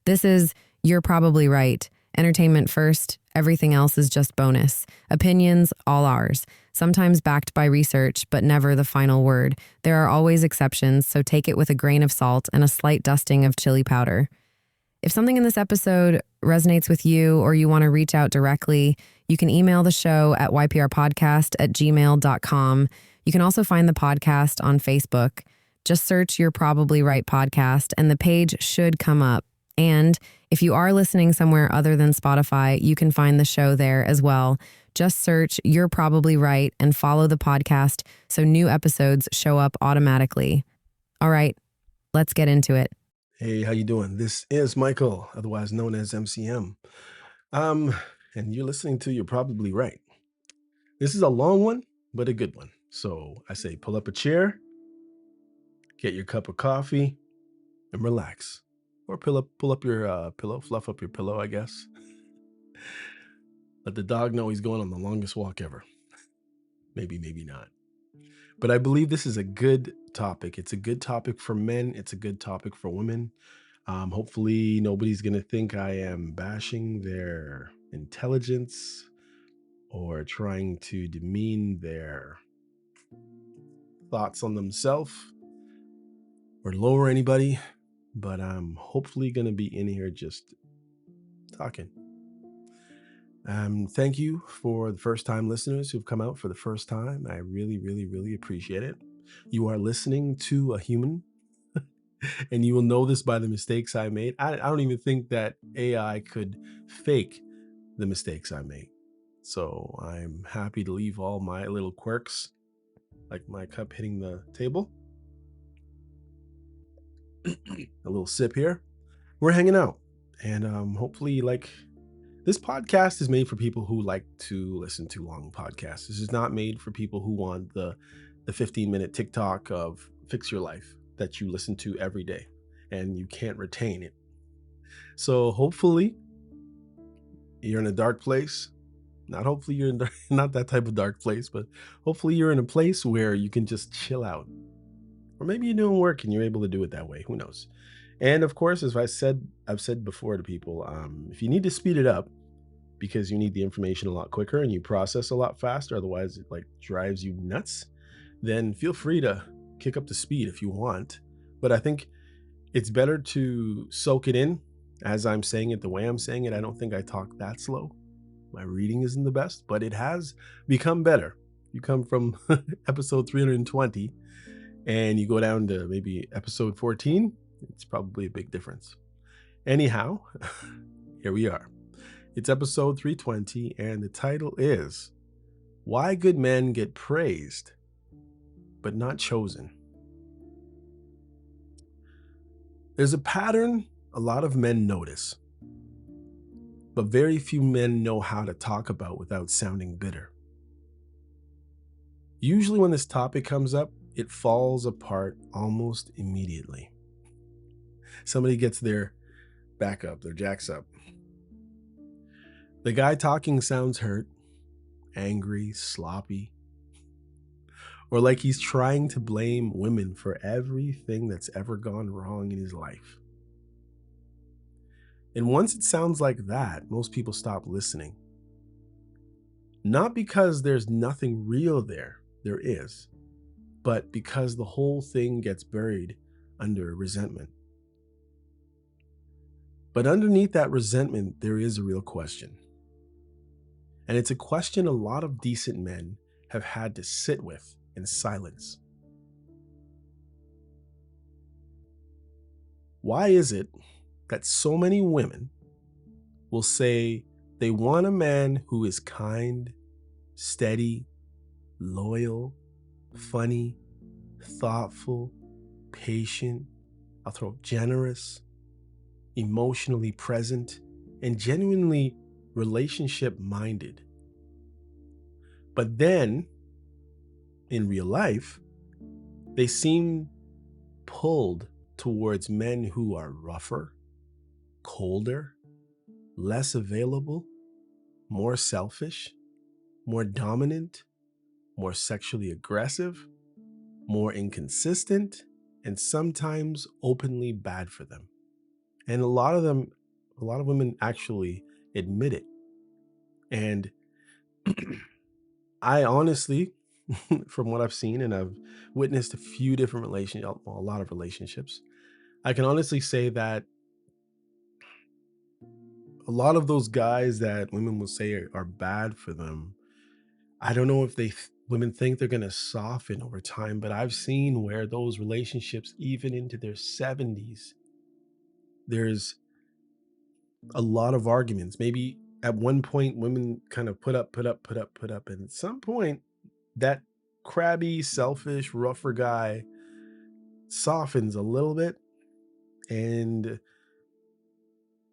This is You're Probably Right. Entertainment first, everything else is just bonus. Opinions, all ours. Sometimes backed by research, but never the final word. There are always exceptions, so take it with a grain of salt and a slight dusting of chili powder. If something in this episode resonates with you or you want to reach out directly, you can email the show at yprpodcast@gmail.com. You can also find the podcast on Facebook. Just search You're Probably Right podcast and the page should come up. And if you are listening somewhere other than Spotify, you can find the show there as well. Just search You're Probably Right and follow the podcast so new episodes show up automatically. All right, let's get into it. Hey, how you doing? This is Michael, otherwise known as MCM. And you're listening to You're Probably Right. This is a long one, but a good one. So I say pull up a chair, get your cup of coffee, and relax. Or pull up your pillow, fluff up your pillow, I guess. Let the dog know he's going on the longest walk ever. Maybe not. But I believe this is a good topic. It's a good topic for men. It's a good topic for women. Hopefully nobody's going to think I am bashing their intelligence or trying to demean their thoughts on themselves or lower anybody. But I'm hopefully going to be in here just talking. Thank you for the first time listeners who've come out for the first time. I really appreciate it. You are listening to a human and you will know this by the mistakes I made. I don't even think that AI could fake the mistakes I make. So I'm happy to leave all my little quirks, like my cup hitting the table. A little sip here. We're hanging out. And hopefully this podcast is made for people who like to listen to long podcasts. This is not made for people who want the 15-minute TikTok of Fix Your Life that you listen to every day and you can't retain it. So hopefully you're in a dark place. Not hopefully you're in not that type of dark place, but hopefully you're in a place where you can just chill out. Or maybe you're doing work and you're able to do it that way. Who knows? And of course, as I've said before to people, if you need to speed it up because you need the information a lot quicker and you process a lot faster, otherwise it drives you nuts, then feel free to kick up the speed if you want. But I think it's better to soak it in as I'm saying it the way I'm saying it. I don't think I talk that slow. My reading isn't the best, but it has become better. You come from episode 320 and you go down to maybe episode 14, it's probably a big difference. Anyhow, here we are. It's episode 320, and the title is Why Good Men Get Praised, but Not Chosen. There's a pattern a lot of men notice, but very few men know how to talk about without sounding bitter. Usually when this topic comes up, it falls apart almost immediately. Somebody gets their back up, their jacks up. The guy talking sounds hurt, angry, sloppy, or like he's trying to blame women for everything that's ever gone wrong in his life. And once it sounds like that, most people stop listening. Not because there's nothing real there is, but because the whole thing gets buried under resentment. But underneath that resentment, there is a real question. And it's a question a lot of decent men have had to sit with in silence. Why is it that so many women will say they want a man who is kind, steady, loyal, funny, thoughtful, patient, I'll throw generous, emotionally present, and genuinely relationship-minded. But then, in real life, they seem pulled towards men who are rougher, colder, less available, more selfish, more dominant, more sexually aggressive, more inconsistent, and sometimes openly bad for them. And a lot of women actually admit it. And I honestly, from what I've seen, and I've witnessed a few different a lot of relationships, I can honestly say that a lot of those guys that women will say are bad for them, I don't know if women think they're going to soften over time, but I've seen where those relationships, even into their 70s, there's a lot of arguments. Maybe at one point, women kind of put up. And at some point, that crabby, selfish, rougher guy softens a little bit. And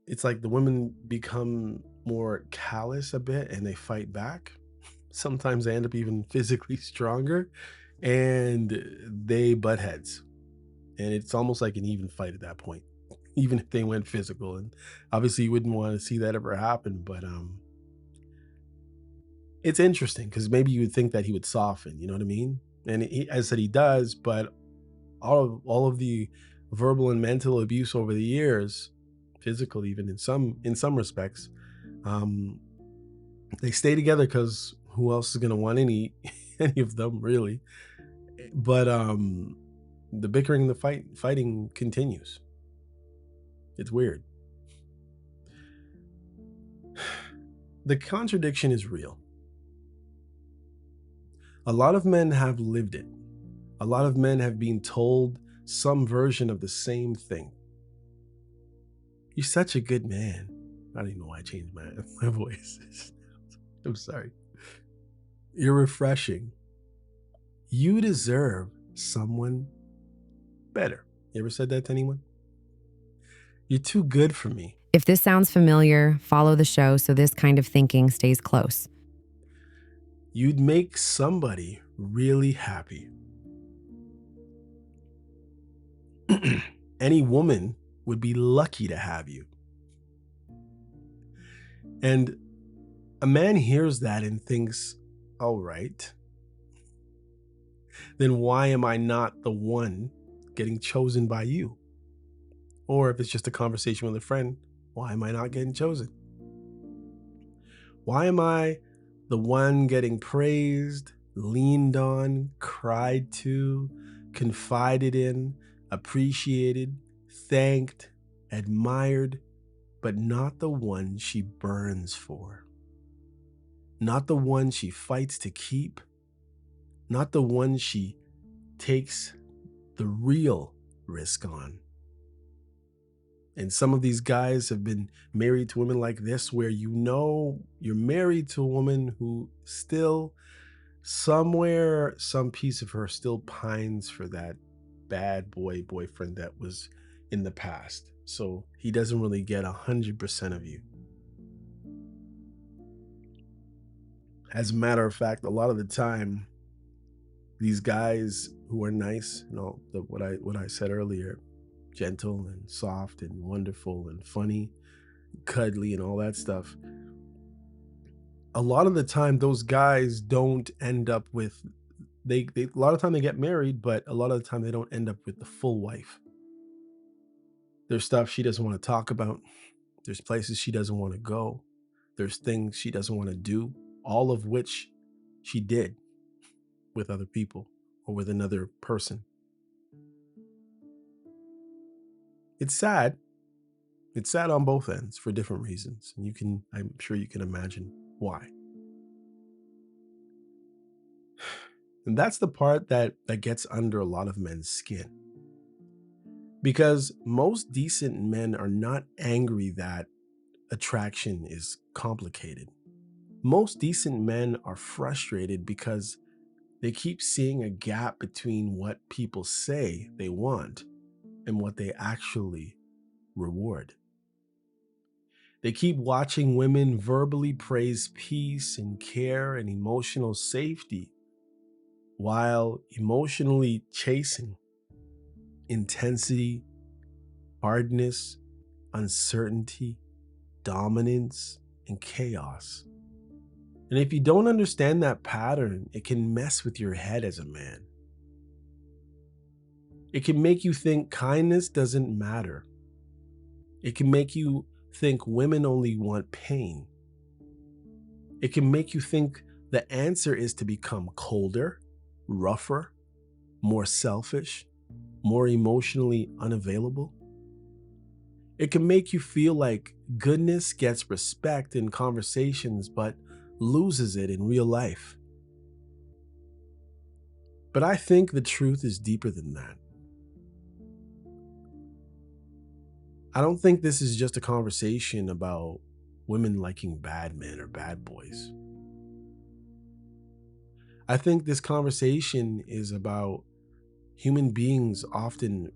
it's like the women become more callous a bit and they fight back. Sometimes they end up even physically stronger and they butt heads. And it's almost like an even fight at that point, even if they went physical. And obviously you wouldn't want to see that ever happen, but it's interesting because maybe you would think that he would soften, you know what I mean? And as I said, he does, but all of the verbal and mental abuse over the years, physical even in some respects, um, they stay together because who else is gonna want any of them really? But the bickering and the fighting continues. It's weird. The contradiction is real. A lot of men have lived it. A lot of men have been told some version of the same thing. You're such a good man. I don't even know why I changed my voice. I'm sorry. You're refreshing. You deserve someone better. You ever said that to anyone? You're too good for me. If this sounds familiar, follow the show so this kind of thinking stays close. You'd make somebody really happy. Any woman would be lucky to have you. And a man hears that and thinks, all right, then why am I not the one getting chosen by you? Or if it's just a conversation with a friend, why am I not getting chosen? Why am I the one getting praised, leaned on, cried to, confided in, appreciated, thanked, admired, but not the one she burns for? Not the one she fights to keep, not the one she takes the real risk on. And some of these guys have been married to women like this, where you know you're married to a woman who still, somewhere, some piece of her still pines for that bad boyfriend that was in the past. So he doesn't really get 100% of you. As a matter of fact, a lot of the time, these guys who are nice, what I said earlier, gentle and soft and wonderful and funny, cuddly and all that stuff, a lot of the time those guys don't end up with they a lot of time they get married, but a lot of the time they don't end up with the full wife. There's stuff she doesn't want to talk about. There's places she doesn't want to go. There's things she doesn't want to do, all of which she did with other people or with another person. It's sad. It's sad on both ends for different reasons. And I'm sure you can imagine why. And that's the part that gets under a lot of men's skin. Because most decent men are not angry that attraction is complicated. Most decent men are frustrated because they keep seeing a gap between what people say they want and what they actually reward. They keep watching women verbally praise peace and care and emotional safety while emotionally chasing intensity, hardness, uncertainty, dominance, and chaos. And if you don't understand that pattern, it can mess with your head as a man. It can make you think kindness doesn't matter. It can make you think women only want pain. It can make you think the answer is to become colder, rougher, more selfish, more emotionally unavailable. It can make you feel like goodness gets respect in conversations but loses it in real life. But I think the truth is deeper than that. I don't think this is just a conversation about women liking bad men or bad boys. I think this conversation is about human beings often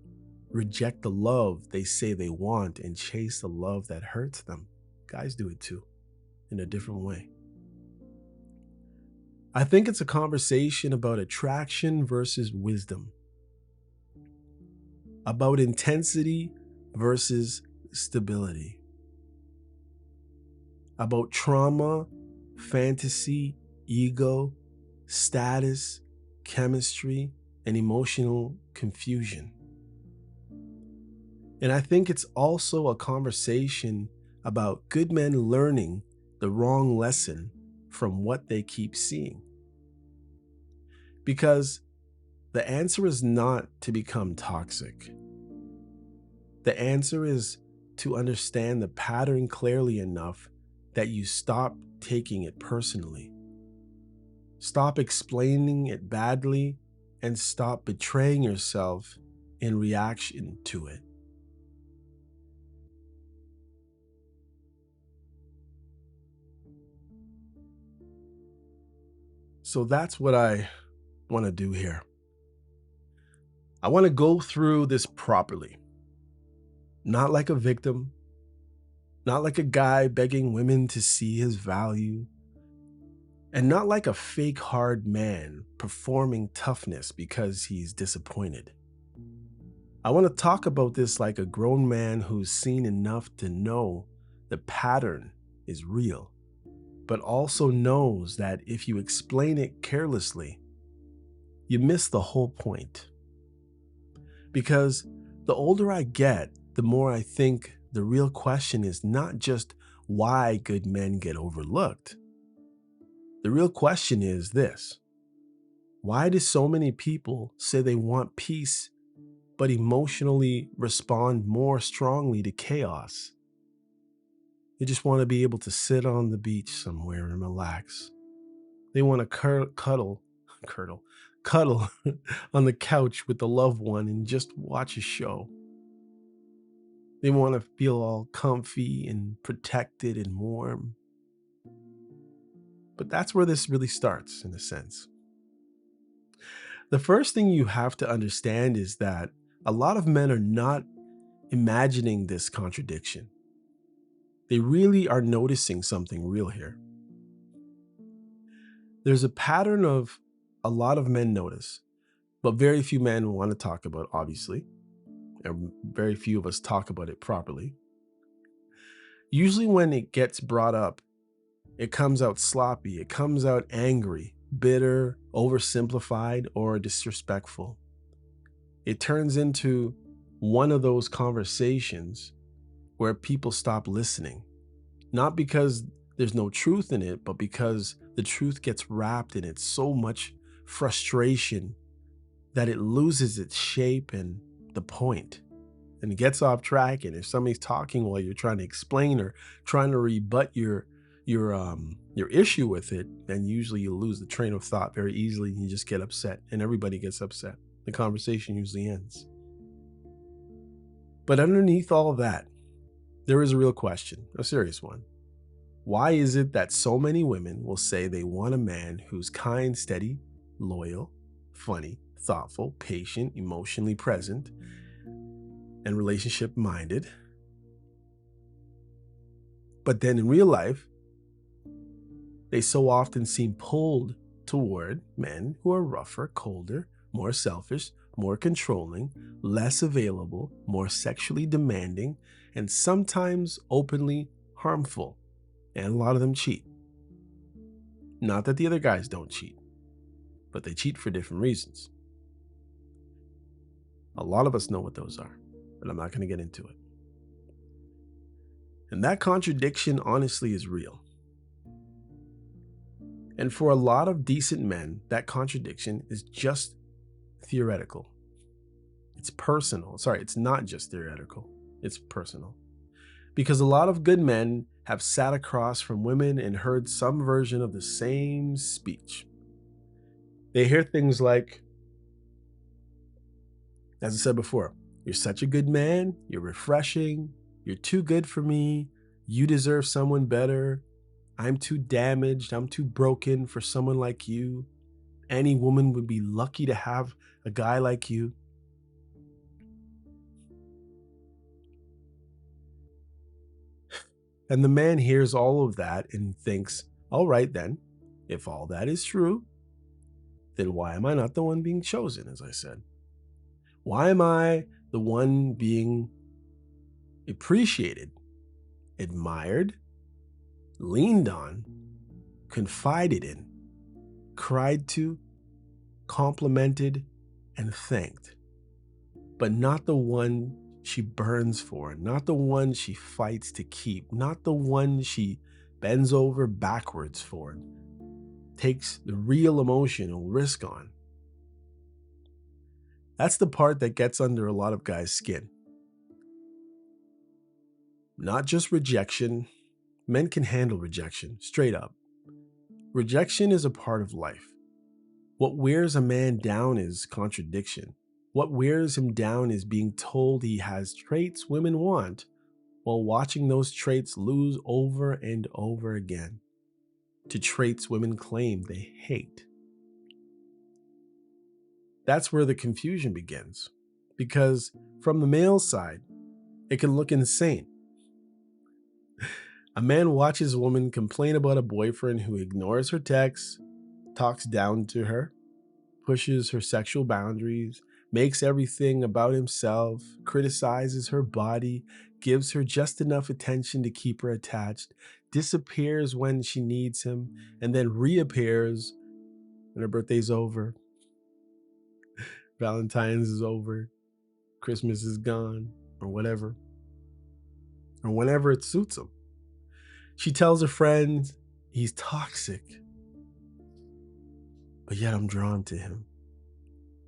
reject the love they say they want and chase the love that hurts them. Guys do it too, in a different way. I think it's a conversation about attraction versus wisdom, about intensity versus stability, about trauma, fantasy, ego, status, chemistry, and emotional confusion. And I think it's also a conversation about good men learning the wrong lesson from what they keep seeing. Because the answer is not to become toxic. The answer is to understand the pattern clearly enough that you stop taking it personally. Stop explaining it badly and stop betraying yourself in reaction to it. So that's what I want to do here. I want to go through this properly. Not like a victim, not like a guy begging women to see his value, and not like a fake hard man performing toughness because he's disappointed. I want to talk about this like a grown man who's seen enough to know the pattern is real, but also knows that if you explain it carelessly, you miss the whole point. Because the older I get, the more I think the real question is not just why good men get overlooked. The real question is this: why do so many people say they want peace, but emotionally respond more strongly to chaos? They just want to be able to sit on the beach somewhere and relax. They want to cuddle on the couch with the loved one and just watch a show. They want to feel all comfy and protected and warm. But that's where this really starts, in a sense. The first thing you have to understand is that a lot of men are not imagining this contradiction. They really are noticing something real here. There's a pattern of a lot of men notice, but very few men want to talk about, obviously, and very few of us talk about it properly. Usually when it gets brought up, it comes out sloppy, it comes out angry, bitter, oversimplified, or disrespectful. It turns into one of those conversations where people stop listening, not because there's no truth in it, but because the truth gets wrapped in it so much frustration that it loses its shape and the point, and it gets off track. And if somebody's talking while you're trying to explain or trying to rebut your issue with it, then usually you lose the train of thought very easily and you just get upset, and everybody gets upset. The conversation usually ends. But underneath all of that, there is a real question, a serious one. Why is it that so many women will say they want a man who's kind, steady, loyal, funny, thoughtful, patient, emotionally present, and relationship minded? But then in real life, they so often seem pulled toward men who are rougher, colder, more selfish, more controlling, less available, more sexually demanding, and sometimes openly harmful. And a lot of them cheat. Not that the other guys don't cheat, but they cheat for different reasons. A lot of us know what those are, but I'm not going to get into it. And that contradiction honestly is real. And for a lot of decent men, that contradiction is just theoretical. It's personal. Sorry, it's not just theoretical. It's personal. Because a lot of good men have sat across from women and heard some version of the same speech. They hear things like, as I said before, "You're such a good man, you're refreshing, you're too good for me, you deserve someone better, I'm too damaged, I'm too broken for someone like you. Any woman would be lucky to have a guy like you." And the man hears all of that and thinks, all right then, if all that is true, then why am I not the one being chosen, as I said? Why am I the one being appreciated, admired, leaned on, confided in, cried to, complimented, and thanked, but not the one she burns for, not the one she fights to keep, not the one she bends over backwards for, takes the real emotional risk on? That's the part that gets under a lot of guys' skin. Not just rejection. Men can handle rejection, straight up. Rejection is a part of life. What wears a man down is contradiction. What wears him down is being told he has traits women want, while watching those traits lose over and over again to traits women claim they hate. That's where the confusion begins, because from the male side, it can look insane. A man watches a woman complain about a boyfriend who ignores her texts, talks down to her, pushes her sexual boundaries, makes everything about himself, criticizes her body, gives her just enough attention to keep her attached, disappears when she needs him, and then reappears when her birthday's over, Valentine's is over, Christmas is gone, or whatever, or whenever it suits him. She tells her friends he's toxic, but yet I'm drawn to him.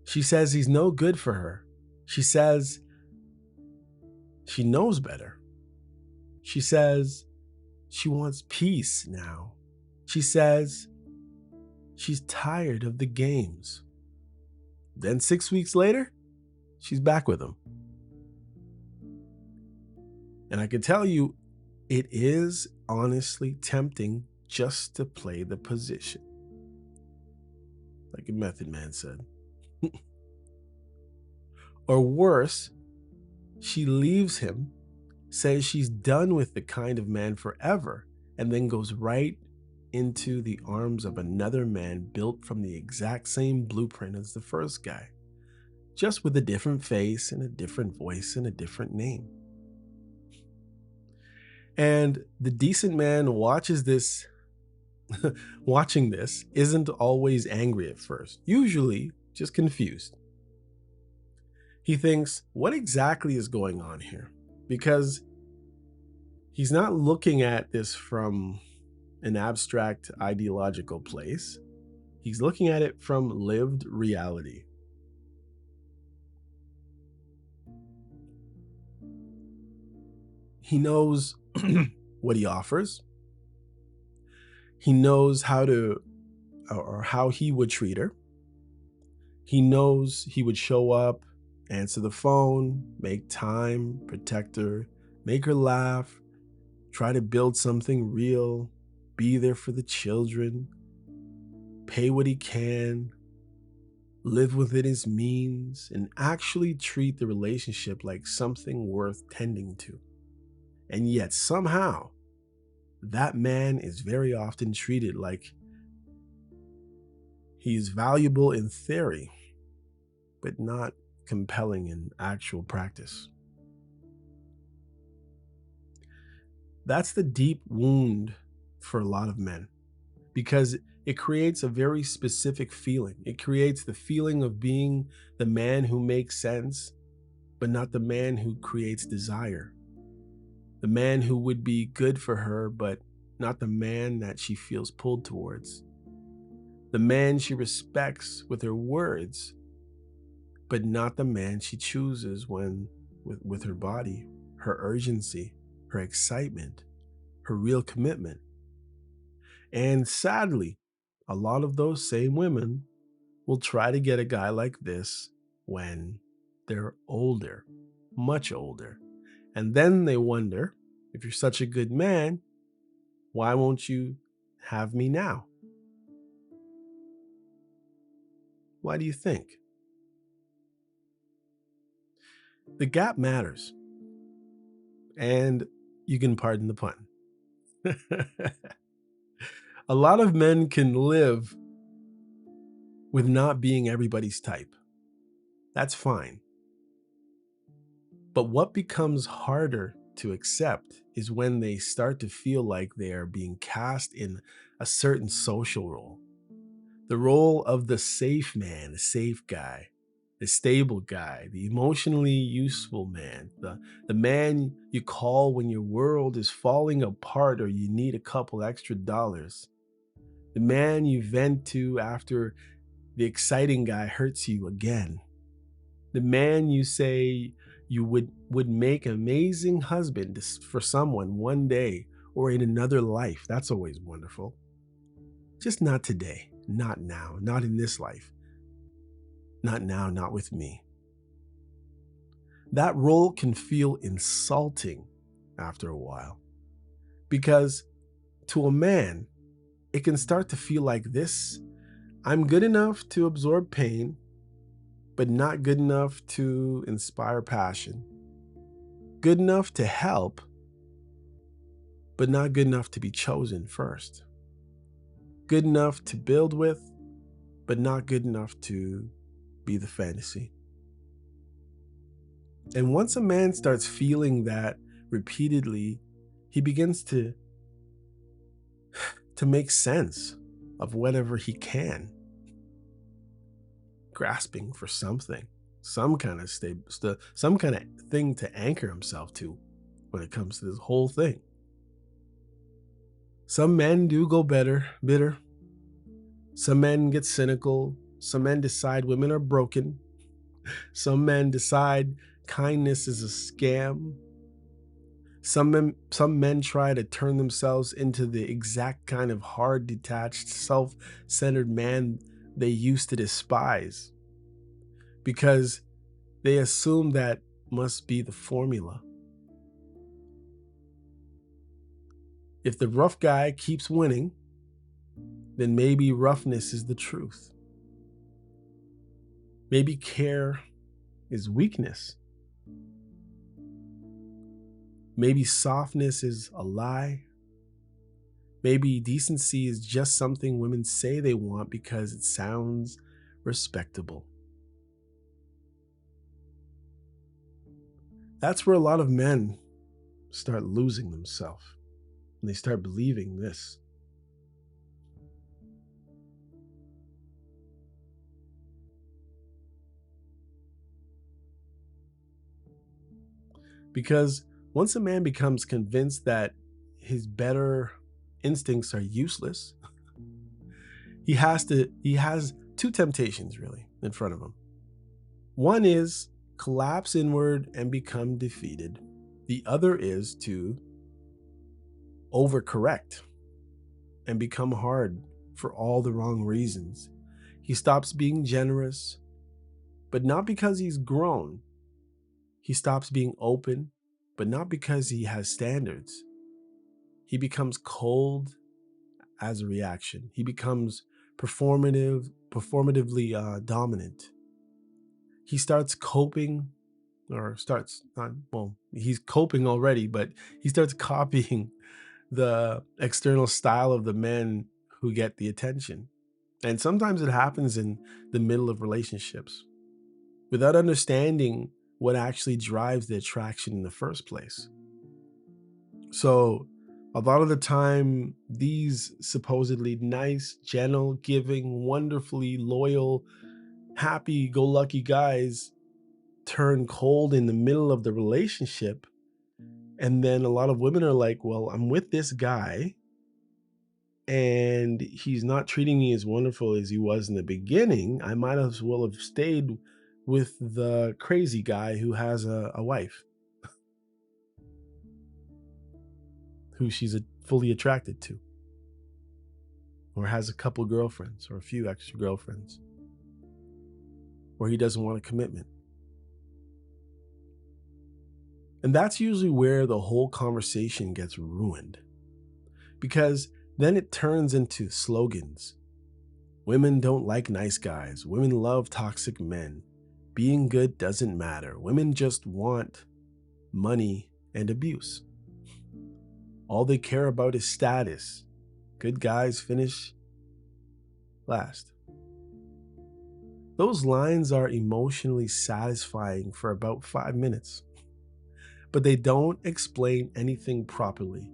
She says he's no good for her. She says she knows better. She says she wants peace now. She says she's tired of the games. Then 6 weeks later, she's back with him. And I can tell you, it is honestly tempting just to play the position. Like a Method Man said. Or worse, she leaves him, says she's done with the kind of man forever, and then goes right into the arms of another man built from the exact same blueprint as the first guy, just with a different face and a different voice and a different name. And the decent man watching this isn't always angry at first, usually just confused. He thinks, what exactly is going on here? Because he's not looking at this from an abstract ideological place. He's looking at it from lived reality. He knows what he offers. He knows how he would treat her. He knows he would show up, answer the phone, make time, protect her, make her laugh, try to build something real, be there for the children, pay what he can, live within his means, and actually treat the relationship like something worth tending to. And yet somehow, that man is very often treated like he's valuable in theory, but not compelling in actual practice. That's the deep wound for a lot of men, because it creates a very specific feeling. It creates the feeling of being the man who makes sense, but not the man who creates desire. the man who would be good for her, but not the man that she feels pulled towards, the man she respects with her words, but not the man she chooses with her body, her urgency, her excitement, her real commitment. And sadly, a lot of those same women will try to get a guy like this when they're older, much older. And then they wonder, if you're such a good man, why won't you have me now? Why do you think? The gap matters. And you can pardon the pun. A lot of men can live with not being everybody's type. That's fine. But what becomes harder to accept is when they start to feel like they are being cast in a certain social role. The role of the safe man, the safe guy, the stable guy, the emotionally useful man, the man you call when your world is falling apart or you need a couple extra dollars, the man you vent to after the exciting guy hurts you again, the man you say you would make an amazing husband for someone one day or in another life. That's always wonderful. Just not today, not now, not in this life, not now, not with me. That role can feel insulting after a while because to a man, it can start to feel like this: I'm good enough to absorb pain, but not good enough to inspire passion. Good enough to help, but not good enough to be chosen first. Good enough to build with, but not good enough to be the fantasy. And once a man starts feeling that repeatedly, he begins to make sense of whatever he can, grasping for something, some kind of some kind of thing to anchor himself to when it comes to this whole thing. Some men do go bitter. Some men get cynical. Some men decide women are broken. Some men decide kindness is a scam. Some men try to turn themselves into the exact kind of hard, detached, self-centered man they used to despise because they assume that must be the formula. If the rough guy keeps winning, then maybe roughness is the truth. Maybe care is weakness. Maybe softness is a lie. Maybe decency is just something women say they want because it sounds respectable. That's where a lot of men start losing themselves, and they start believing this. Because once a man becomes convinced that his better instincts are useless, he has two temptations really in front of him. One is collapse inward and become defeated. The other is to overcorrect and become hard for all the wrong reasons. He stops being generous, but not because he's grown. He stops being open, but not because he has standards. He becomes cold as a reaction. He becomes performatively dominant. He starts coping, or starts not well. He's coping already, but he starts copying the external style of the men who get the attention. And sometimes it happens in the middle of relationships without understanding what actually drives the attraction in the first place. So, a lot of the time, these supposedly nice, gentle, giving, wonderfully loyal, happy go lucky guys turn cold in the middle of the relationship. And then a lot of women are like, well, I'm with this guy and he's not treating me as wonderful as he was in the beginning. I might as well have stayed with the crazy guy who has a wife who she's fully attracted to, or has a couple girlfriends or a few extra girlfriends, or he doesn't want a commitment. And that's usually where the whole conversation gets ruined, because then it turns into slogans. Women don't like nice guys. Women love toxic men. Being good doesn't matter. Women just want money and abuse. All they care about is status. Good guys finish last. Those lines are emotionally satisfying for about 5 minutes, but they don't explain anything properly.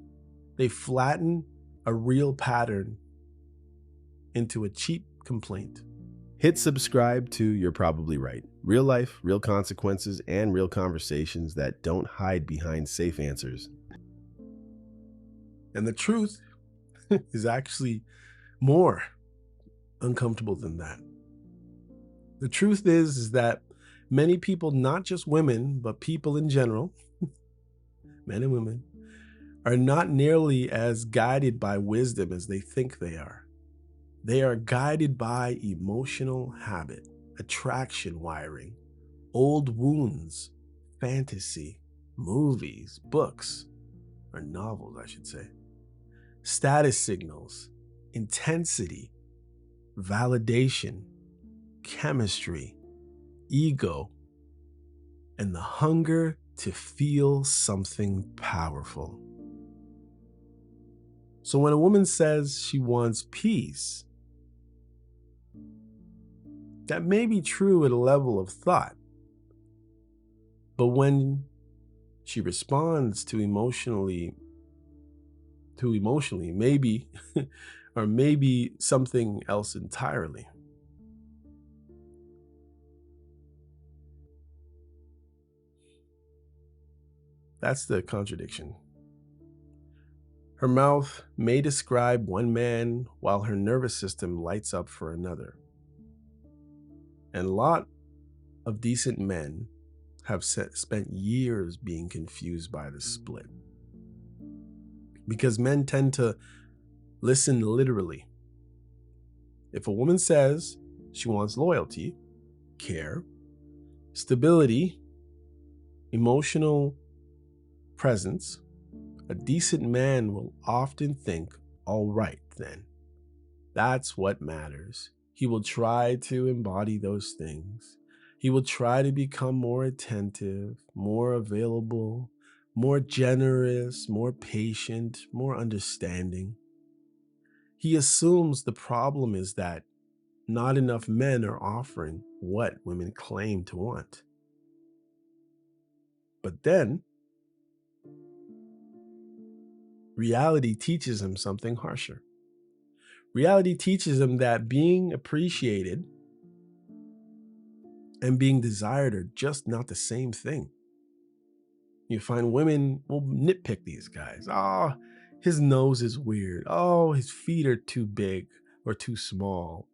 They flatten a real pattern into a cheap complaint. Hit subscribe to You're Probably Right. Real life, real consequences, and real conversations that don't hide behind safe answers. And the truth is actually more uncomfortable than that. The truth is that many people, not just women, but people in general, men and women, are not nearly as guided by wisdom as they think they are. They are guided by emotional habit, attraction wiring, old wounds, fantasy, movies, books, or novels, I should say, status signals, intensity, validation, chemistry, ego, and the hunger to feel something powerful. So when a woman says she wants peace, that may be true at a level of thought. But when she responds to emotionally, maybe, or maybe something else entirely. That's the contradiction. Her mouth may describe one man while her nervous system lights up for another. And a lot of decent men have spent years being confused by the split. Because men tend to listen literally. If a woman says she wants loyalty, care, stability, emotional presence, a decent man will often think, all right, then. That's what matters. He will try to embody those things. He will try to become more attentive, more available, more generous, more patient, more understanding. He assumes the problem is that not enough men are offering what women claim to want. But then, reality teaches him something harsher. Reality teaches him that being appreciated and being desired are just not the same thing. You find women will nitpick these guys. Oh, his nose is weird. Oh, his feet are too big or too small.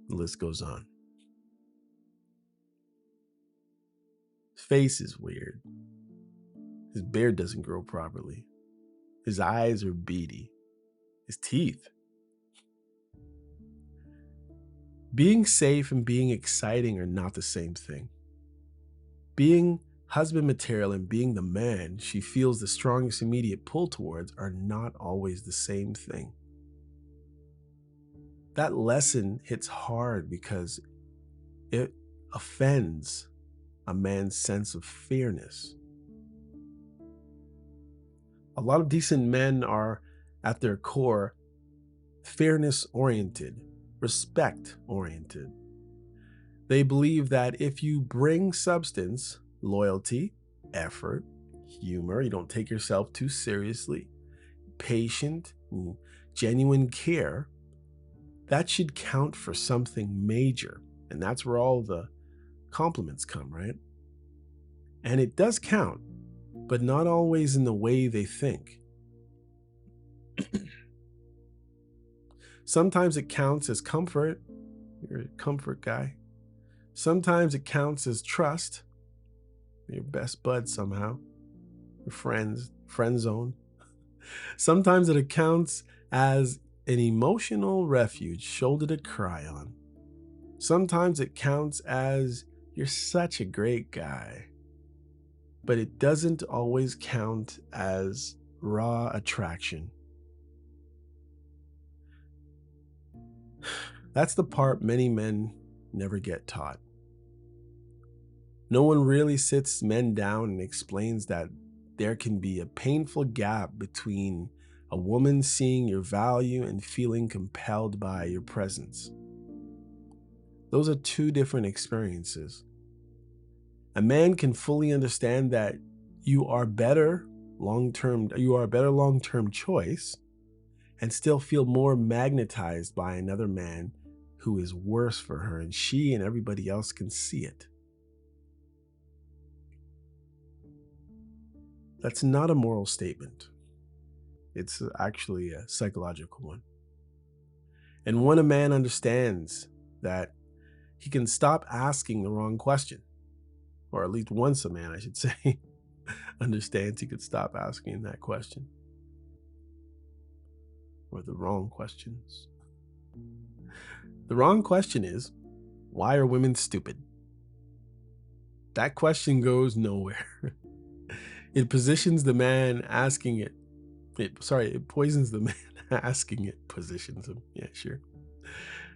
The list goes on. His face is weird. His beard doesn't grow properly. His eyes are beady. His teeth. Being safe and being exciting are not the same thing. Being husband material and being the man she feels the strongest immediate pull towards are not always the same thing. That lesson hits hard because it offends a man's sense of fairness. A lot of decent men are, at their core, fairness-oriented, respect-oriented. They believe that if you bring substance, loyalty, effort, humor, you don't take yourself too seriously, patient, genuine care, that should count for something major. And that's where all the compliments come, right? And it does count, but not always in the way they think. Sometimes it counts as comfort. You're a comfort guy. Sometimes it counts as trust. Your best bud somehow. Your friends, friend zone. Sometimes it accounts as an emotional refuge, shoulder to cry on. Sometimes it counts as you're such a great guy. But it doesn't always count as raw attraction. That's the part many men never get taught. No one really sits men down and explains that there can be a painful gap between a woman seeing your value and feeling compelled by your presence. Those are two different experiences. A man can fully understand that you are a better long-term choice and still feel more magnetized by another man who is worse for her, and she and everybody else can see it. That's not a moral statement. It's actually a psychological one. And when a man understands that, he can stop asking the wrong question, or at least once a man, I should say, understands, he could stop asking that question, or the wrong questions. The wrong question is, why are women stupid? That question goes nowhere. It positions the man asking it. It poisons the man asking it, positions him. Yeah, sure.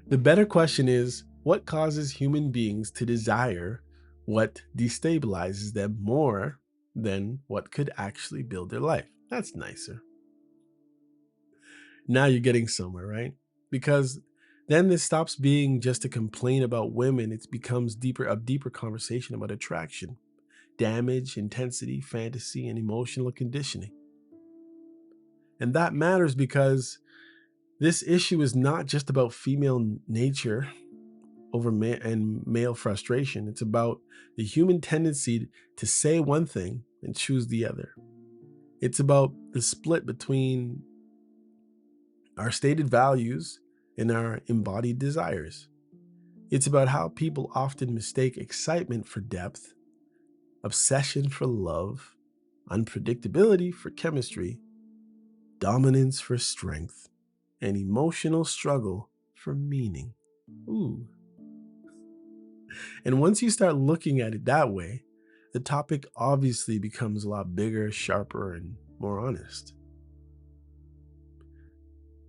The better question is, what causes human beings to desire what destabilizes them more than what could actually build their life? That's nicer. Now you're getting somewhere, right? Because then this stops being just a complaint about women. It becomes a deeper conversation about attraction, damage, intensity, fantasy, and emotional conditioning. And that matters because this issue is not just about female nature over male frustration. It's about the human tendency to say one thing and choose the other. It's about the split between our stated values and our embodied desires. It's about how people often mistake excitement for depth, obsession for love, unpredictability for chemistry, dominance for strength, and emotional struggle for meaning. Ooh. And once you start looking at it that way, the topic obviously becomes a lot bigger, sharper, and more honest.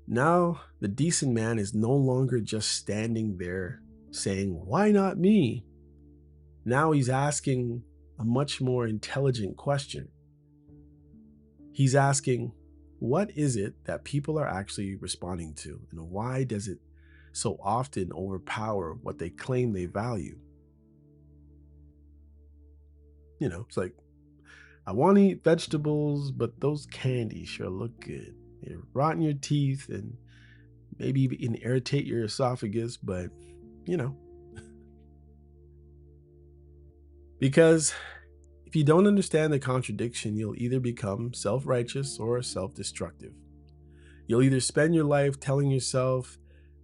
Now, the decent man is no longer just standing there saying, "Why not me?" Now he's asking a much more intelligent question. He's asking, what is it that people are actually responding to, and why does it so often overpower what they claim they value? It's like, I want to eat vegetables, but those candies sure look good. They rot in your teeth and maybe even irritate your esophagus, but because if you don't understand the contradiction, you'll either become self-righteous or self-destructive. You'll either spend your life telling yourself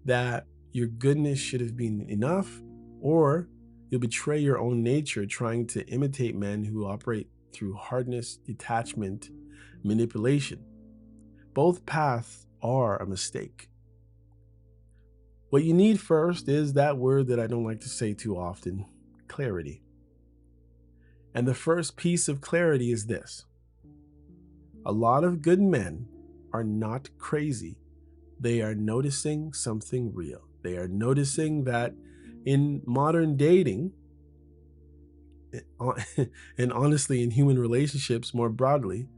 that your goodness should have been enough, or you'll betray your own nature trying to imitate men who operate through hardness, detachment, manipulation. Both paths are a mistake. What you need first is that word that I don't like to say too often, clarity. And the first piece of clarity is this: a lot of good men are not crazy. They are noticing something real. They are noticing that in modern dating, and honestly in human relationships more broadly,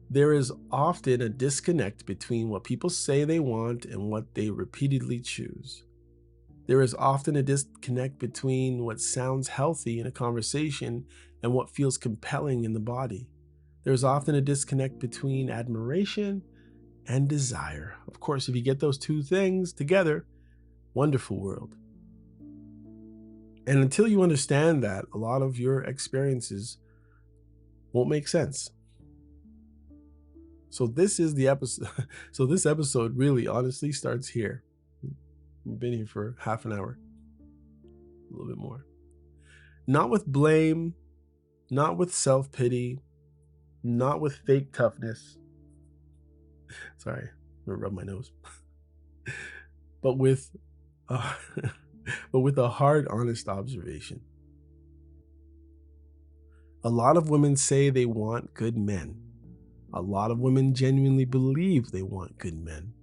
there is often a disconnect between what people say they want and what they repeatedly choose. There is often a disconnect between what sounds healthy in a conversation and what feels compelling in the body. There's often a disconnect between admiration and desire. Of course, if you get those two things together, wonderful world. And until you understand that, a lot of your experiences won't make sense. So this is the episode. So this episode really honestly starts here. We've been here for half an hour, a little bit more. Not with blame, not with self-pity, not with fake toughness. Sorry, I'm gonna rub my nose. But with uh, but with a hard, honest observation. A lot of women say they want good men. A lot of women genuinely believe they want good men.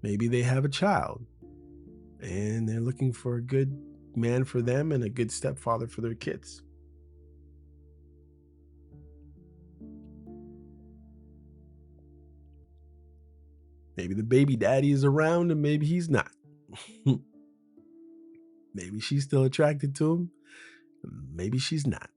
Maybe they have a child and they're looking for a good man for them and a good stepfather for their kids. Maybe the baby daddy is around and maybe he's not. Maybe she's still attracted to him. Maybe she's not.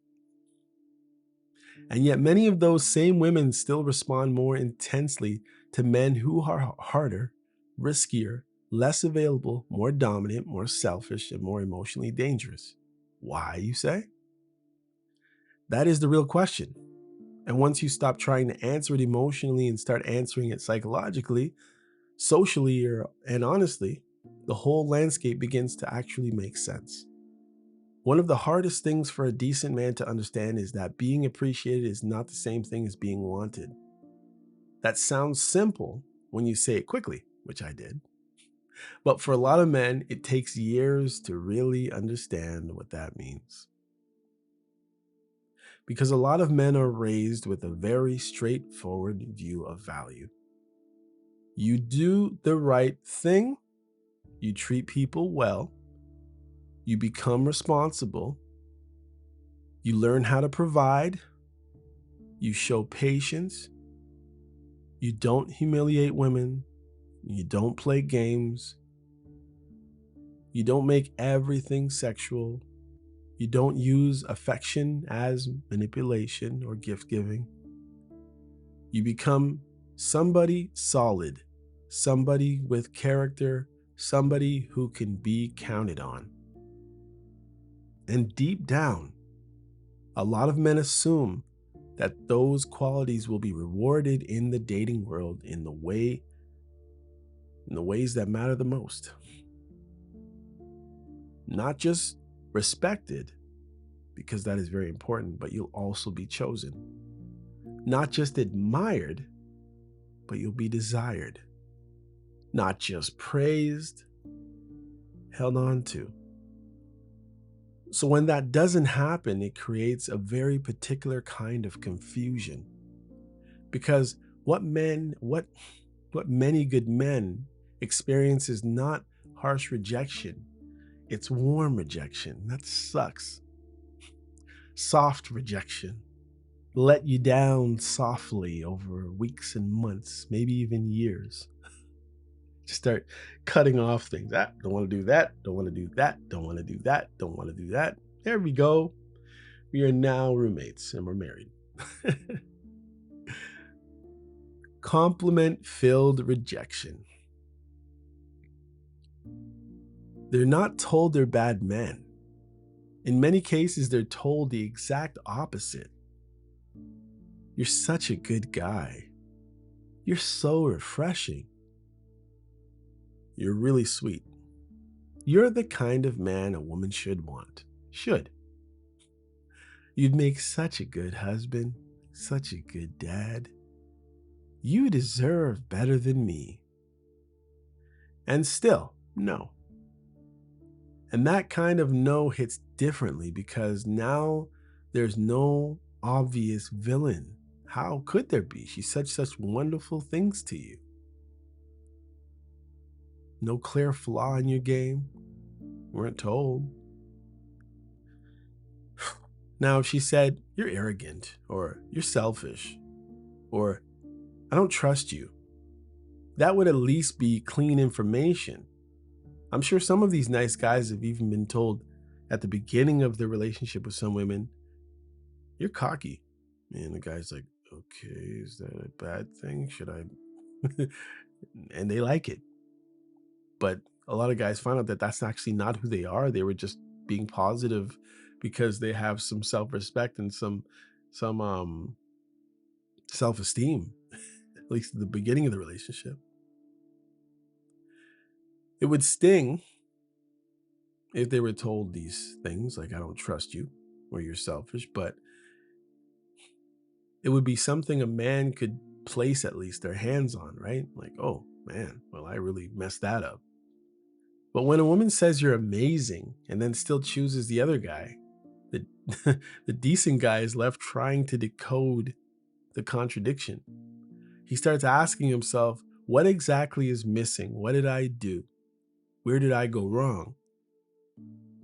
And yet many of those same women still respond more intensely to men who are harder, riskier, less available, more dominant, more selfish, and more emotionally dangerous. Why, you say? That is the real question. And once you stop trying to answer it emotionally and start answering it psychologically, socially, and honestly, the whole landscape begins to actually make sense. One of the hardest things for a decent man to understand is that being appreciated is not the same thing as being wanted. That sounds simple when you say it quickly, which I did. But for a lot of men, it takes years to really understand what that means. Because a lot of men are raised with a very straightforward view of value. You do the right thing, you treat people well, you become responsible, you learn how to provide, you show patience, you don't humiliate women, you don't play games, you don't make everything sexual, you don't use affection as manipulation or gift giving. You become somebody solid, somebody with character, somebody who can be counted on. And deep down, a lot of men assume that those qualities will be rewarded in the dating world in the ways that matter the most. Not just respected, because that is very important, but you'll also be chosen. Not just admired, but you'll be desired. Not just praised, held on to. So when that doesn't happen, it creates a very particular kind of confusion. Because what many good men experience is not harsh rejection, it's warm rejection. That sucks. Soft rejection. Let you down softly over weeks and months, maybe even years. Just start cutting off things. Don't want to do that. Don't want to do that. Don't want to do that. Don't want to do that. There we go. We are now roommates and we're married. Compliment-filled rejection. They're not told they're bad men. In many cases, they're told the exact opposite. You're such a good guy. You're so refreshing. You're really sweet. You're the kind of man a woman should want. Should. You'd make such a good husband, such a good dad. You deserve better than me. And still, no. And that kind of no hits differently because now there's no obvious villain. How could there be? She said such wonderful things to you. No clear flaw in your game. Weren't told. Now, if she said, you're arrogant, or you're selfish, or I don't trust you, that would at least be clean information. I'm sure some of these nice guys have even been told at the beginning of their relationship with some women, you're cocky. And the guy's like, okay, is that a bad thing? Should I? And they like it. But a lot of guys find out that that's actually not who they are. They were just being positive because they have some self-respect and some self-esteem, at least at the beginning of the relationship. It would sting if they were told these things like, I don't trust you or you're selfish, but it would be something a man could place at least their hands on, right? Like, oh man, well, I really messed that up. But when a woman says you're amazing and then still chooses the other guy, the, the decent guy is left trying to decode the contradiction. He starts asking himself, what exactly is missing? What did I do? Where did I go wrong?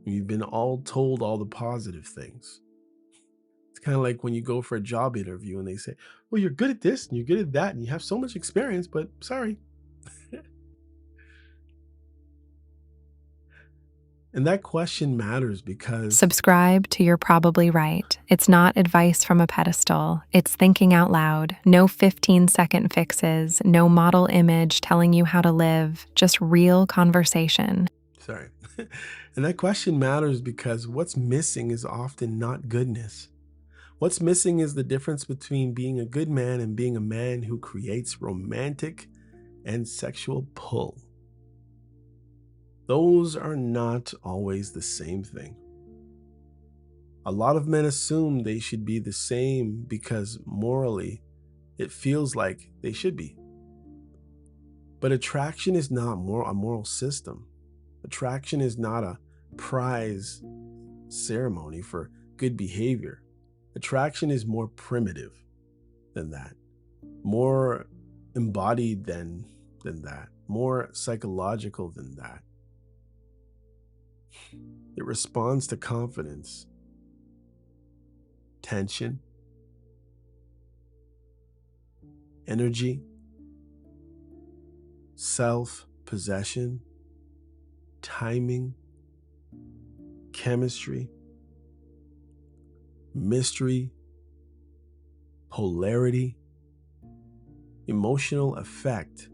You've been all told all the positive things. It's kind of like when you go for a job interview and they say, well, you're good at this and you're good at that and you have so much experience, but sorry. And that question matters because Subscribe to You're Probably Right. It's not advice from a pedestal. It's thinking out loud. No 15-second fixes, no model image telling you how to live, just real conversation. sorry. And that question matters because what's missing is often not goodness. What's missing is the difference between being a good man and being a man who creates romantic and sexual pull. Those are not always the same thing. A lot of men assume they should be the same because morally it feels like they should be. But attraction is not a moral system. Attraction is not a prize ceremony for good behavior. Attraction is more primitive than that, more embodied than that, more psychological than that. It responds to confidence, tension, energy, self-possession, timing, chemistry, mystery, polarity, emotional effect,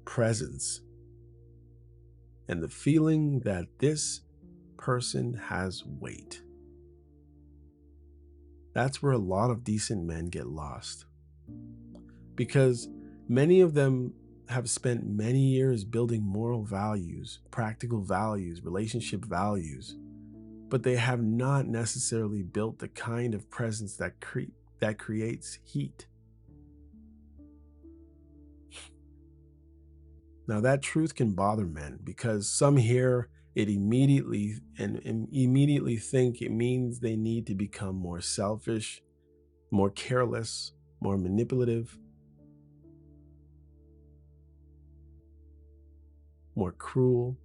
presence, and the feeling that this person has weight. That's where a lot of decent men get lost. Because many of them have spent many years building moral values, practical values, relationship values, but they have not necessarily built the kind of presence that creates heat. Now that truth can bother men because some hear it immediately and immediately think it means they need to become more selfish, more careless, more manipulative, more cruel.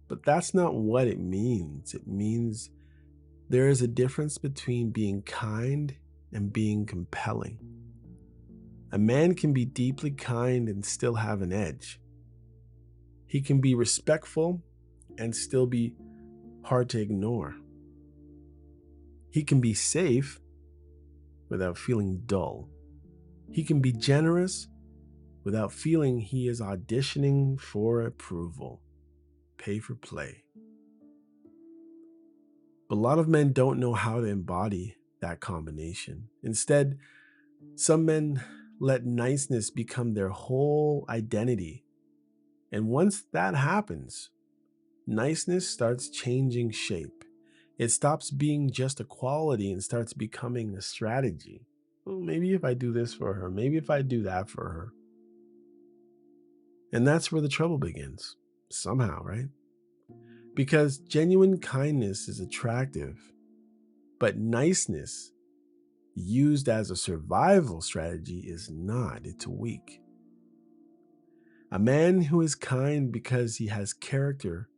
But that's not what it means. It means there is a difference between being kind and being compelling. A man can be deeply kind and still have an edge. He can be respectful and still be hard to ignore. He can be safe without feeling dull. He can be generous without feeling he is auditioning for approval. Pay for play. But a lot of men don't know how to embody that combination. Instead, some men let niceness become their whole identity. And once that happens, niceness starts changing shape. It stops being just a quality and starts becoming a strategy. Well, maybe if I do this for her, maybe if I do that for her. And that's where the trouble begins, somehow, right? Because genuine kindness is attractive, but niceness used as a survival strategy is not. It's weak. A man who is kind because he has character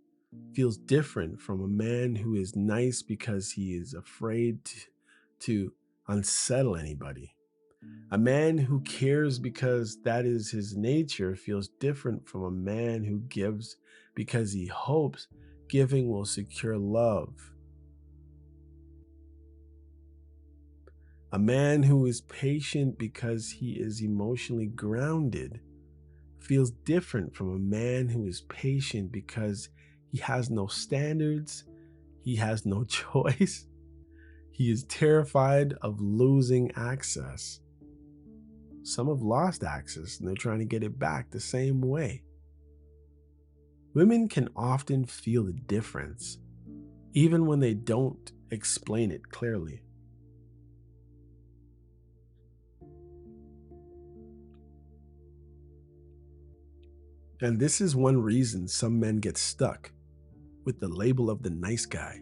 feels different from a man who is nice because he is afraid to unsettle anybody. A man who cares because that is his nature feels different from a man who gives because he hopes giving will secure love. A man who is patient because he is emotionally grounded feels different from a man who is patient because he has no standards, he has no choice. He is terrified of losing access. Some have lost access and they're trying to get it back the same way. Women can often feel the difference, even when they don't explain it clearly. And this is one reason some men get stuck with the label of the nice guy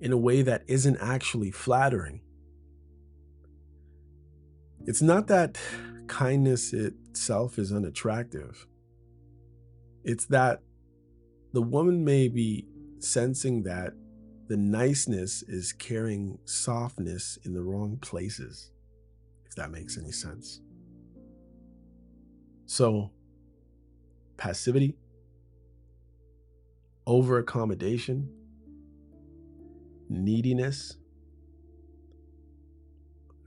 in a way that isn't actually flattering. It's not that kindness itself is unattractive. It's that the woman may be sensing that the niceness is carrying softness in the wrong places, if that makes any sense. So, passivity, over accommodation, neediness,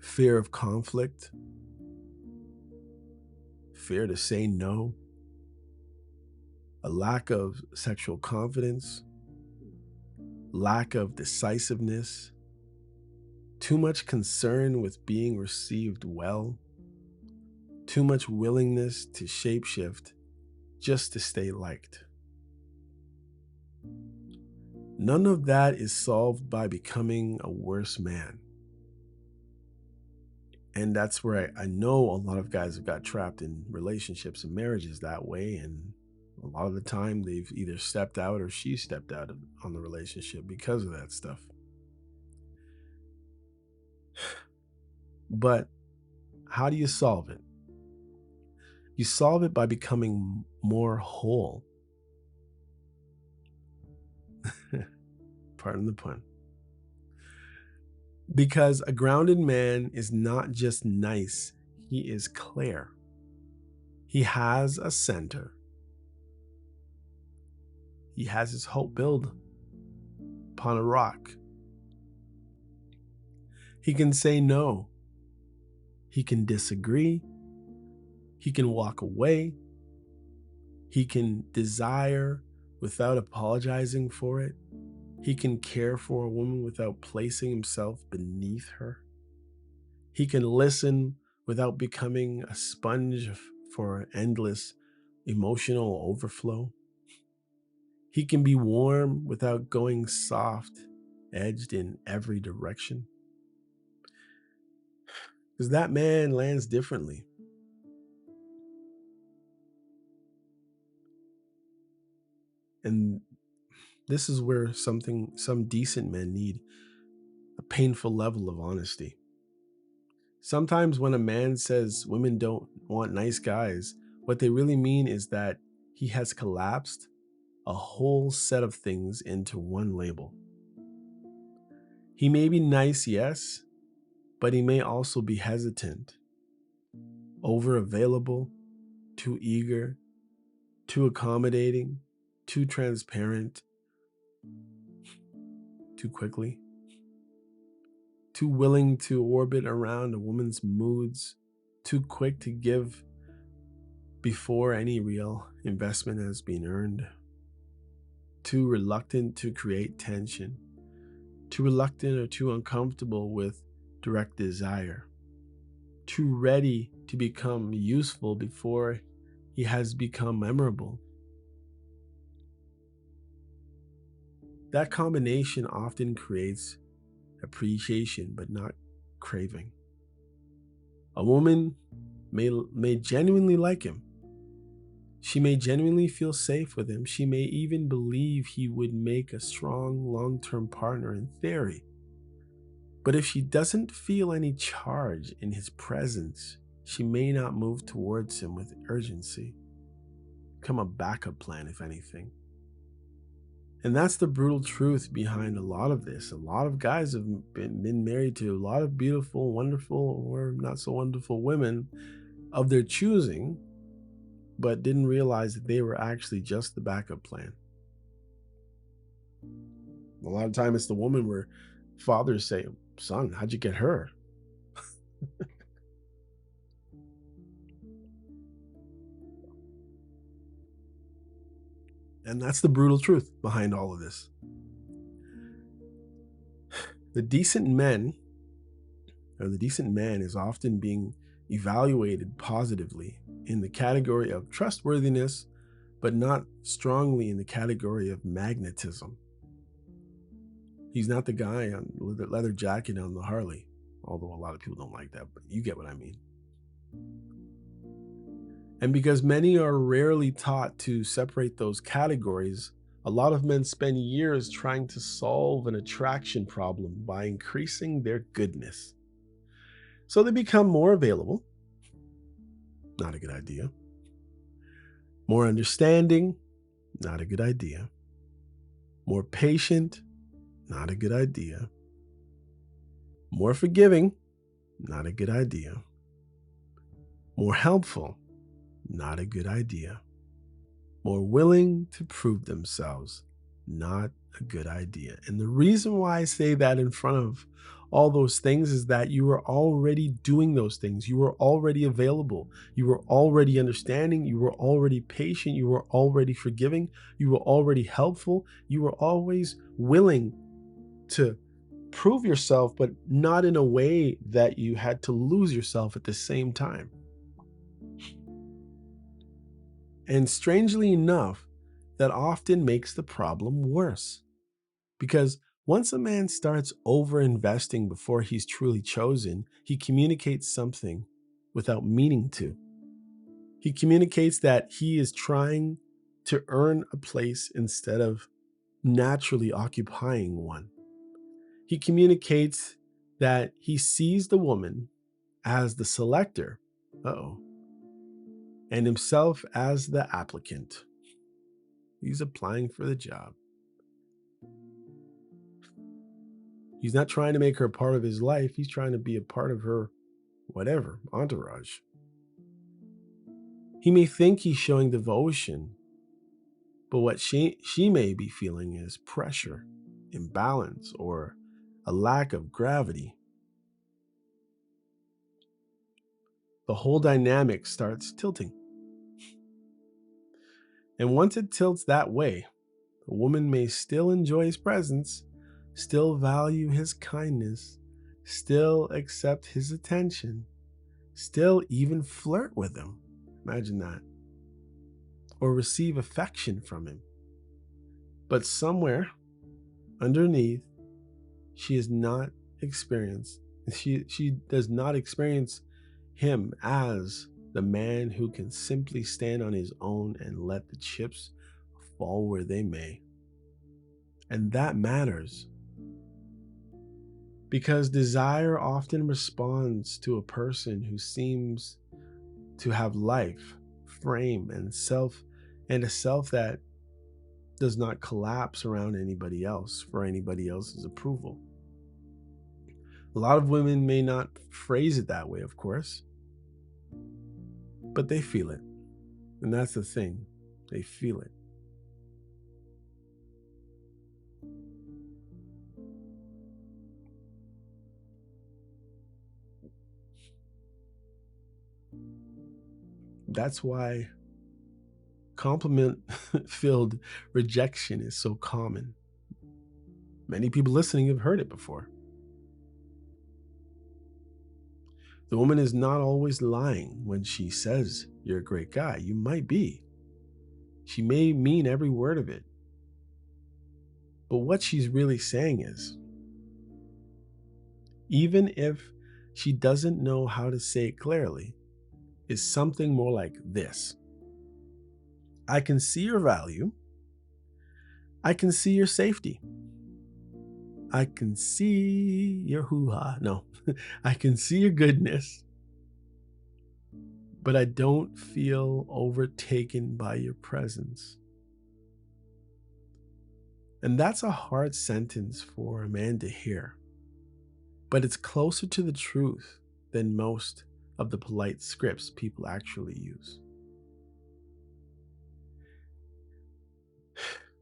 fear of conflict, fear to say no, a lack of sexual confidence, lack of decisiveness, too much concern with being received well, too much willingness to shapeshift just to stay liked. None of that is solved by becoming a worse man. And that's where I know a lot of guys have got trapped in relationships and marriages that way. And a lot of the time they've either stepped out or she stepped out on the relationship because of that stuff. But how do you solve it? You solve it by becoming more whole. Pardon the pun. Because a grounded man is not just nice, he is clear. He has a center. He has his hope built upon a rock. He can say no. He can disagree. He can walk away. He can desire without apologizing for it. He can care for a woman without placing himself beneath her. He can listen without becoming a sponge for endless emotional overflow. He can be warm without going soft, edged in every direction. Because that man lands differently. And this is where some decent men need a painful level of honesty. Sometimes when a man says women don't want nice guys, what they really mean is that he has collapsed a whole set of things into one label. He may be nice, yes, but he may also be hesitant, over available, too eager, too accommodating, too transparent, too quickly, too willing to orbit around a woman's moods, too quick to give before any real investment has been earned, too reluctant to create tension, too reluctant or too uncomfortable with direct desire, too ready to become useful before he has become memorable. That combination often creates appreciation but not craving. A woman may genuinely like him. She may genuinely feel safe with him. She may even believe he would make a strong long-term partner in theory. But if she doesn't feel any charge in his presence, she may not move towards him with urgency. Become a backup plan, if anything. And that's the brutal truth behind a lot of this. A lot of guys have been married to a lot of beautiful, wonderful, or not so wonderful women of their choosing, but didn't realize that they were actually just the backup plan. A lot of time it's the woman where fathers say, "Son, how'd you get her?" And that's the brutal truth behind all of this. The decent man is often being evaluated positively in the category of trustworthiness, but not strongly in the category of magnetism. He's not the guy on the leather jacket on the Harley, although a lot of people don't like that, but you get what I mean. And because many are rarely taught to separate those categories, a lot of men spend years trying to solve an attraction problem by increasing their goodness. So they become more available. Not a good idea. More understanding. Not a good idea. More patient. Not a good idea. More forgiving. Not a good idea. More helpful. Not a good idea. More willing to prove themselves. Not a good idea. And the reason why I say that in front of all those things is that you were already doing those things. You were already available. You were already understanding. You were already patient. You were already forgiving. You were already helpful. You were always willing to prove yourself, but not in a way that you had to lose yourself at the same time. And strangely enough, that often makes the problem worse. Because once a man starts over-investing before he's truly chosen, he communicates something without meaning to. He communicates that he is trying to earn a place instead of naturally occupying one. He communicates that he sees the woman as the selector. And himself as the applicant. He's applying for the job. He's not trying to make her a part of his life. He's trying to be a part of her, whatever, entourage. He may think he's showing devotion, but what she may be feeling is pressure, imbalance, or a lack of gravity. The whole dynamic starts tilting. And once it tilts that way, the woman may still enjoy his presence, still value his kindness, still accept his attention, still even flirt with him. Imagine that. Or receive affection from him. But somewhere underneath, she does not experience him as the man who can simply stand on his own and let the chips fall where they may. And that matters. Because desire often responds to a person who seems to have life, frame, and a self that does not collapse around anybody else for anybody else's approval. A lot of women may not phrase it that way, of course, but they feel it. And that's the thing. They feel it. That's why compliment-filled rejection is so common. Many people listening have heard it before. The woman is not always lying when she says you're a great guy. You might be. She may mean every word of it. But what she's really saying is, even if she doesn't know how to say it clearly, is something more like this. I can see your value. I can see your safety. I can see your hoo-ha. No, I can see your goodness. But I don't feel overtaken by your presence. And that's a hard sentence for a man to hear. But it's closer to the truth than most of the polite scripts people actually use.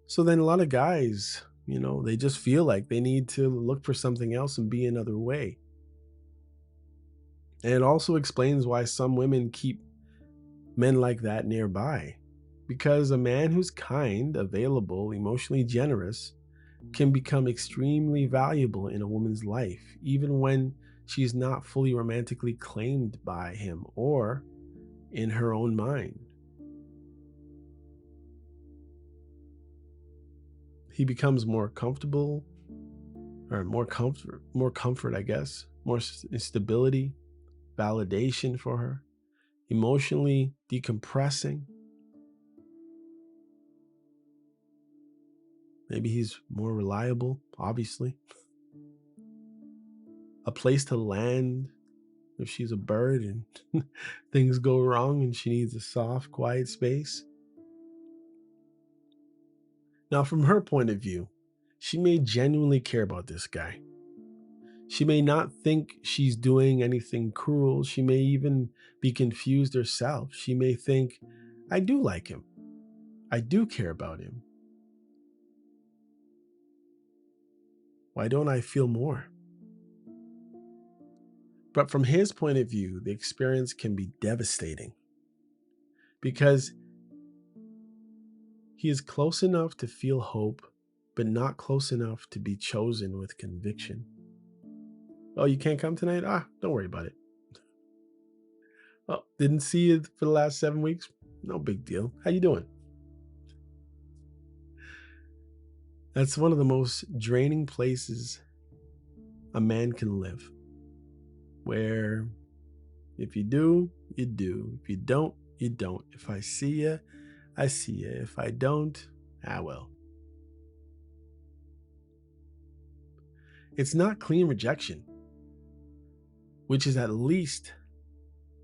So then a lot of guys, they just feel like they need to look for something else and be another way. And it also explains why some women keep men like that nearby. Because a man who's kind, available, emotionally generous can become extremely valuable in a woman's life, even when she's not fully romantically claimed by him or in her own mind. He becomes more comfortable, or more comfort, I guess, more stability, validation for her, emotionally decompressing. Maybe he's more reliable, obviously. A place to land if she's a bird and things go wrong and she needs a soft, quiet space. Now, from her point of view, she may genuinely care about this guy. She may not think she's doing anything cruel. She may even be confused herself. She may think, I do like him. I do care about him. Why don't I feel more? But from his point of view, the experience can be devastating because he is close enough to feel hope, but not close enough to be chosen with conviction. Oh, you can't come tonight? Don't worry about it. Oh, didn't see you for the last 7 weeks? No big deal. How you doing? That's one of the most draining places a man can live, where if you do, you do. If you don't, you don't. If I see you, I see you. If I don't, well. It's not clean rejection, which is at least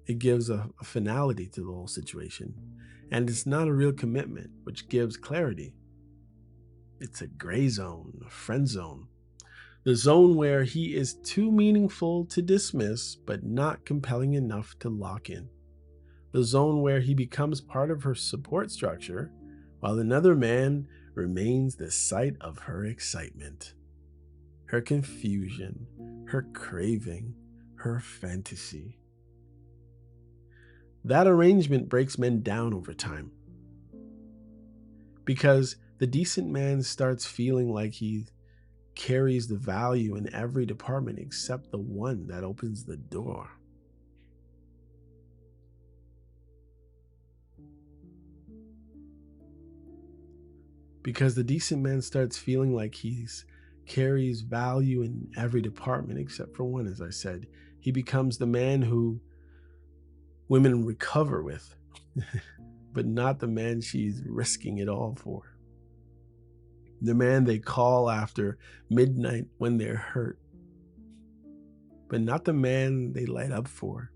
it gives a finality to the whole situation. And it's not a real commitment, which gives clarity. It's a gray zone, a friend zone. The zone where he is too meaningful to dismiss, but not compelling enough to lock in. The zone where he becomes part of her support structure, while another man remains the site of her excitement, her confusion, her craving, her fantasy. That arrangement breaks men down over time, because the decent man starts feeling like he carries the value in every department except the one that opens the door. Because the decent man starts feeling like he carries value in every department except for one, as I said. He becomes the man who women recover with, but not the man she's risking it all for. The man they call after midnight when they're hurt, but not the man they light up for,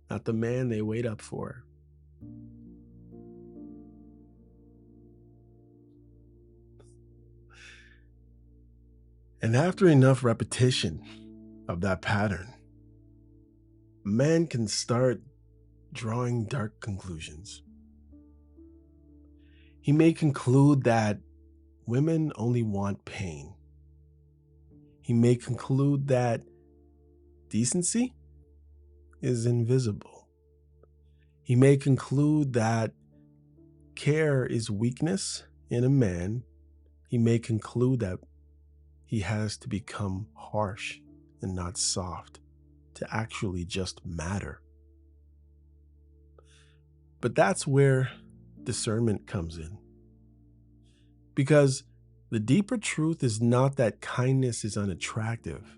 not the man they wait up for. And after enough repetition of that pattern, a man can start drawing dark conclusions. He may conclude that women only want pain. He may conclude that decency is invisible. He may conclude that care is weakness in a man. He may conclude that he has to become harsh and not soft to actually just matter. But that's where discernment comes in. Because the deeper truth is not that kindness is unattractive.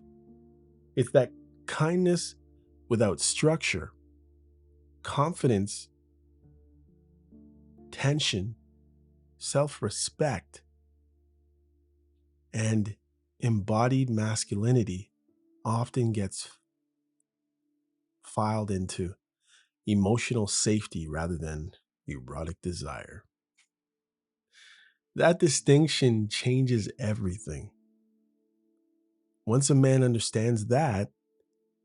It's that kindness without structure, confidence, tension, self-respect, and embodied masculinity often gets filed into emotional safety rather than erotic desire. That distinction changes everything. Once a man understands that,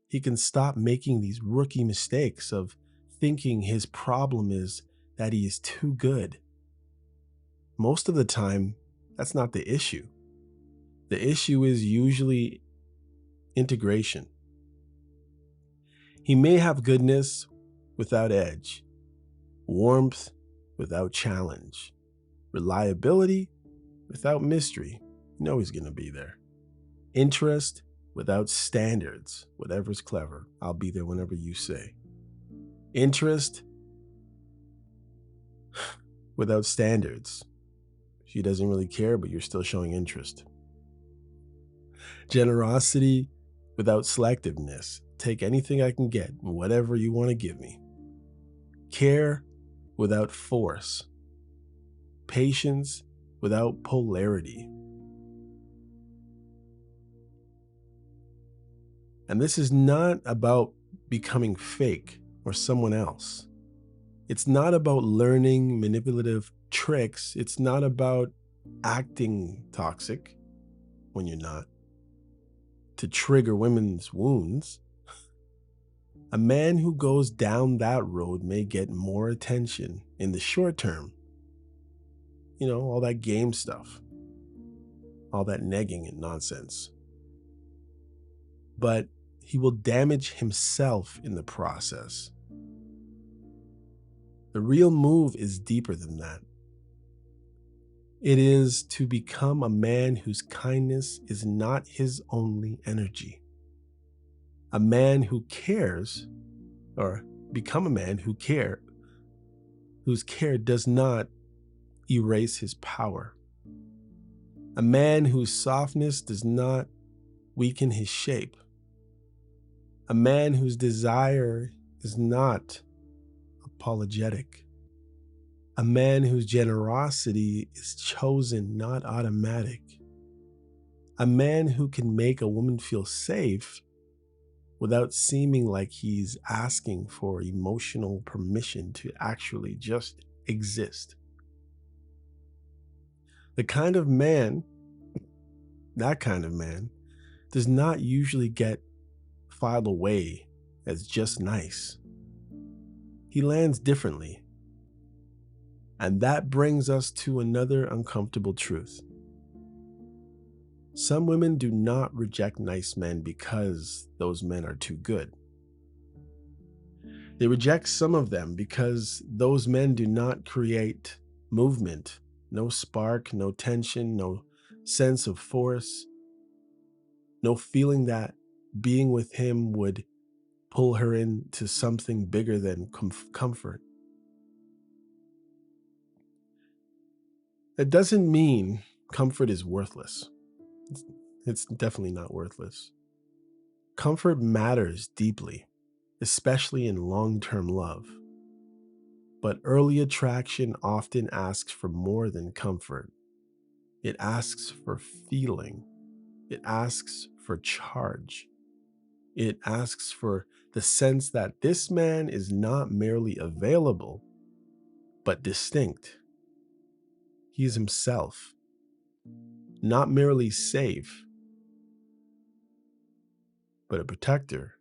he can stop making these rookie mistakes of thinking his problem is that he is too good. Most of the time, that's not the issue. The issue is usually integration. He may have goodness without edge, warmth without challenge, reliability without mystery. You know he's going to be there. Interest without standards. Whatever's clever, I'll be there whenever you say. Interest without standards. She doesn't really care, but you're still showing interest. Generosity without selectiveness. Take anything I can get, whatever you want to give me. Care without force. Patience without polarity. And this is not about becoming fake or someone else. It's not about learning manipulative tricks. It's not about acting toxic when you're not, to trigger women's wounds. A man who goes down that road may get more attention in the short term. You know, all that game stuff, all that negging and nonsense. But he will damage himself in the process. The real move is deeper than that. It is to become a man whose kindness is not his only energy. A man who cares, or become a man whose care does not erase his power. A man whose softness does not weaken his shape. A man whose desire is not apologetic. A man whose generosity is chosen, not automatic. A man who can make a woman feel safe without seeming like he's asking for emotional permission to actually just exist. That kind of man does not usually get filed away as just nice. He lands differently. And that brings us to another uncomfortable truth. Some women do not reject nice men because those men are too good. They reject some of them because those men do not create movement, no spark, no tension, no sense of force, no feeling that being with him would pull her into something bigger than comfort. That doesn't mean comfort is worthless. It's definitely not worthless. Comfort matters deeply, especially in long-term love. But early attraction often asks for more than comfort. It asks for feeling. It asks for charge. It asks for the sense that this man is not merely available, but distinct. He is himself, not merely safe, but a protector,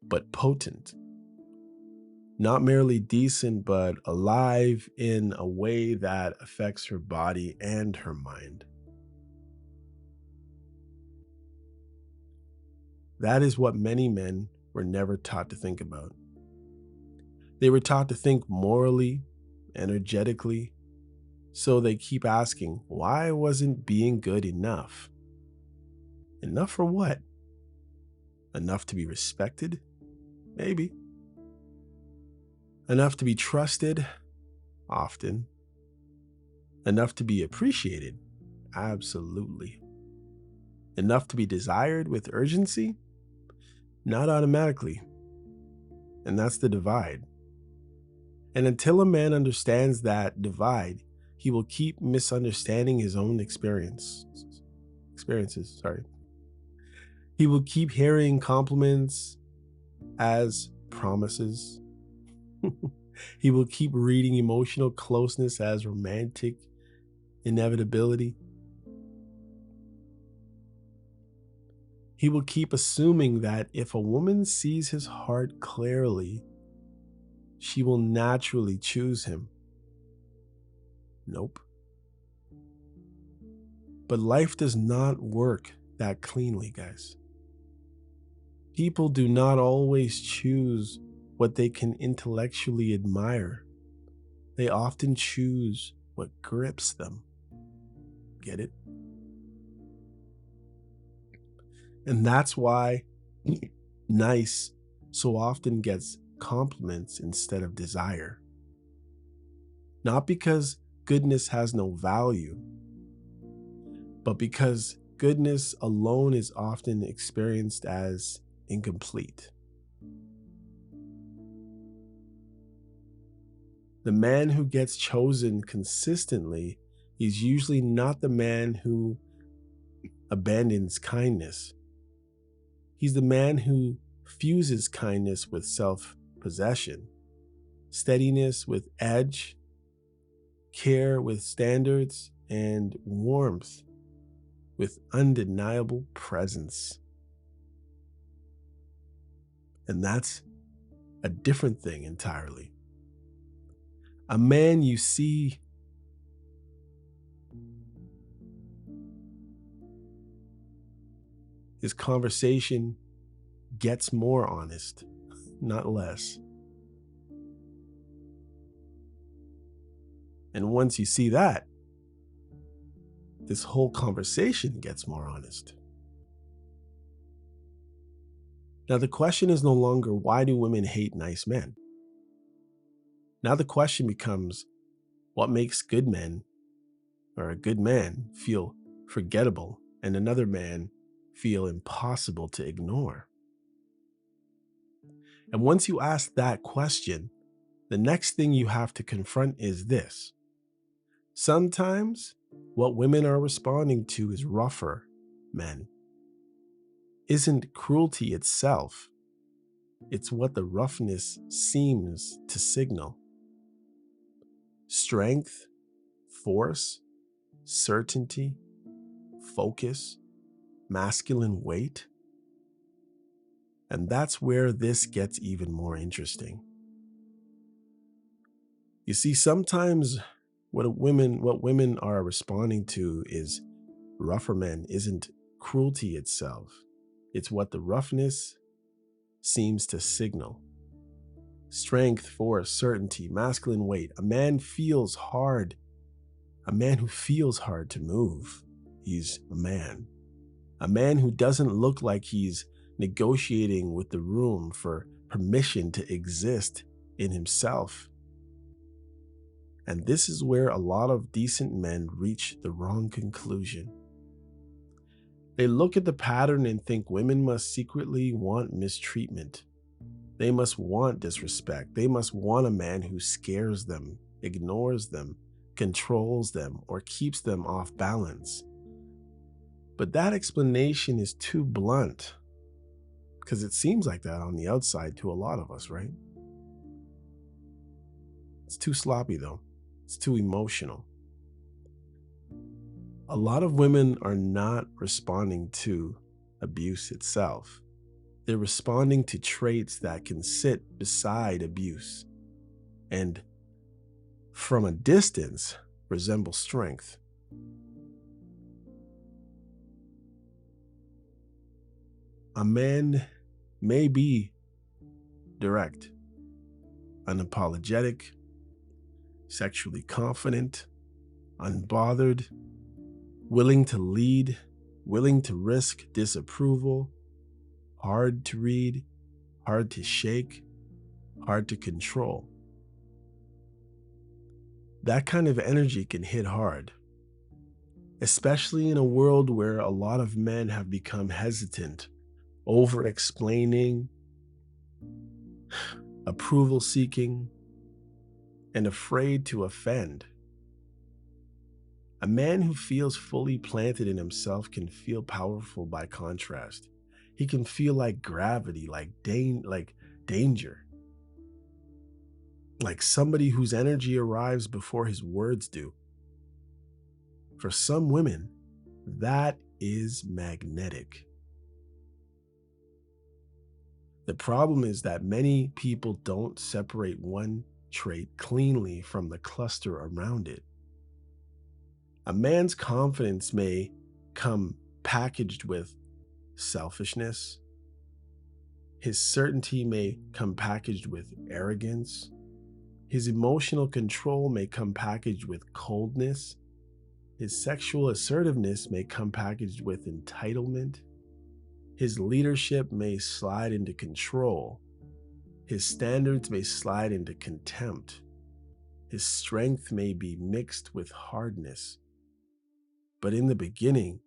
but potent. Not merely decent, but alive in a way that affects her body and her mind. That is what many men were never taught to think about. They were taught to think morally, energetically, so they keep asking, why wasn't being good enough? Enough for what? Enough to be respected? Maybe. Enough to be trusted? Often. Enough to be appreciated? Absolutely. Enough to be desired with urgency? Not automatically. And that's the divide. And until a man understands that divide, he will keep misunderstanding his own experiences. He will keep hearing compliments as promises. He will keep reading emotional closeness as romantic inevitability. He will keep assuming that if a woman sees his heart clearly, she will naturally choose him. Nope. But life does not work that cleanly, guys. People do not always choose what they can intellectually admire. They often choose what grips them. Get it? And that's why nice so often gets compliments instead of desire. Not because goodness has no value, but because goodness alone is often experienced as incomplete. The man who gets chosen consistently is usually not the man who abandons kindness. He's the man who fuses kindness with self-possession, steadiness with edge, care with standards, and warmth with undeniable presence. And that's a different thing entirely. A man you see his conversation gets more honest, not less. And once you see that, this whole conversation gets more honest. Now, the question is no longer, why do women hate nice men? Now the question becomes, what makes good men or a good man feel forgettable and another man feel impossible to ignore? And once you ask that question, the next thing you have to confront is this. Sometimes what women are responding to is rougher men. Isn't cruelty itself. It's what the roughness seems to signal. Strength, force, certainty, focus, masculine weight. And that's where this gets even more interesting. You see, sometimes what women are responding to is rougher men isn't cruelty itself. It's what the roughness seems to signal. Strength, force, certainty, masculine weight. A man feels hard. A man who feels hard to move. He's a man. A man who doesn't look like he's negotiating with the room for permission to exist in himself. And this is where a lot of decent men reach the wrong conclusion. They look at the pattern and think women must secretly want mistreatment. They must want disrespect. They must want a man who scares them, ignores them, controls them, or keeps them off balance. But that explanation is too blunt, because it seems like that on the outside to a lot of us, right? It's too sloppy though. It's too emotional. A lot of women are not responding to abuse itself. They're responding to traits that can sit beside abuse and, from a distance, resemble strength. A man may be direct, unapologetic, sexually confident, unbothered, willing to lead, willing to risk disapproval, hard to read, hard to shake, hard to control. That kind of energy can hit hard, especially in a world where a lot of men have become hesitant, over-explaining, approval-seeking, and afraid to offend. A man who feels fully planted in himself can feel powerful by contrast. He can feel like gravity, like danger. Like somebody whose energy arrives before his words do. For some women, that is magnetic. The problem is that many people don't separate one trait cleanly from the cluster around it. A man's confidence may come packaged with selfishness. His certainty may come packaged with arrogance. His emotional control may come packaged with coldness. His sexual assertiveness may come packaged with entitlement. His leadership may slide into control. His standards may slide into contempt. His strength may be mixed with hardness. But in the beginning,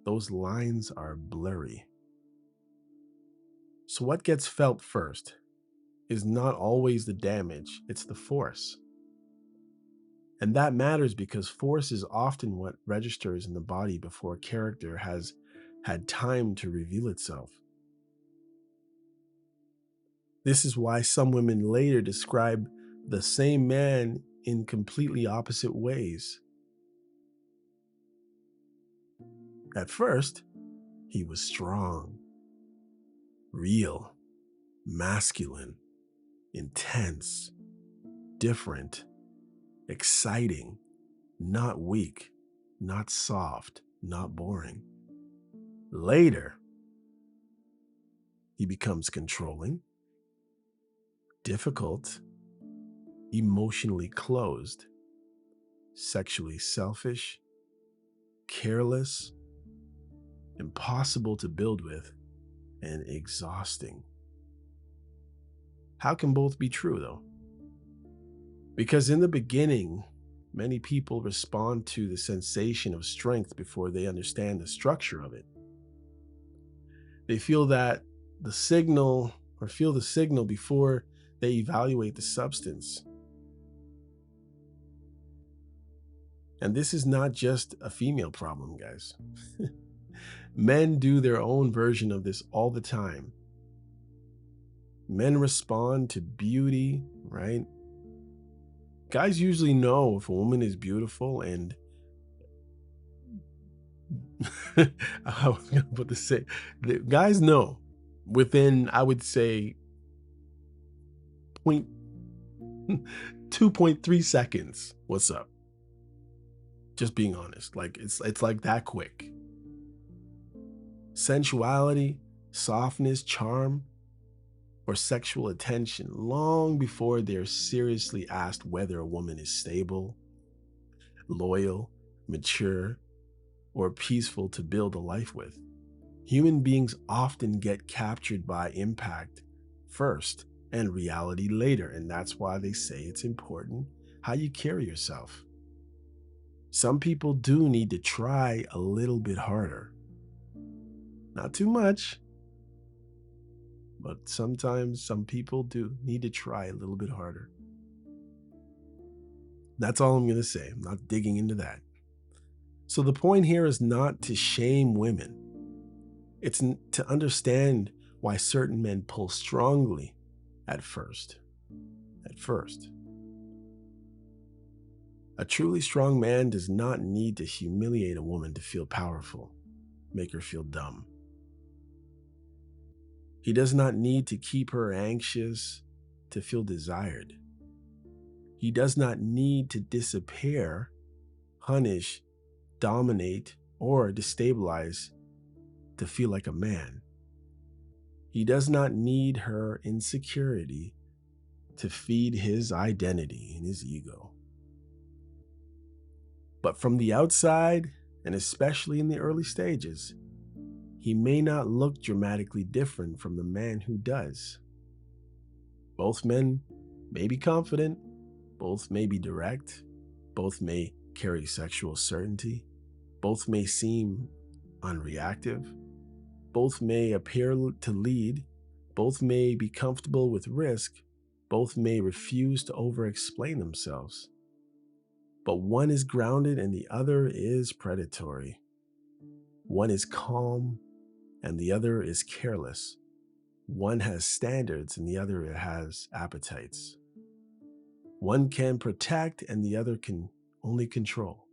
those lines are blurry. So what gets felt first is not always the damage, it's the force. And that matters because force is often what registers in the body before character has had time to reveal itself. This is why some women later describe the same man in completely opposite ways. At first, he was strong, real, masculine, intense, different, exciting, not weak, not soft, not boring. Later, he becomes controlling, difficult, emotionally closed, sexually selfish, careless, impossible to build with, and exhausting. How can both be true, though? Because in the beginning, many people respond to the sensation of strength before they understand the structure of it. They feel the signal before they evaluate the substance. And this is not just a female problem, guys. Men do their own version of this all the time. Men respond to beauty, right? Guys usually know if a woman is beautiful, and I was going to put the say, the guys know within, I would say, 2.3 seconds what's up. Just being honest, like it's like that quick. Sensuality, softness, charm, or sexual attention long before they're seriously asked whether a woman is stable, loyal, mature, or peaceful to build a life with. Human beings often get captured by impact first and reality later, and that's why they say it's important how you carry yourself. Some people do need to try a little bit harder. Not too much, but sometimes some people do need to try a little bit harder. That's all I'm going to say. I'm not digging into that. So the point here is not to shame women. It's to understand why certain men pull strongly at first. A truly strong man does not need to humiliate a woman to feel powerful, make her feel dumb. He does not need to keep her anxious to feel desired. He does not need to disappear, punish, dominate, or destabilize to feel like a man. He does not need her insecurity to feed his identity and his ego. But from the outside, and especially in the early stages, he may not look dramatically different from the man who does. Both men may be confident, both may be direct, both may carry sexual certainty, both may seem unreactive, both may appear to lead, both may be comfortable with risk, both may refuse to over-explain themselves. But one is grounded and the other is predatory. One is calm and the other is careless. One has standards and the other has appetites. One can protect and the other can only control.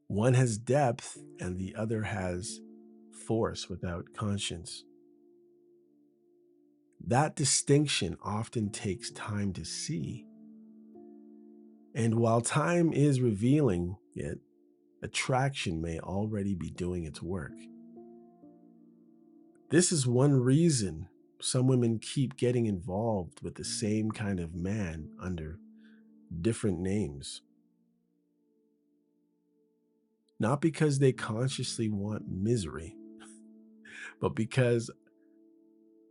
One has depth and the other has force without conscience. That distinction often takes time to see. And while time is revealing it, attraction may already be doing its work. This is one reason some women keep getting involved with the same kind of man under different names. not because they consciously want misery, but because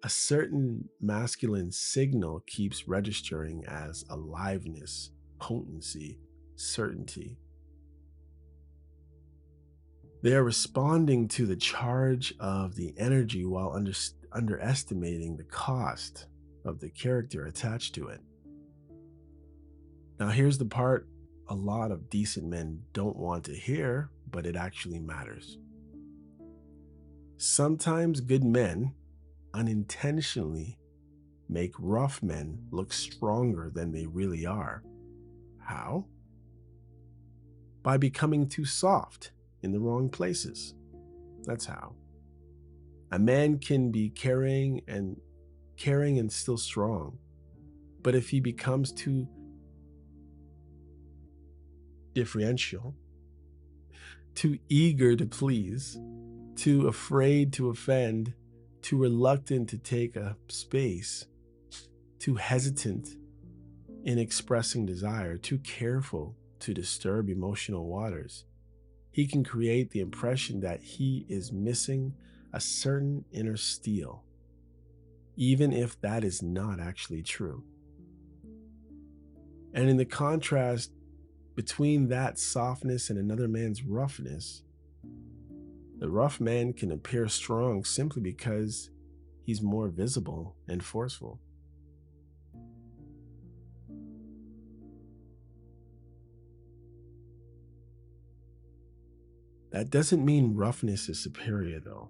a certain masculine signal keeps registering as aliveness, potency, certainty. They are responding to the charge of the energy while underestimating the cost of the character attached to it. Now, here's the part a lot of decent men don't want to hear, but it actually matters. Sometimes good men unintentionally make rough men look stronger than they really are. How? By becoming too soft in the wrong places. That's how. A man can be caring and still strong, but if he becomes too differential, too eager to please, too afraid to offend, too reluctant to take up space, too hesitant in expressing desire, too careful to disturb emotional waters, he can create the impression that he is missing a certain inner steel, even if that is not actually true. And in the contrast between that softness and another man's roughness, the rough man can appear strong simply because he's more visible and forceful. That doesn't mean roughness is superior, though.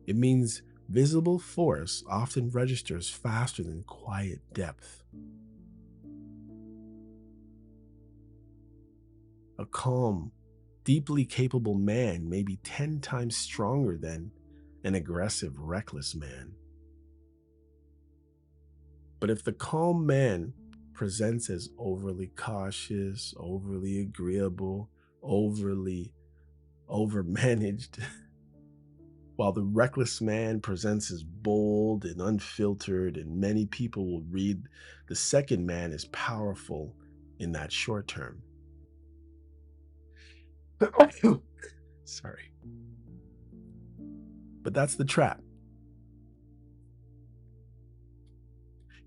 It means visible force often registers faster than quiet depth. A calm, deeply capable man may be 10 times stronger than an aggressive, reckless man. But if the calm man presents as overly cautious, overly agreeable, overly overmanaged, while the reckless man presents as bold and unfiltered, and many people will read the second man as powerful in that short term. Sorry. But that's the trap.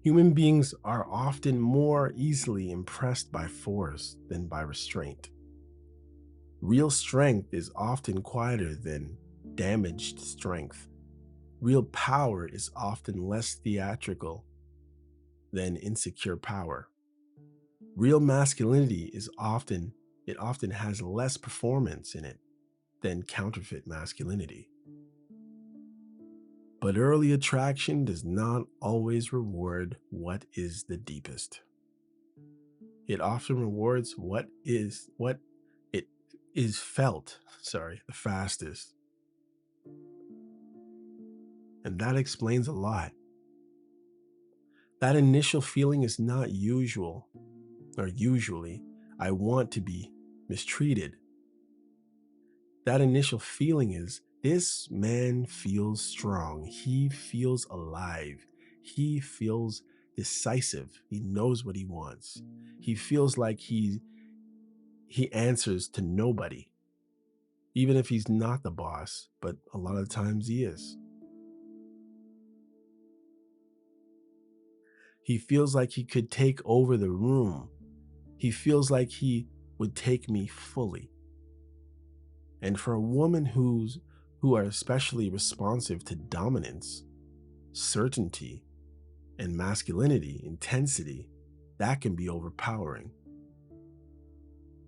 Human beings are often more easily impressed by force than by restraint. Real strength is often quieter than damaged strength. Real power is often less theatrical than insecure power. Real masculinity often has less performance in it than counterfeit masculinity. But early attraction does not always reward what is the deepest. It often rewards what it is felt, the fastest. And that explains a lot. That initial feeling is not usually, I want to be mistreated. That initial feeling is, this man feels strong. He feels alive. He feels decisive. He knows what he wants. He feels like he answers to nobody, even if he's not the boss, but a lot of times he is. He feels like he could take over the room. He feels like he would take me fully. And for a woman who are especially responsive to dominance, certainty, and masculinity, intensity, that can be overpowering.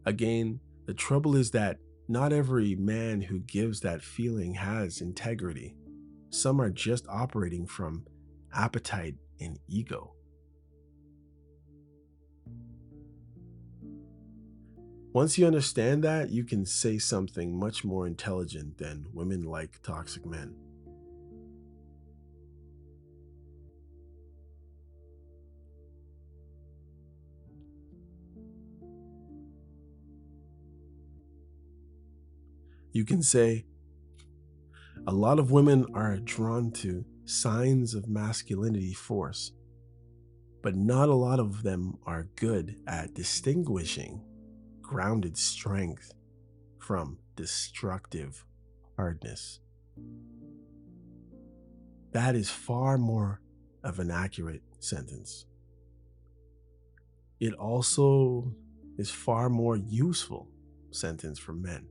Again, the trouble is that not every man who gives that feeling has integrity. Some are just operating from appetite and ego. Once you understand that, you can say something much more intelligent than women like toxic men. You can say, a lot of women are drawn to signs of masculinity force. But not a lot of them are good at distinguishing grounded strength from destructive hardness. That is far more of an accurate sentence. It also is far more useful sentence for men,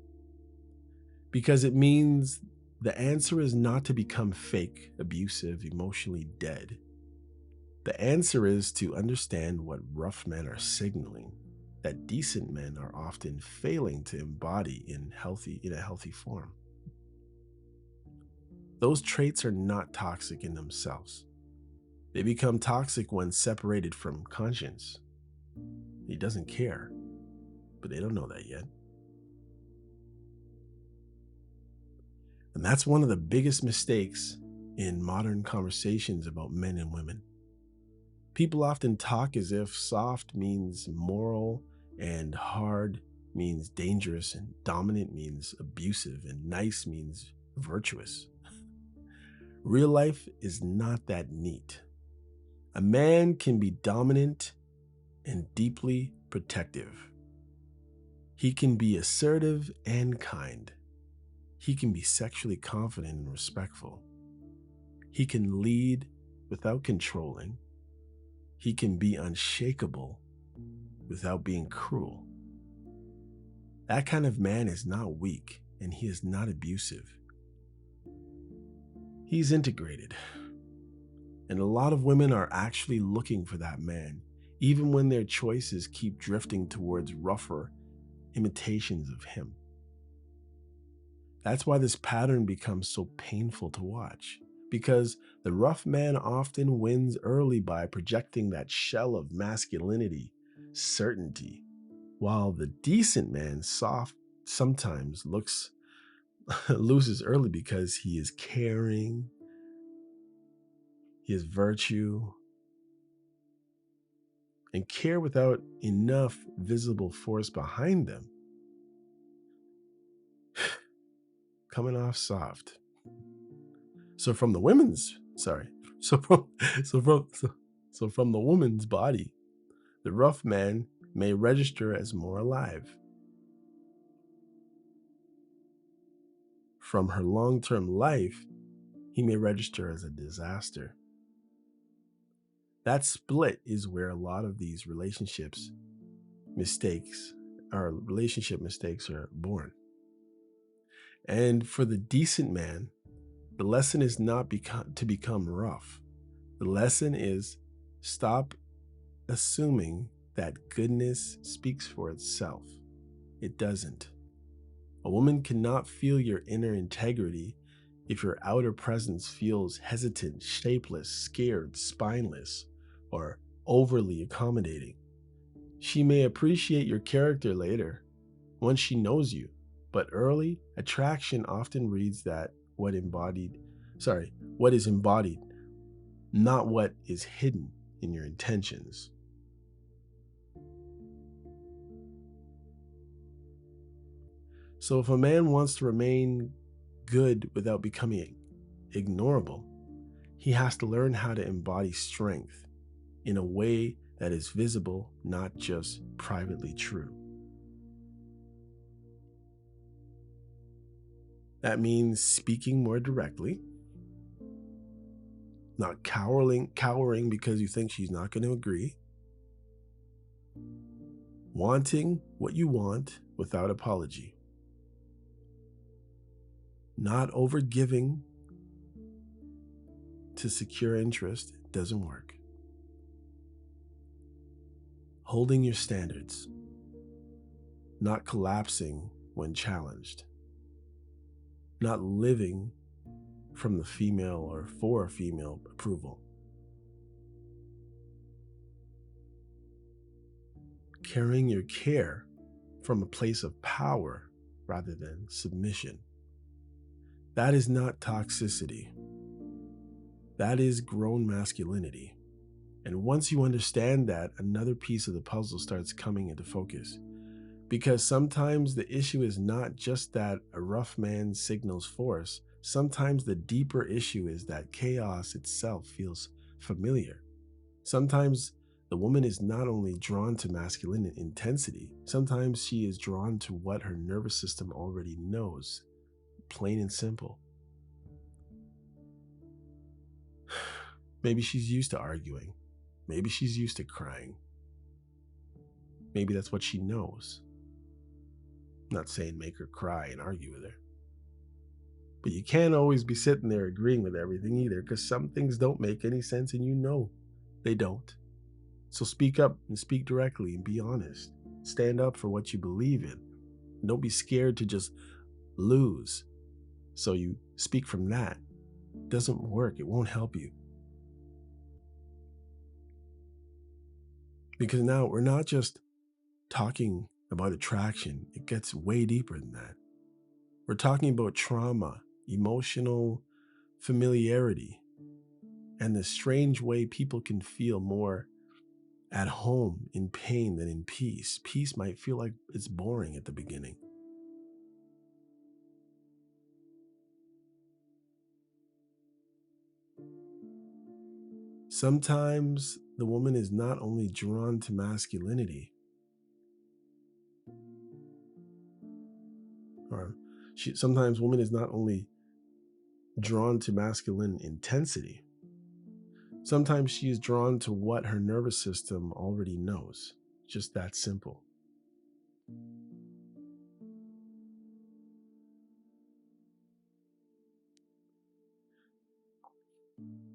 because it means the answer is not to become fake, abusive, emotionally dead. The answer is to understand what rough men are signaling that decent men are often failing to embody in a healthy form. Those traits are not toxic in themselves. They become toxic when separated from conscience. He doesn't care, but they don't know that yet. And that's one of the biggest mistakes in modern conversations about men and women. People often talk as if soft means moral and hard means dangerous and dominant means abusive and nice means virtuous. Real life is not that neat. A man can be dominant and deeply protective. He can be assertive and kind. He can be sexually confident and respectful. He can lead without controlling. He can be unshakable without being cruel. That kind of man is not weak, and he is not abusive. He's integrated. And a lot of women are actually looking for that man, even when their choices keep drifting towards rougher imitations of him. That's why this pattern becomes so painful to watch, because the rough man often wins early by projecting that shell of masculinity, certainty, while the decent man sometimes loses early because he is caring, he has virtue, and care without enough visible force behind them, coming off soft. So from the woman's body, the rough man may register as more alive. From her long-term life, he may register as a disaster. That split is where a lot of these relationship mistakes are born. And for the decent man, the lesson is not to become rough. The lesson is stop assuming that goodness speaks for itself. It doesn't. A woman cannot feel your inner integrity if your outer presence feels hesitant, shapeless, scared, spineless, or overly accommodating. She may appreciate your character later, once she knows you, but early attraction often reads that what is embodied, not what is hidden in your intentions. So if a man wants to remain good without becoming ignorable, he has to learn how to embody strength in a way that is visible, not just privately true. That means speaking more directly, not cowering because you think she's not going to agree, wanting what you want without apology, not overgiving to secure interest doesn't work, holding your standards, not collapsing when challenged, not living from the female or for female approval, carrying your care from a place of power rather than submission. That is not toxicity. That is grown masculinity. And once you understand that, another piece of the puzzle starts coming into focus. Because sometimes the issue is not just that a rough man signals force. Sometimes the deeper issue is that chaos itself feels familiar. Sometimes the woman is not only drawn to masculine intensity, sometimes she is drawn to what her nervous system already knows, plain and simple. Maybe she's used to arguing. Maybe she's used to crying. Maybe that's what she knows. I'm not saying make her cry and argue with her. But you can't always be sitting there agreeing with everything either, because some things don't make any sense and you know they don't. So speak up and speak directly and be honest. Stand up for what you believe in. And don't be scared to just lose. So you speak from that. It doesn't work. It won't help you. Because now we're not just talking about attraction. It gets way deeper than that. We're talking about trauma, emotional familiarity, and the strange way people can feel more at home in pain than in peace. Peace might feel like it's boring at the beginning. Sometimes the woman is not only drawn to masculinity, or sometimes woman is not only drawn to masculine intensity, sometimes she is drawn to what her nervous system already knows. Just that simple.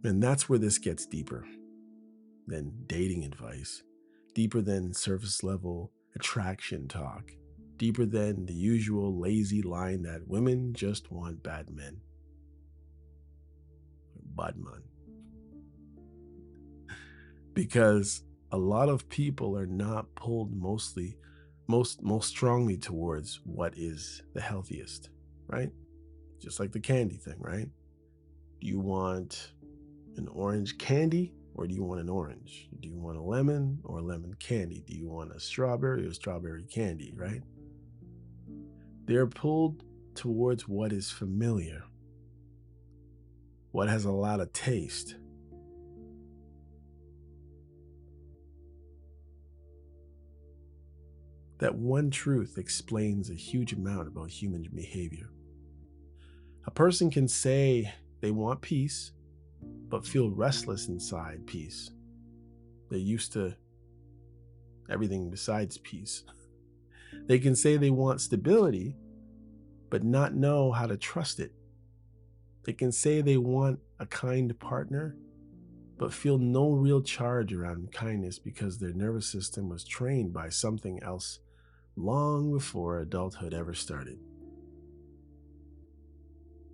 And that's where this gets deeper than dating advice, deeper than surface level attraction talk, deeper than the usual lazy line that women just want bad men. Bad man. Because a lot of people are not pulled most strongly towards what is the healthiest, right? Just like the candy thing, right? Do you want an orange candy or do you want an orange? Do you want a lemon or lemon candy? Do you want a strawberry or strawberry candy, right? They're pulled towards what is familiar, what has a lot of taste. That one truth explains a huge amount about human behavior. A person can say they want peace, but feel restless inside peace. They're used to everything besides peace. They can say they want stability, but not know how to trust it. They can say they want a kind partner, but feel no real charge around kindness because their nervous system was trained by something else long before adulthood ever started.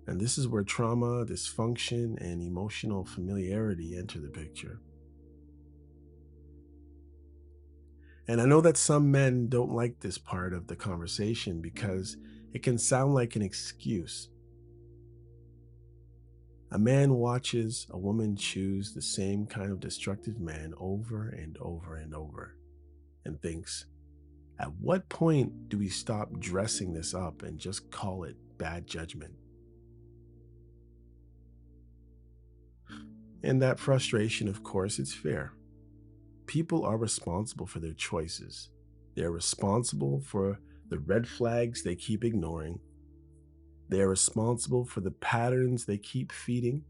And this is where trauma, dysfunction, and emotional familiarity enter the picture. And I know that some men don't like this part of the conversation because it can sound like an excuse. A man watches a woman choose the same kind of destructive man over and over and over and thinks, at what point do we stop dressing this up and just call it bad judgment? And that frustration, of course, it's fair. People are responsible for their choices. They're responsible for the red flags they keep ignoring. They're responsible for the patterns they keep feeding.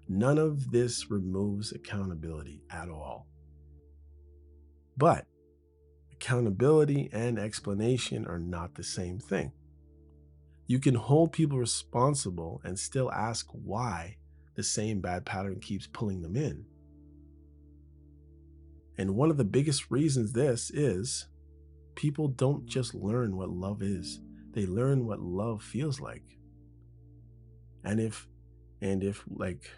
None of this removes accountability at all. But accountability and explanation are not the same thing. You can hold people responsible and still ask why the same bad pattern keeps pulling them in. And one of the biggest reasons this is people don't just learn what love is, they learn what love feels like. And if like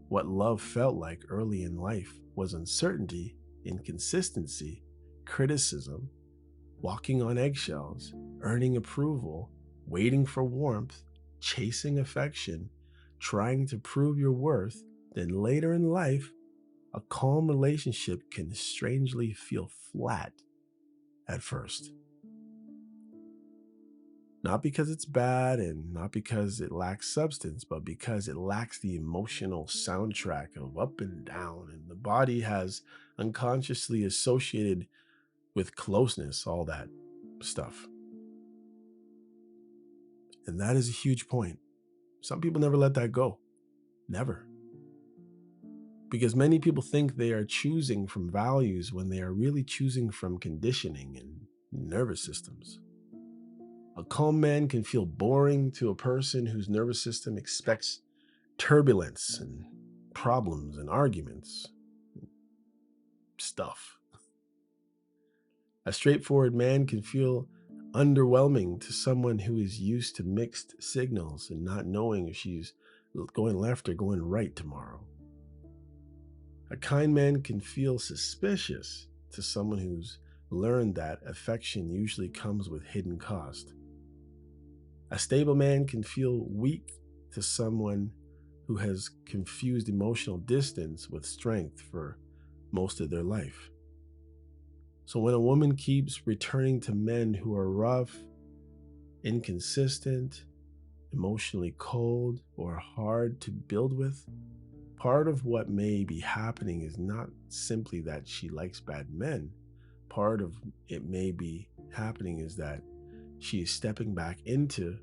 what love felt like early in life was uncertainty, inconsistency, criticism, walking on eggshells, earning approval, waiting for warmth, chasing affection, trying to prove your worth, then later in life, a calm relationship can strangely feel flat at first. Not because it's bad and not because it lacks substance, but because it lacks the emotional soundtrack of up and down, and the body has unconsciously associated with closeness, all that stuff. And that is a huge point. Some people never let that go. Never. Because many people think they are choosing from values when they are really choosing from conditioning and nervous systems. A calm man can feel boring to a person whose nervous system expects turbulence and problems and arguments, stuff. A straightforward man can feel underwhelming to someone who is used to mixed signals and not knowing if she's going left or going right tomorrow. A kind man can feel suspicious to someone who's learned that affection usually comes with hidden cost. A stable man can feel weak to someone who has confused emotional distance with strength for most of their life. So when a woman keeps returning to men who are rough, inconsistent, emotionally cold, or hard to build with, part of what may be happening is not simply that she likes bad men. Part of it may be happening is that she is stepping back into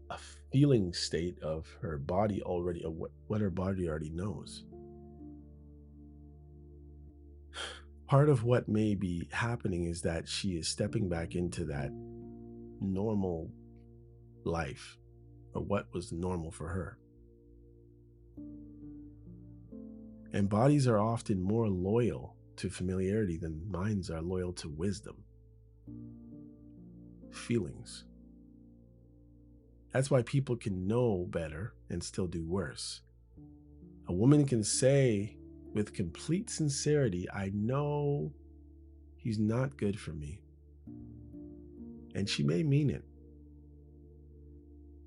a feeling state of her body already, of what her body already knows. Part of what may be happening is that she is stepping back into that normal life, or what was normal for her. And bodies are often more loyal to familiarity than minds are loyal to wisdom. Feelings. That's why people can know better and still do worse. A woman can say with complete sincerity, I know he's not good for me. And she may mean it.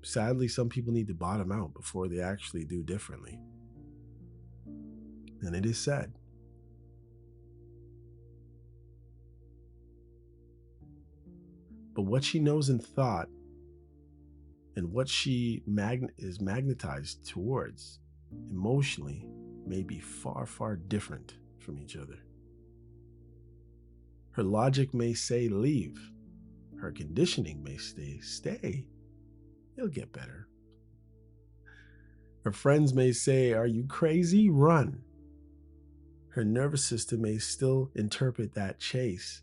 Sadly, some people need to bottom out before they actually do differently. And it is sad. But what she knows in thought and what she is magnetized towards emotionally may be far, far different from each other. Her logic may say leave. Her conditioning may stay. It'll get better. Her friends may say, are you crazy? Run. Her nervous system may still interpret that chase,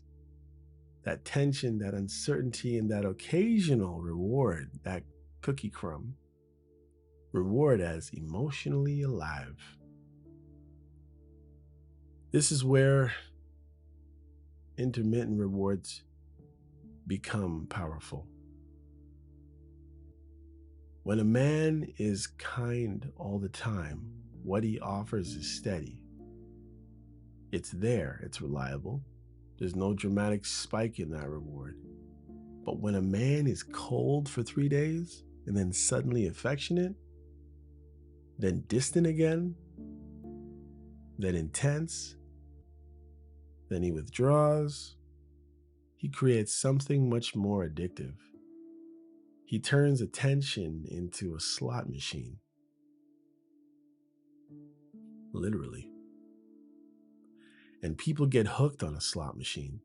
that tension, that uncertainty, and that occasional reward, that cookie crumb, reward as emotionally alive. This is where intermittent rewards become powerful. When a man is kind all the time, what he offers is steady. It's there, it's reliable. There's no dramatic spike in that reward. But when a man is cold for 3 days and then suddenly affectionate, then distant again, then intense, then he withdraws, he creates something much more addictive. He turns attention into a slot machine. Literally. And people get hooked on a slot machine.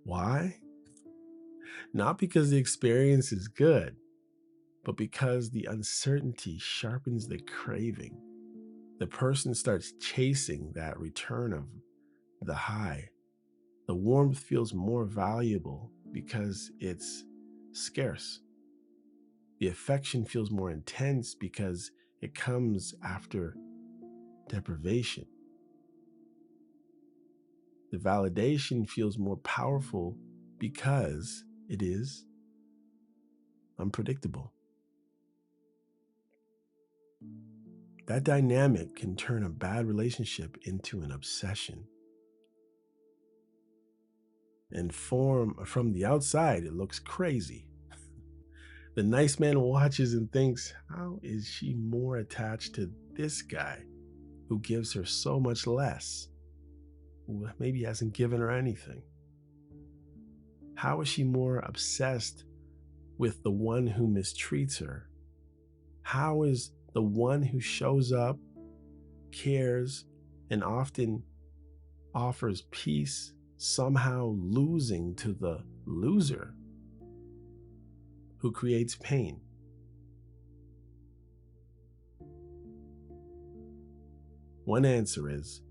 Why? Not because the experience is good, but because the uncertainty sharpens the craving. The person starts chasing that return of the high. The warmth feels more valuable because it's scarce. The affection feels more intense because it comes after deprivation. The validation feels more powerful because it is unpredictable. That dynamic can turn a bad relationship into an obsession. And from the outside, it looks crazy. The nice man watches and thinks, how is she more attached to this guy who gives her so much less? Who maybe hasn't given her anything. How is she more obsessed with the one who mistreats her? How is the one who shows up, cares, and often offers peace somehow losing to the loser who creates pain? One answer is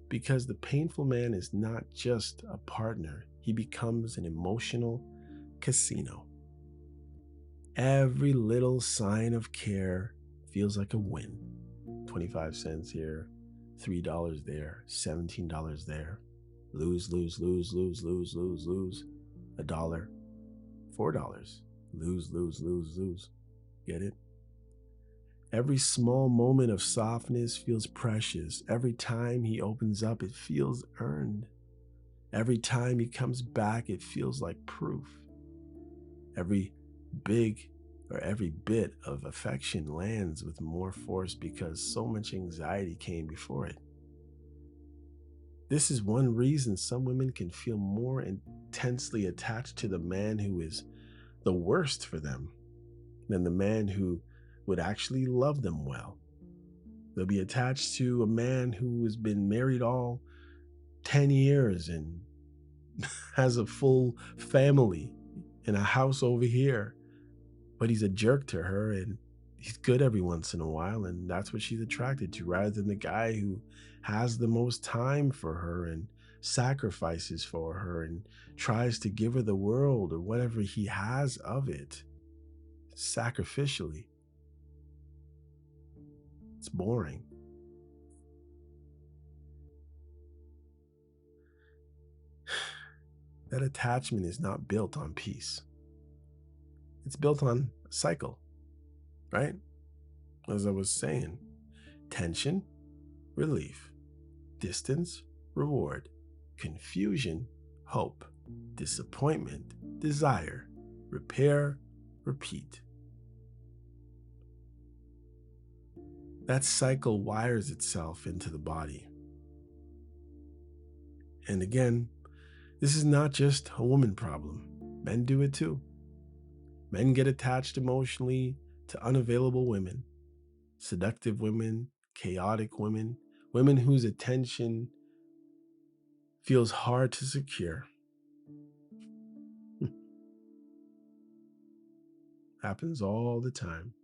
because the painful man is not just a partner, he becomes an emotional casino. Every little sign of care feels like a win. 25 cents here, $3 there, $17 there. Lose, lose, lose, lose, lose, lose, lose. $1, $4. Lose, lose, lose, lose. Get it? Every small moment of softness feels precious. Every time he opens up, it feels earned. Every time he comes back, it feels like proof. Every bit of affection lands with more force because so much anxiety came before it. This is one reason some women can feel more intensely attached to the man who is the worst for them than the man who would actually love them well. They'll be attached to a man who has been married all 10 years and has a full family and a house over here, but he's a jerk to her and he's good every once in a while, and that's what she's attracted to, rather than the guy who has the most time for her and sacrifices for her and tries to give her the world or whatever he has of it sacrificially. It's boring. That attachment is not built on peace. It's built on a cycle, right? As I was saying, tension, relief, distance, reward, confusion, hope, disappointment, desire, repair, repeat. That cycle wires itself into the body. And again, this is not just a woman problem. Men do it too. Men get attached emotionally to unavailable women, seductive women, chaotic women, women whose attention feels hard to secure. Happens all the time.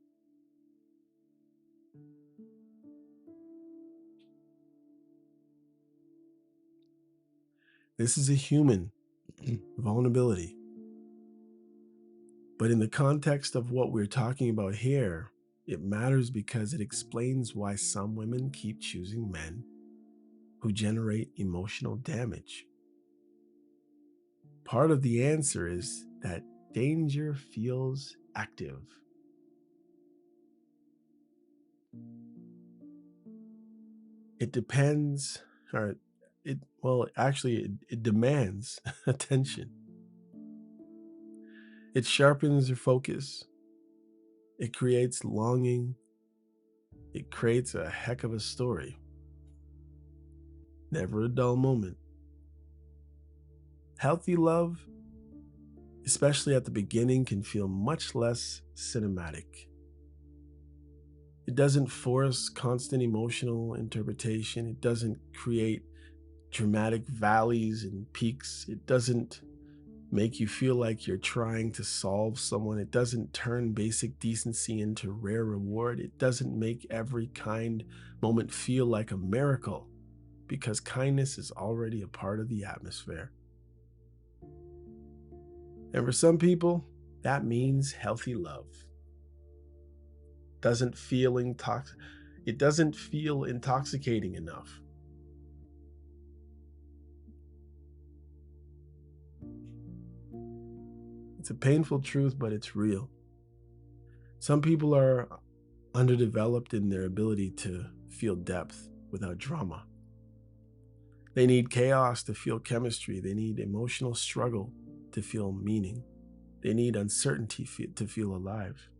This is a human vulnerability. But in the context of what we're talking about here, it matters because it explains why some women keep choosing men who generate emotional damage. Part of the answer is that danger feels active. It depends, or it demands attention. It sharpens your focus. It creates longing. It creates a heck of a story. Never a dull moment. Healthy love, especially at the beginning, can feel much less cinematic. It doesn't force constant emotional interpretation. It doesn't create dramatic valleys and peaks. It doesn't make you feel like you're trying to solve someone. It doesn't turn basic decency into rare reward. It doesn't make every kind moment feel like a miracle, because kindness is already a part of the atmosphere. And for some people, that means healthy love. It doesn't feel intoxicating enough. It's a painful truth, but it's real. Some people are underdeveloped in their ability to feel depth without drama. They need chaos to feel chemistry. They need emotional struggle to feel meaning. They need uncertainty to feel alive.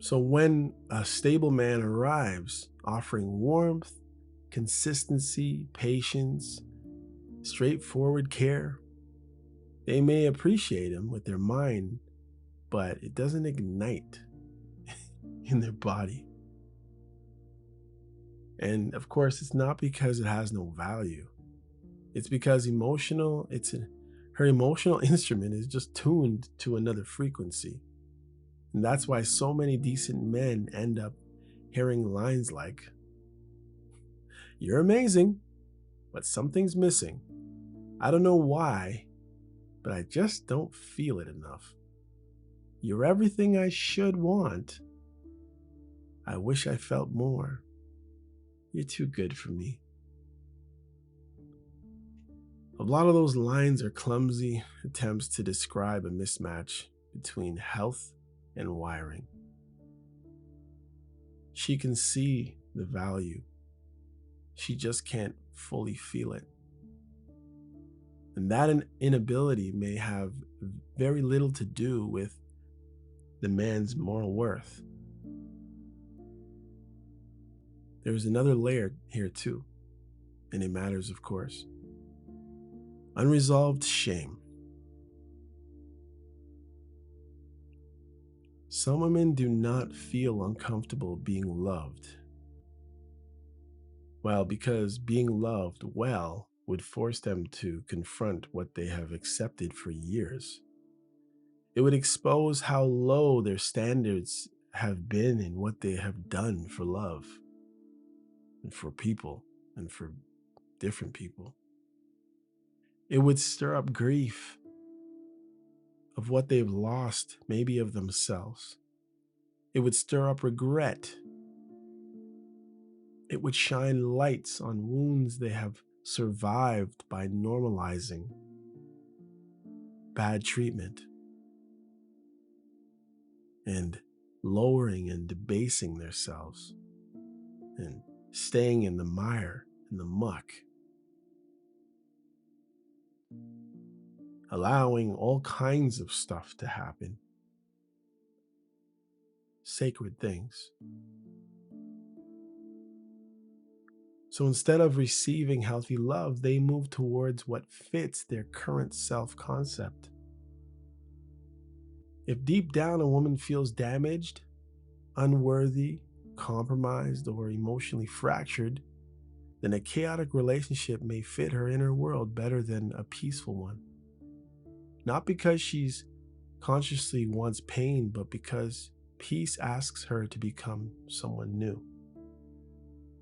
So when a stable man arrives, offering warmth, consistency, patience, straightforward care. They may appreciate him with their mind, but it doesn't ignite in their body. And of course, it's not because it has no value. It's because her emotional instrument is just tuned to another frequency. And that's why so many decent men end up hearing lines like, "You're amazing, but something's missing. I don't know why, but I just don't feel it enough. You're everything I should want. I wish I felt more. You're too good for me." A lot of those lines are clumsy attempts to describe a mismatch between health and wiring. She can see the value. She just can't fully feel it. And that inability may have very little to do with the man's moral worth. There's another layer here too, and it matters, of course. Unresolved shame. Some women do not feel uncomfortable being loved. Well, because being loved well would force them to confront what they have accepted for years. It would expose how low their standards have been in what they have done for love and for people and for different people. It would stir up grief of what they've lost, maybe of themselves. It would stir up regret. It would shine lights on wounds they have survived by normalizing bad treatment and lowering and debasing themselves and staying in the mire, in the muck, allowing all kinds of stuff to happen. Sacred things. So instead of receiving healthy love, they move towards what fits their current self-concept. If deep down a woman feels damaged, unworthy, compromised, or emotionally fractured, then a chaotic relationship may fit her inner world better than a peaceful one. Not because she's consciously wants pain, but because peace asks her to become someone new.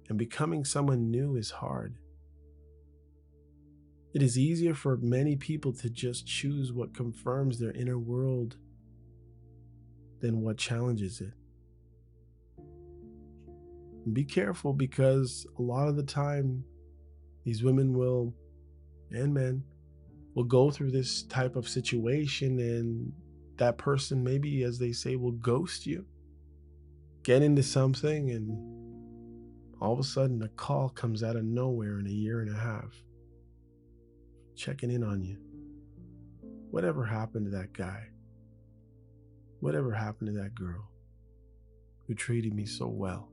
And becoming someone new is hard. It is easier for many people to just choose what confirms their inner world than what challenges it. Be careful, because a lot of the time these women and men will go through this type of situation, and that person, maybe as they say, will ghost you, get into something, and all of a sudden a call comes out of nowhere in a year and a half, checking in on you. Whatever happened to that guy? Whatever happened to that girl who treated me so well?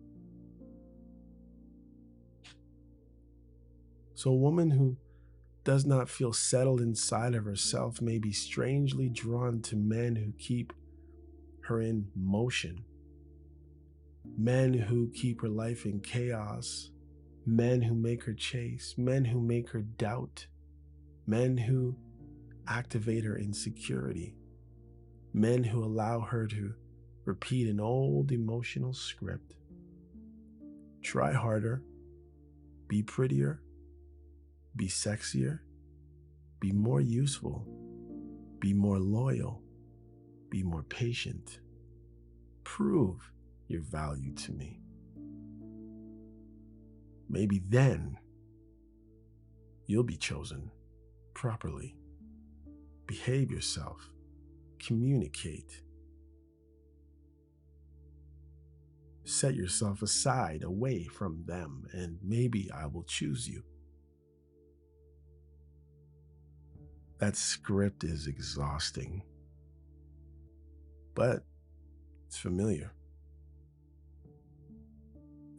So a woman who does not feel settled inside of herself may be strangely drawn to men who keep her in motion, men who keep her life in chaos, men who make her chase, men who make her doubt, men who activate her insecurity, men who allow her to repeat an old emotional script. Try harder, be prettier, be sexier, be more useful, be more loyal, be more patient. Prove your value to me. Maybe then you'll be chosen properly. Behave yourself, communicate. Set yourself aside away from them, and maybe I will choose you. That script is exhausting, but it's familiar.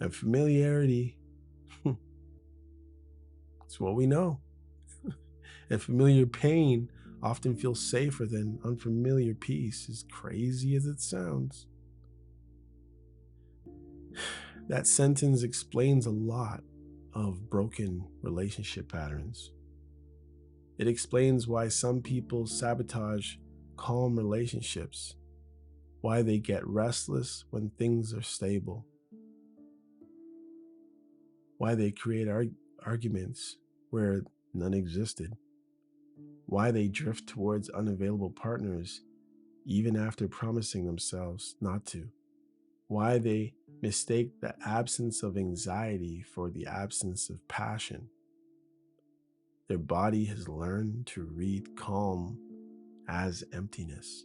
And familiarity, it's what we know. And familiar pain often feels safer than unfamiliar peace, as crazy as it sounds. That sentence explains a lot of broken relationship patterns. It explains why some people sabotage calm relationships, why they get restless when things are stable, why they create arguments where none existed, why they drift towards unavailable partners even after promising themselves not to, why they mistake the absence of anxiety for the absence of passion. Their body has learned to read calm as emptiness.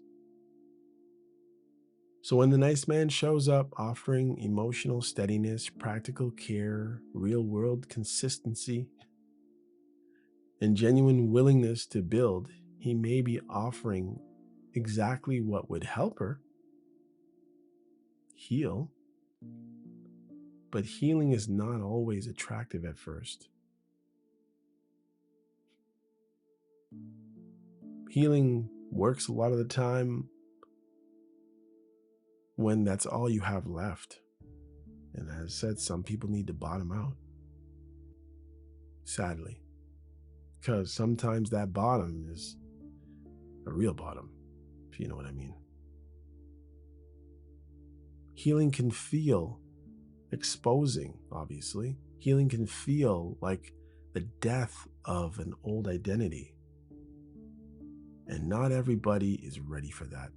So when the nice man shows up offering emotional steadiness, practical care, real world consistency, and genuine willingness to build, he may be offering exactly what would help her heal. But healing is not always attractive at first. Healing works a lot of the time when that's all you have left. And as I said, some people need to bottom out, sadly, because sometimes that bottom is a real bottom, if you know what I mean. Healing can feel exposing, obviously. Healing can feel like the death of an old identity. And not everybody is ready for that.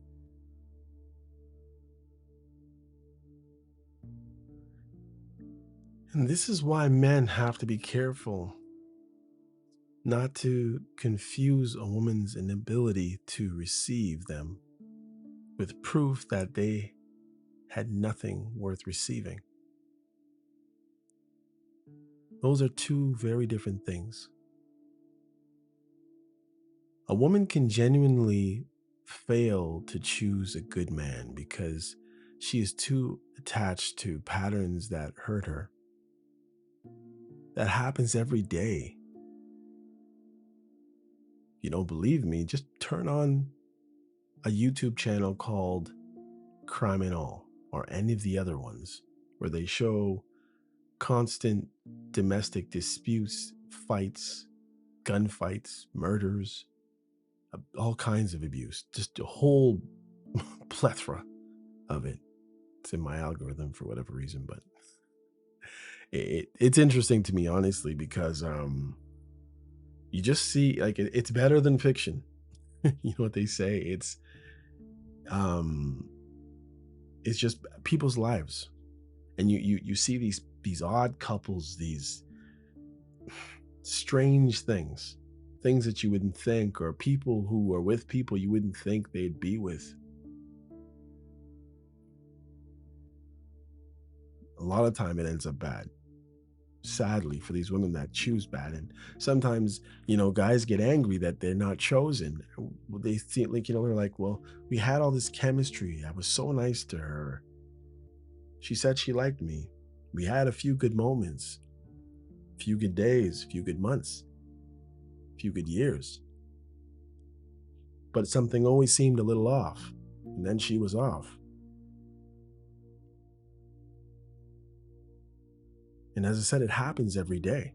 And this is why men have to be careful not to confuse a woman's inability to receive them with proof that they had nothing worth receiving. Those are two very different things. A woman can genuinely fail to choose a good man because she is too attached to patterns that hurt her. That happens every day. If you don't believe me, just turn on a YouTube channel called Crime and All, or any of the other ones, where they show constant domestic disputes, fights, gunfights, murders, all kinds of abuse, just a whole plethora of it. It's in my algorithm for whatever reason, but it's interesting to me, honestly, because you just see, like, it's better than fiction. You know what they say? It's just people's lives, and you see these odd couples, these strange things that you wouldn't think, or people who are with people you wouldn't think they'd be with. A lot of time it ends up bad, sadly, for these women that choose bad. And sometimes, guys get angry that they're not chosen. They think, like, they're like, well, we had all this chemistry, I was so nice to her, she said she liked me, we had a few good moments, a few good days, a few good months, a few good years, but something always seemed a little off, and then she was off. And as I said, it happens every day.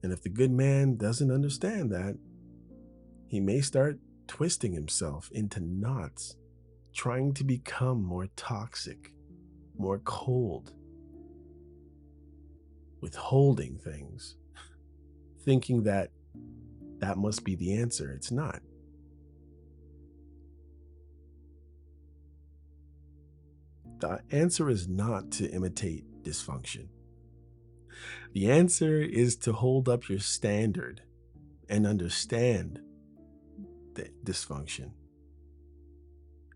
And if the good man doesn't understand that, he may start twisting himself into knots, trying to become more toxic, more cold, withholding things, thinking that must be the answer. It's not. The answer is not to imitate dysfunction. The answer is to hold up your standard and understand the dysfunction.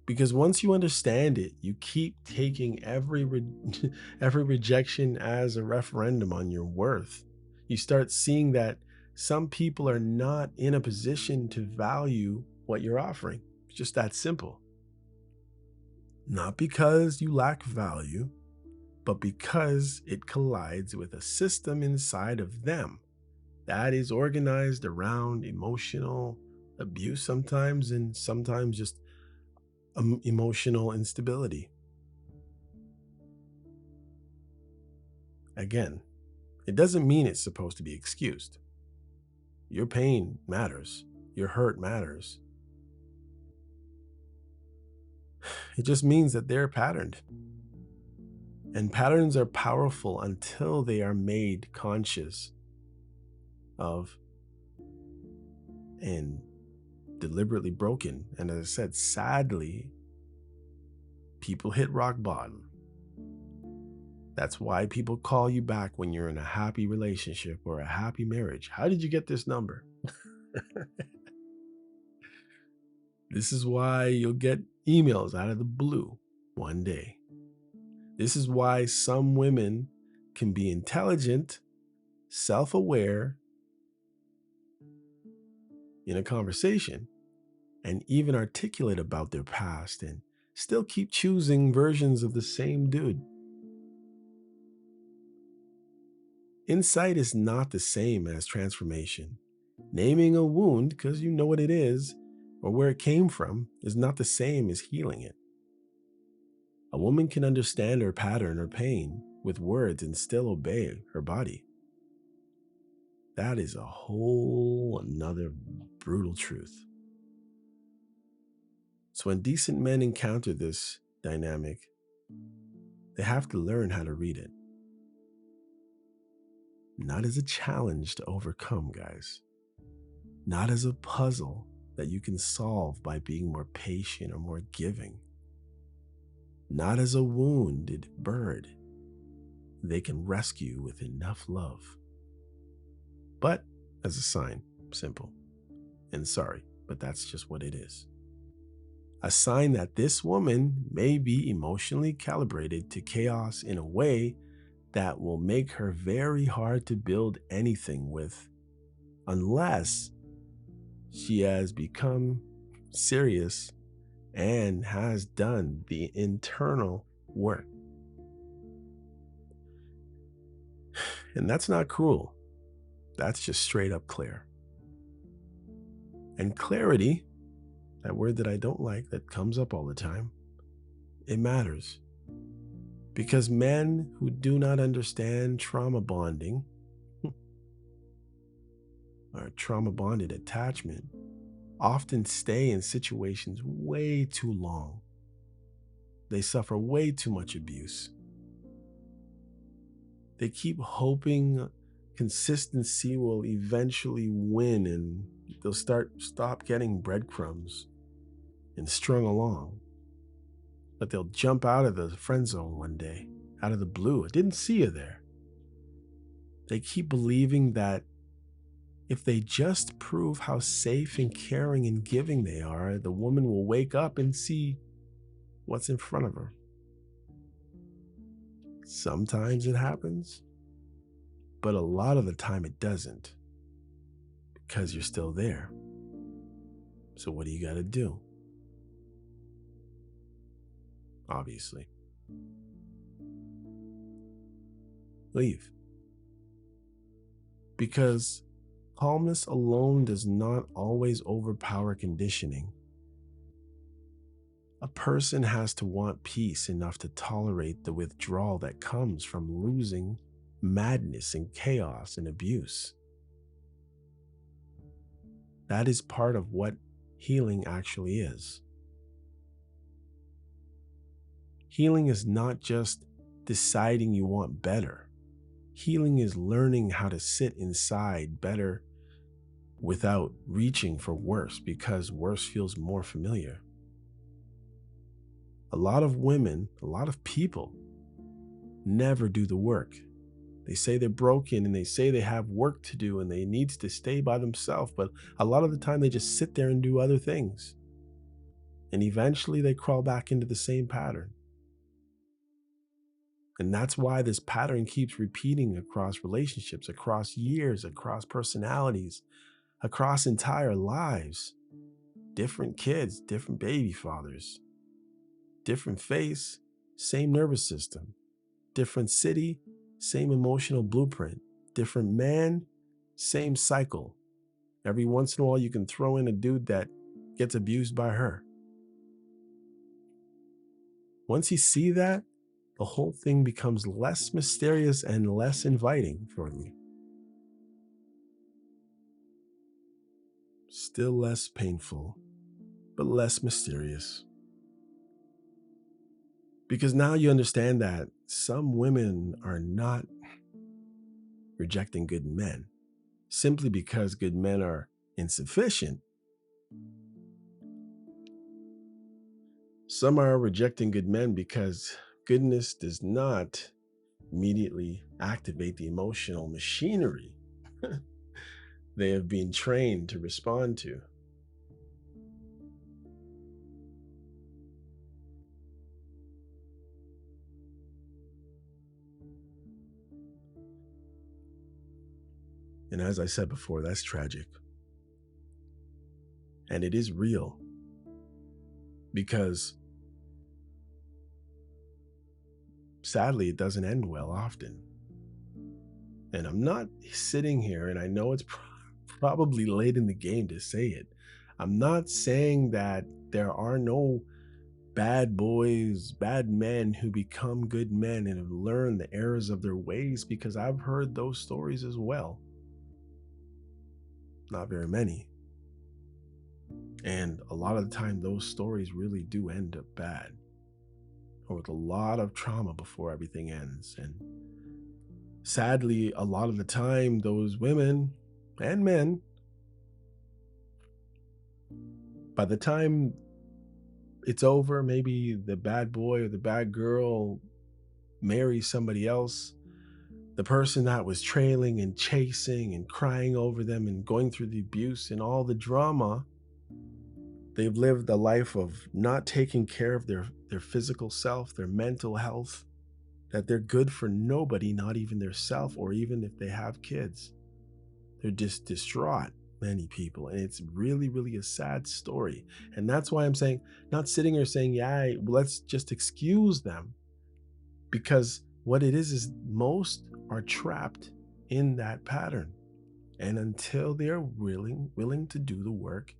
Because once you understand it, you keep taking every rejection as a referendum on your worth. You start seeing that some people are not in a position to value what you're offering. It's just that simple. Not because you lack value, but because it collides with a system inside of them that is organized around emotional abuse sometimes, and sometimes just emotional instability. Again, it doesn't mean it's supposed to be excused. Your pain matters. Your hurt matters. It just means that they're patterned. And patterns are powerful until they are made conscious of and deliberately broken. And as I said, sadly, people hit rock bottom. That's why people call you back when you're in a happy relationship or a happy marriage. How did you get this number? This is why you'll get emails out of the blue one day. This is why some women can be intelligent, self-aware in a conversation, and even articulate about their past and still keep choosing versions of the same dude. Insight is not the same as transformation. Naming a wound because you know what it is or where it came from is not the same as healing it. A woman can understand her pattern or pain with words and still obey her body. That is a whole another brutal truth. So when decent men encounter this dynamic, they have to learn how to read it. Not as a challenge to overcome, guys. Not as a puzzle that you can solve by being more patient or more giving. Not as a wounded bird they can rescue with enough love. But as a sign, simple. And sorry, but that's just what it is. A sign that this woman may be emotionally calibrated to chaos in a way that will make her very hard to build anything with, unless she has become serious and has done the internal work. And that's not cruel. That's just straight up clear. And clarity, that word that I don't like that comes up all the time, it matters. Because men who do not understand trauma bonding or trauma bonded attachment often stay in situations way too long. They suffer way too much abuse. They keep hoping consistency will eventually win and they'll stop getting breadcrumbs and strung along. But they'll jump out of the friend zone one day, out of the blue. I didn't see you there. They keep believing that if they just prove how safe and caring and giving they are, the woman will wake up and see what's in front of her. Sometimes it happens, but a lot of the time it doesn't, because you're still there. So what do you got to do? Obviously, leave. Because calmness alone does not always overpower conditioning. A person has to want peace enough to tolerate the withdrawal that comes from losing madness and chaos and abuse. That is part of what healing actually is. Healing is not just deciding you want better. Healing is learning how to sit inside better without reaching for worse, because worse feels more familiar. A lot of women, a lot of people never do the work. They say they're broken and they say they have work to do and they need to stay by themselves, but a lot of the time they just sit there and do other things. And eventually they crawl back into the same pattern. And that's why this pattern keeps repeating across relationships, across years, across personalities, across entire lives. Different kids, different baby fathers, different face, same nervous system. Different city, same emotional blueprint. Different man, same cycle. Every once in a while, you can throw in a dude that gets abused by her. Once you see that, the whole thing becomes less mysterious and less inviting for you. Still less painful, but less mysterious. Because now you understand that some women are not rejecting good men simply because good men are insufficient. Some are rejecting good men because goodness does not immediately activate the emotional machinery they have been trained to respond to. And as I said before, that's tragic. And it is real because sadly, it doesn't end well often. And I'm not sitting here, and I know it's probably late in the game to say it. I'm not saying that there are no bad boys, bad men who become good men and have learned the errors of their ways, because I've heard those stories as well. Not very many. And a lot of the time, those stories really do end up bad, or with a lot of trauma before everything ends. And sadly, a lot of the time, those women and men, by the time it's over, maybe the bad boy or the bad girl marries somebody else, the person that was trailing and chasing and crying over them and going through the abuse and all the drama, they've lived a life of not taking care of their physical self, their mental health, that they're good for nobody, not even their self, or even if they have kids. They're just distraught, many people. And it's really, really a sad story. And that's why I'm saying, not sitting here saying, yeah, let's just excuse them. Because what it is most are trapped in that pattern. And until they're willing to do the work,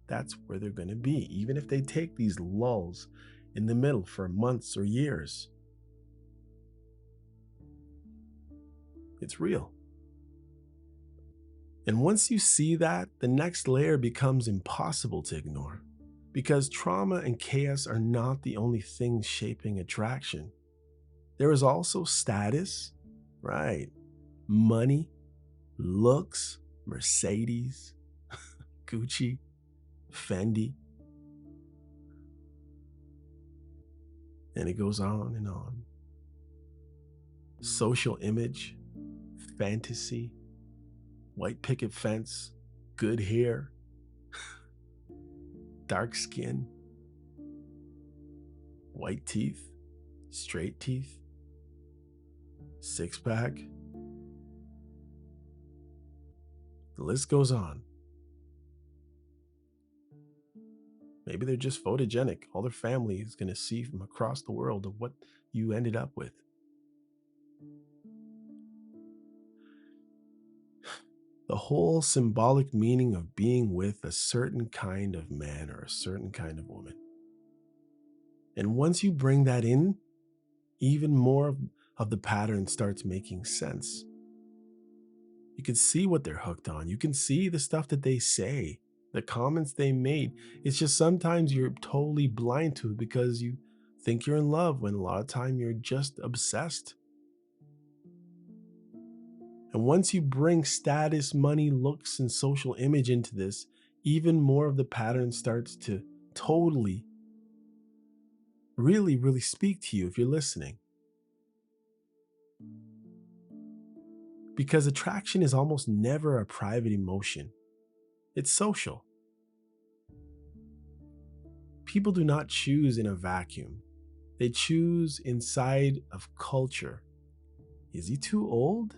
that's where they're going to be. Even if they take these lulls in the middle for months or years, it's real. And once you see that, the next layer becomes impossible to ignore, because trauma and chaos are not the only things shaping attraction. There is also status, right? Money, looks, Mercedes, Gucci, Fendi. And it goes on and on. Social image, fantasy, white picket fence, good hair, dark skin, white teeth, straight teeth, six pack. The list goes on. Maybe they're just photogenic. All their family is going to see from across the world of what you ended up with. The whole symbolic meaning of being with a certain kind of man or a certain kind of woman. And once you bring that in, even more of the pattern starts making sense. You can see what they're hooked on. You can see the stuff that they say, the comments they made. It's just sometimes you're totally blind to it because you think you're in love when a lot of time you're just obsessed. And once you bring status, money, looks, and social image into this, even more of the pattern starts to totally, really, really speak to you if you're listening. Because attraction is almost never a private emotion. It's social. People do not choose in a vacuum. They choose inside of culture. Is he too old?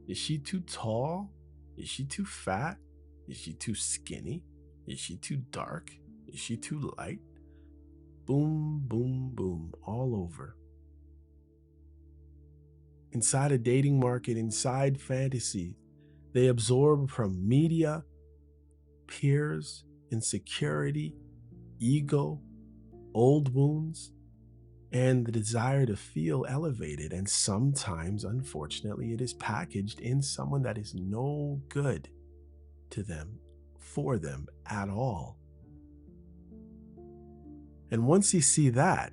Is she too tall? Is she too fat? Is she too skinny? Is she too dark? Is she too light? Boom, boom, boom, all over. inside a dating market, inside fantasy. They absorb from media, peers, insecurity, ego, old wounds, and the desire to feel elevated. And sometimes, unfortunately, it is packaged in someone that is no good to them, for them at all. And once you see that,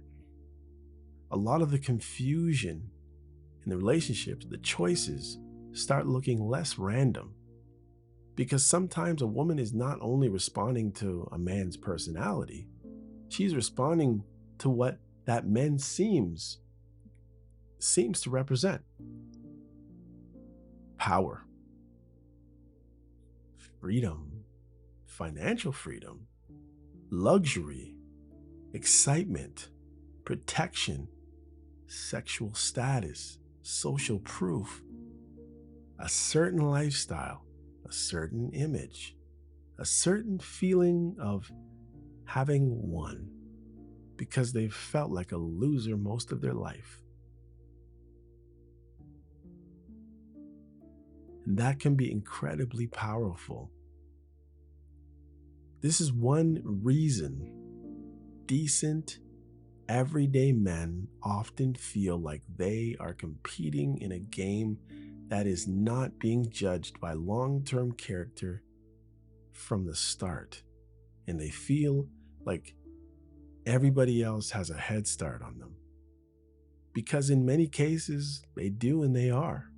a lot of the confusion in the relationships, the choices start looking less random. Because sometimes a woman is not only responding to a man's personality, she's responding to what that man seems to represent. Power, freedom, financial freedom, luxury, excitement, protection, sexual status, social proof, a certain lifestyle, a certain image, a certain feeling of having won because they've felt like a loser most of their life. And that can be incredibly powerful. This is one reason decent, everyday men often feel like they are competing in a game that is not being judged by long-term character from the start. And they feel like everybody else has a head start on them. Because in many cases, they do and they are.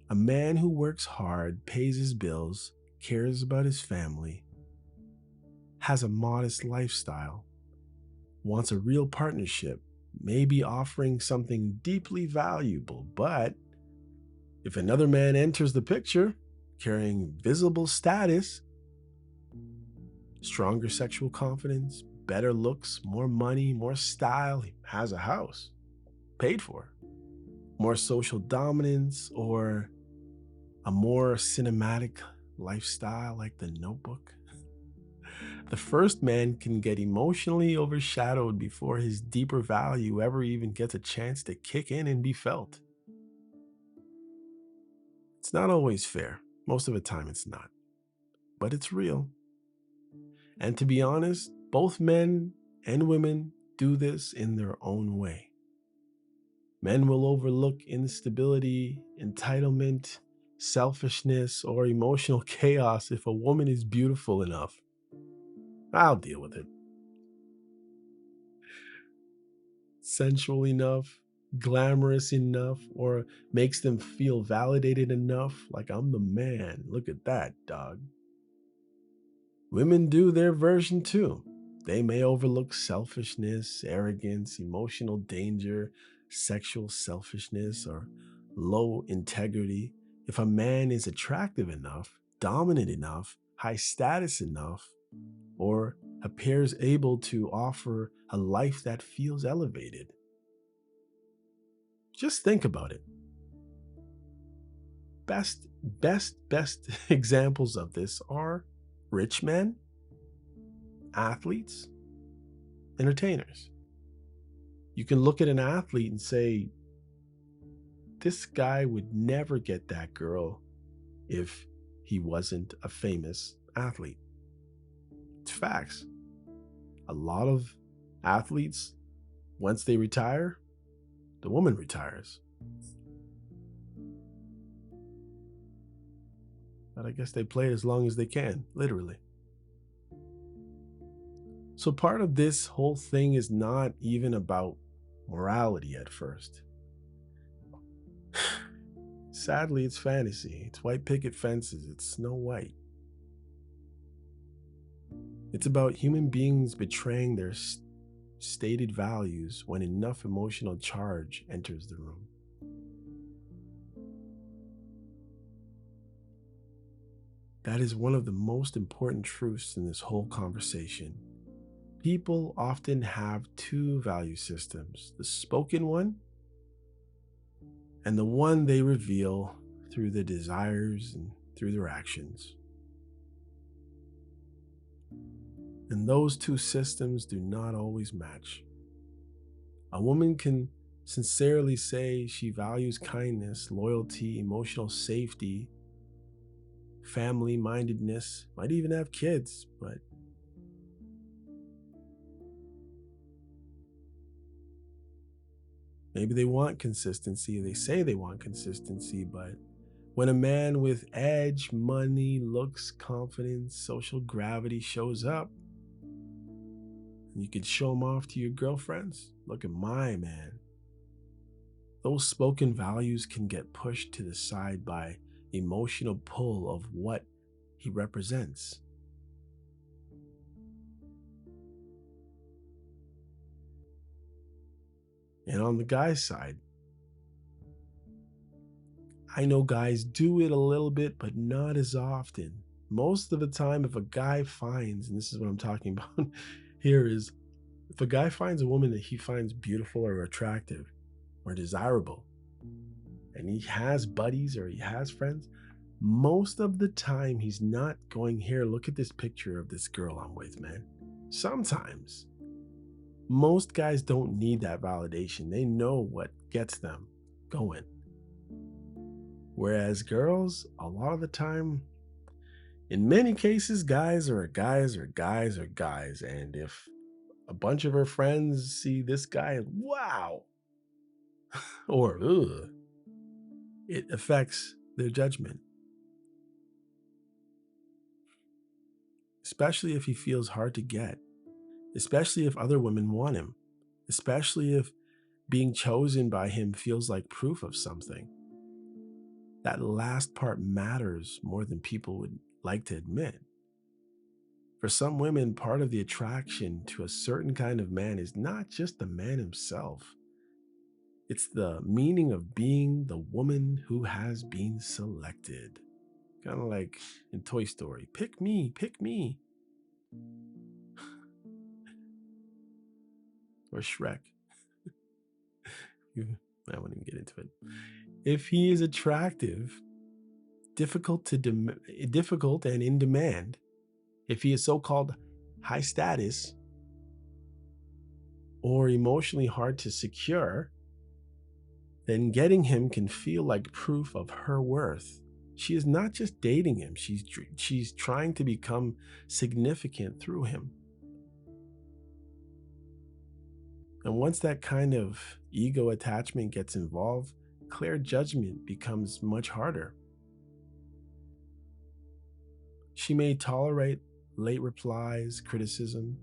A man who works hard, pays his bills, cares about his family, has a modest lifestyle, wants a real partnership, may be offering something deeply valuable, but if another man enters the picture carrying visible status, stronger sexual confidence, better looks, more money, more style, he has a house paid for, more social dominance, or a more cinematic lifestyle like The Notebook, the first man can get emotionally overshadowed before his deeper value ever even gets a chance to kick in and be felt. It's not always fair. Most of the time it's not. But it's real. And to be honest, both men and women do this in their own way. Men will overlook instability, entitlement, selfishness, or emotional chaos if a woman is beautiful enough. I'll deal with it. Sensual enough, glamorous enough, or makes them feel validated enough, like I'm the man. Look at that, dog. Women do their version too. They may overlook selfishness, arrogance, emotional danger, sexual selfishness, or low integrity. If a man is attractive enough, dominant enough, high status enough, or appears able to offer a life that feels elevated. Just think about it. Best examples of this are rich men, athletes, entertainers. You can look at an athlete and say, this guy would never get that girl if he wasn't a famous athlete. It's facts. A lot of athletes, once they retire, the woman retires. But I guess they play as long as they can, literally. So part of this whole thing is not even about morality at first. Sadly, it's fantasy. It's white picket fences. It's Snow White. It's about human beings betraying their stated values when enough emotional charge enters the room. That is one of the most important truths in this whole conversation. People often have two value systems, the spoken one and the one they reveal through their desires and through their actions. And those two systems do not always match. A woman can sincerely say she values kindness, loyalty, emotional safety, family mindedness, might even have kids, but maybe they want consistency. They say they want consistency, but when a man with edge, money, looks, confidence, social gravity shows up, and you can show him off to your girlfriends, look at my man. Those spoken values can get pushed to the side by emotional pull of what he represents. And on the guy's side, I know guys do it a little bit, but not as often. Most of the time, if a guy finds, and this is what I'm talking about here, is if a guy finds a woman that he finds beautiful or attractive or desirable, and he has buddies or he has friends, most of the time he's not going, here, look at this picture of this girl I'm with, man. Sometimes. Most guys don't need that validation. They know what gets them going. Whereas girls, a lot of the time, in many cases, guys are guys are guys are guys. And if a bunch of her friends see this guy, wow, or ugh, it affects their judgment. Especially if he feels hard to get, especially if other women want him, especially if being chosen by him feels like proof of something. That last part matters more than people would like to admit. For some women, part of the attraction to a certain kind of man is not just the man himself. It's the meaning of being the woman who has been selected. Kind of like in Toy Story, pick me, pick me. Or Shrek. I won't even get into it. If he is attractive, difficult and in demand, if he is so-called high status or emotionally hard to secure, then getting him can feel like proof of her worth. She is not just dating him, she's trying to become significant through him. And once that kind of ego attachment gets involved, clear judgment becomes much harder. She may tolerate late replies, criticism,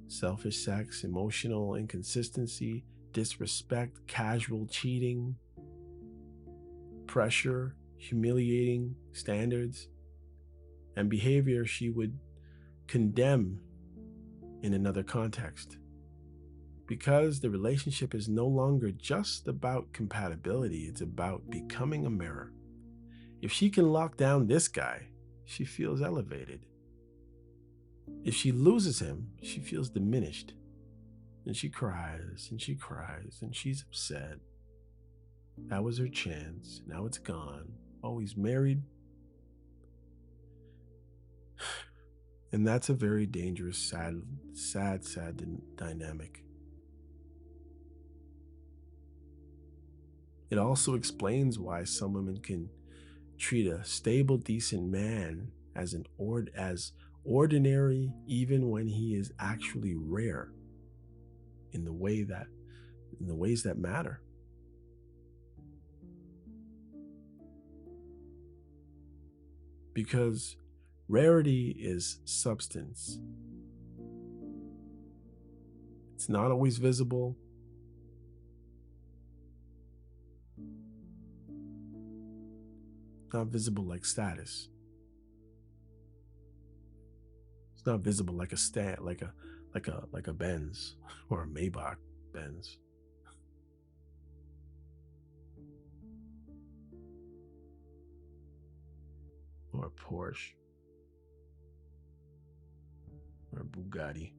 selfish sex, emotional inconsistency, disrespect, casual cheating, pressure, humiliating standards, and behavior she would condemn in another context. Because the relationship is no longer just about compatibility, it's about becoming a mirror. If she can lock down this guy, she feels elevated. If she loses him, she feels diminished. And she cries and she cries and she's upset. That was her chance. Now it's gone. Oh, he's married. And that's a very dangerous, sad dynamic. It also explains why some women can treat a stable, decent man as ordinary, even when he is actually rare in the ways that matter. Because rarity is substance. It's not always visible. Not visible like status. It's not visible like a Benz or a Maybach Benz. Or a Porsche. Or a Bugatti.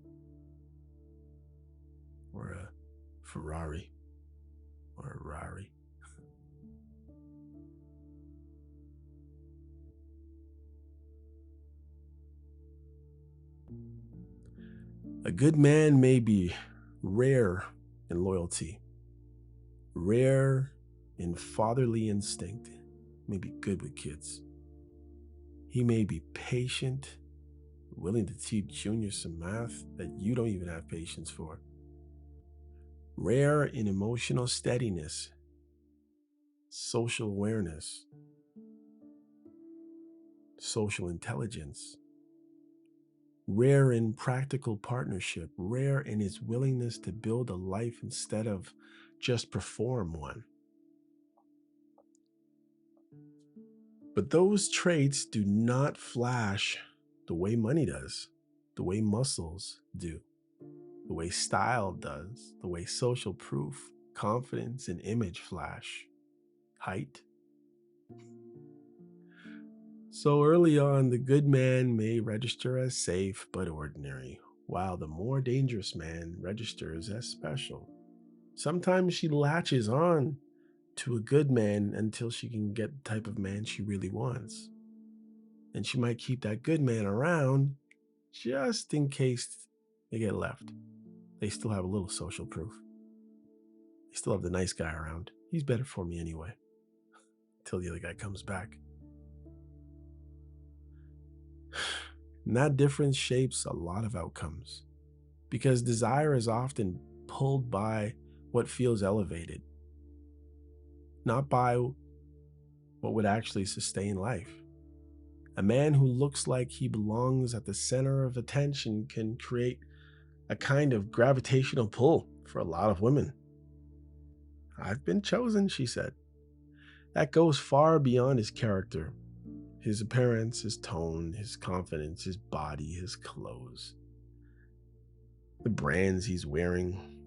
Or a Ferrari. Or a Rari. A good man may be rare in loyalty, rare in fatherly instinct, may be good with kids. He may be patient, willing to teach Junior some math that you don't even have patience for. Rare in emotional steadiness, social awareness, social intelligence. Rare in practical partnership, rare in his willingness to build a life instead of just perform one. But those traits do not flash the way money does, the way muscles do, the way style does, the way social proof, confidence, and image flash. Height. So early on, the good man may register as safe but ordinary, while the more dangerous man registers as special. Sometimes she latches on to a good man until she can get the type of man she really wants. And she might keep that good man around just in case they get left. They still have a little social proof. They still have the nice guy around. He's better for me anyway, till the other guy comes back. And that difference shapes a lot of outcomes because desire is often pulled by what feels elevated, not by what would actually sustain life. A man who looks like he belongs at the center of attention can create a kind of gravitational pull for a lot of women. I've been chosen, she said. That goes far beyond his character, his appearance, his tone, his confidence, his body, his clothes, the brands he's wearing,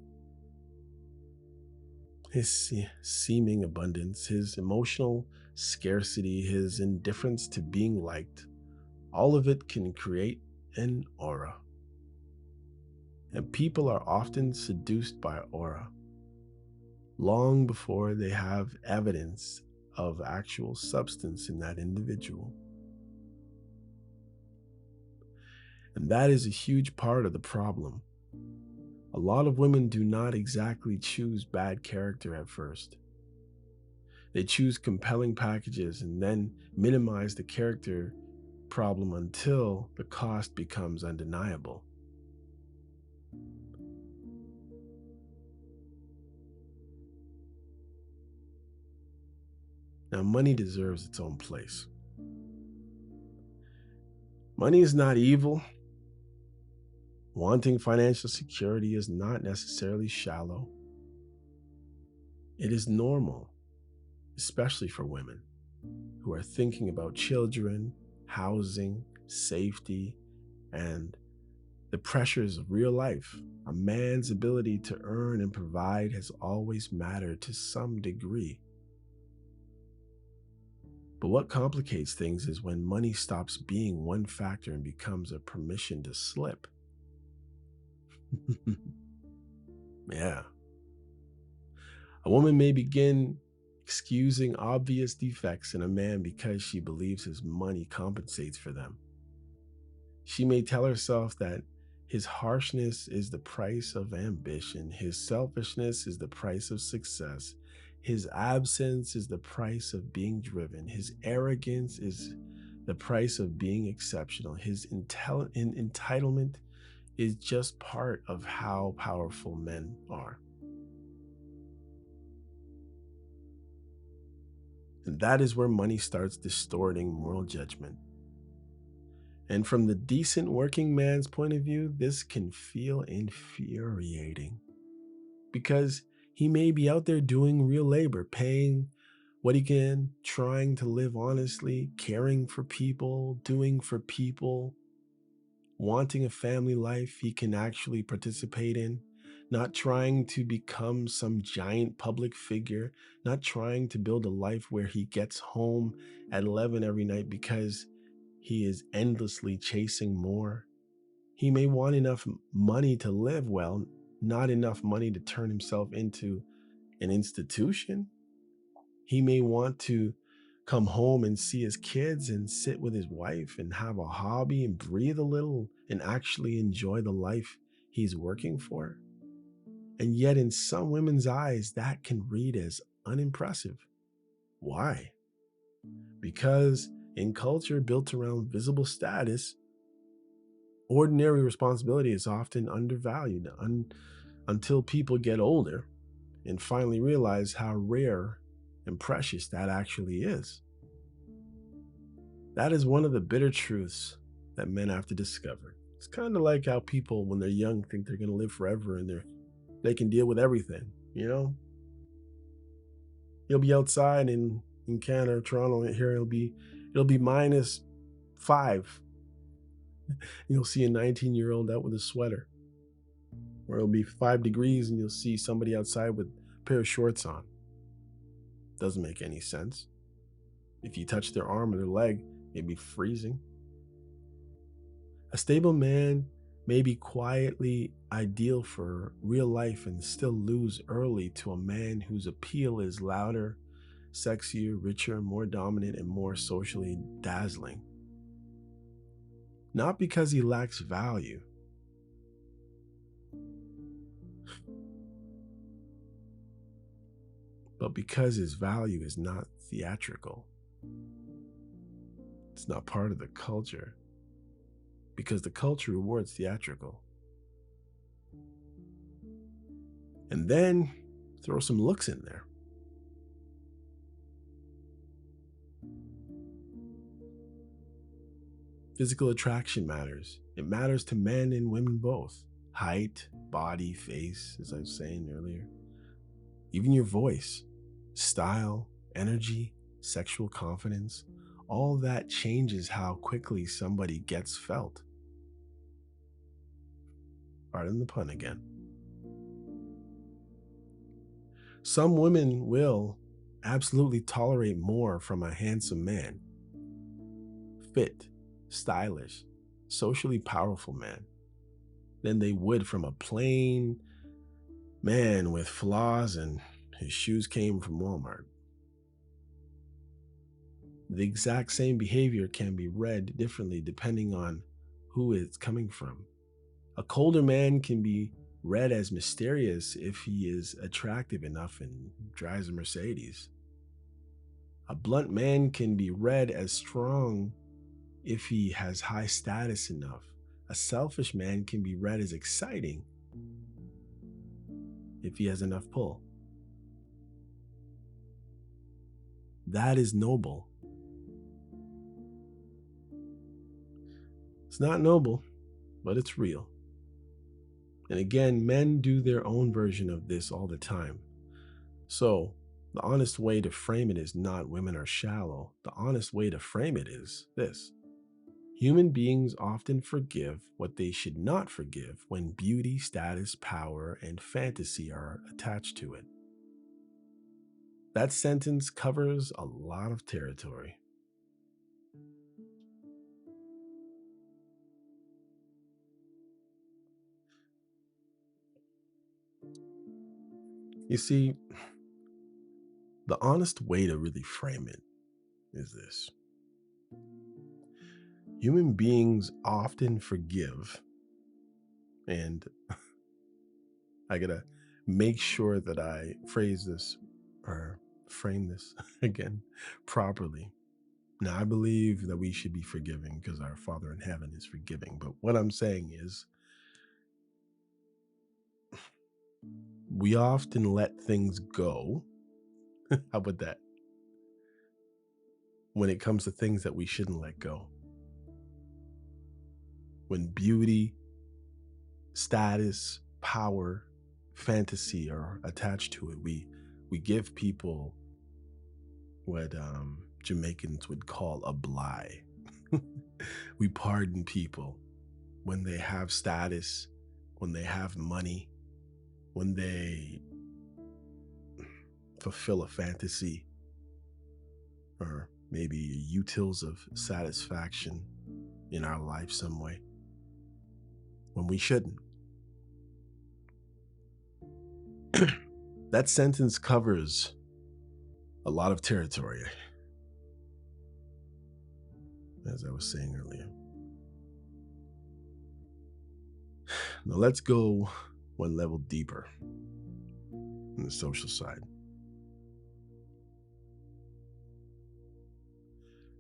his seeming abundance, his emotional scarcity, his indifference to being liked. All of it can create an aura. And people are often seduced by aura long before they have evidence of actual substance in that individual. And that is a huge part of the problem. A lot of women do not exactly choose bad character at first. They choose compelling packages and then minimize the character problem until the cost becomes undeniable. Now, money deserves its own place. Money is not evil. Wanting financial security is not necessarily shallow. It is normal, especially for women who are thinking about children, housing, safety, and the pressures of real life. A man's ability to earn and provide has always mattered to some degree. But what complicates things is when money stops being one factor and becomes a permission to slip. Yeah. A woman may begin excusing obvious defects in a man because she believes his money compensates for them. She may tell herself that his harshness is the price of ambition, his selfishness is the price of success, his absence is the price of being driven, his arrogance is the price of being exceptional, his entitlement is just part of how powerful men are. And that is where money starts distorting moral judgment. And from the decent working man's point of view, this can feel infuriating because he may be out there doing real labor, paying what he can, trying to live honestly, caring for people, doing for people, wanting a family life he can actually participate in, not trying to become some giant public figure, not trying to build a life where he gets home at 11 every night because he is endlessly chasing more. He may want enough money to live well, not enough money to turn himself into an institution. He may want to come home and see his kids and sit with his wife and have a hobby and breathe a little and actually enjoy the life he's working for. And yet in some women's eyes, that can read as unimpressive. Why? Because in culture built around visible status, ordinary responsibility is often undervalued until people get older and finally realize how rare and precious that actually is. That is one of the bitter truths that men have to discover. It's kind of like how people, when they're young, think they're going to live forever and they can deal with everything, you know? You'll be outside in Canada, Toronto, here it'll be -5. You'll see a 19-year-old out with a sweater. Or it'll be 5 degrees and you'll see somebody outside with a pair of shorts on. Doesn't make any sense. If you touch their arm or their leg, it'd be freezing. A stable man may be quietly ideal for real life and still lose early to a man whose appeal is louder, sexier, richer, more dominant, and more socially dazzling. Not because he lacks value, but because his value is not theatrical. It's not part of the culture, because the culture rewards theatrical. And then throw some looks in there. Physical attraction matters. It matters to men and women both. Height, body, face, as I was saying earlier. Even your voice, style, energy, sexual confidence, all that changes how quickly somebody gets felt. Pardon the pun again. Some women will absolutely tolerate more from a handsome man, fit, stylish, socially powerful man, than they would from a plain man with flaws and his shoes came from Walmart. The exact same behavior can be read differently depending on who it's coming from. A colder man can be read as mysterious if he is attractive enough and drives a Mercedes. A blunt man can be read as strong if he has high status enough. A selfish man can be read as exciting if he has enough pull. That is noble. It's not noble, but it's real. And again, men do their own version of this all the time. So, the honest way to frame it is not women are shallow. The honest way to frame it is this. Human beings often forgive what they should not forgive when beauty, status, power, and fantasy are attached to it. That sentence covers a lot of territory. You see, the honest way to really frame it is this. Human beings often forgive, and I gotta make sure that I phrase this or frame this again properly. Now, I believe that we should be forgiving because our Father in heaven is forgiving. But what I'm saying is, we often let things go. How about that? When it comes to things that we shouldn't let go. When beauty, status, power, fantasy are attached to it, we give people what Jamaicans would call a bly. We pardon people when they have status, when they have money, when they fulfill a fantasy, or maybe utils of satisfaction in our life some way, when we shouldn't. That sentence covers a lot of territory, as I was saying earlier. Now let's go one level deeper in the social side.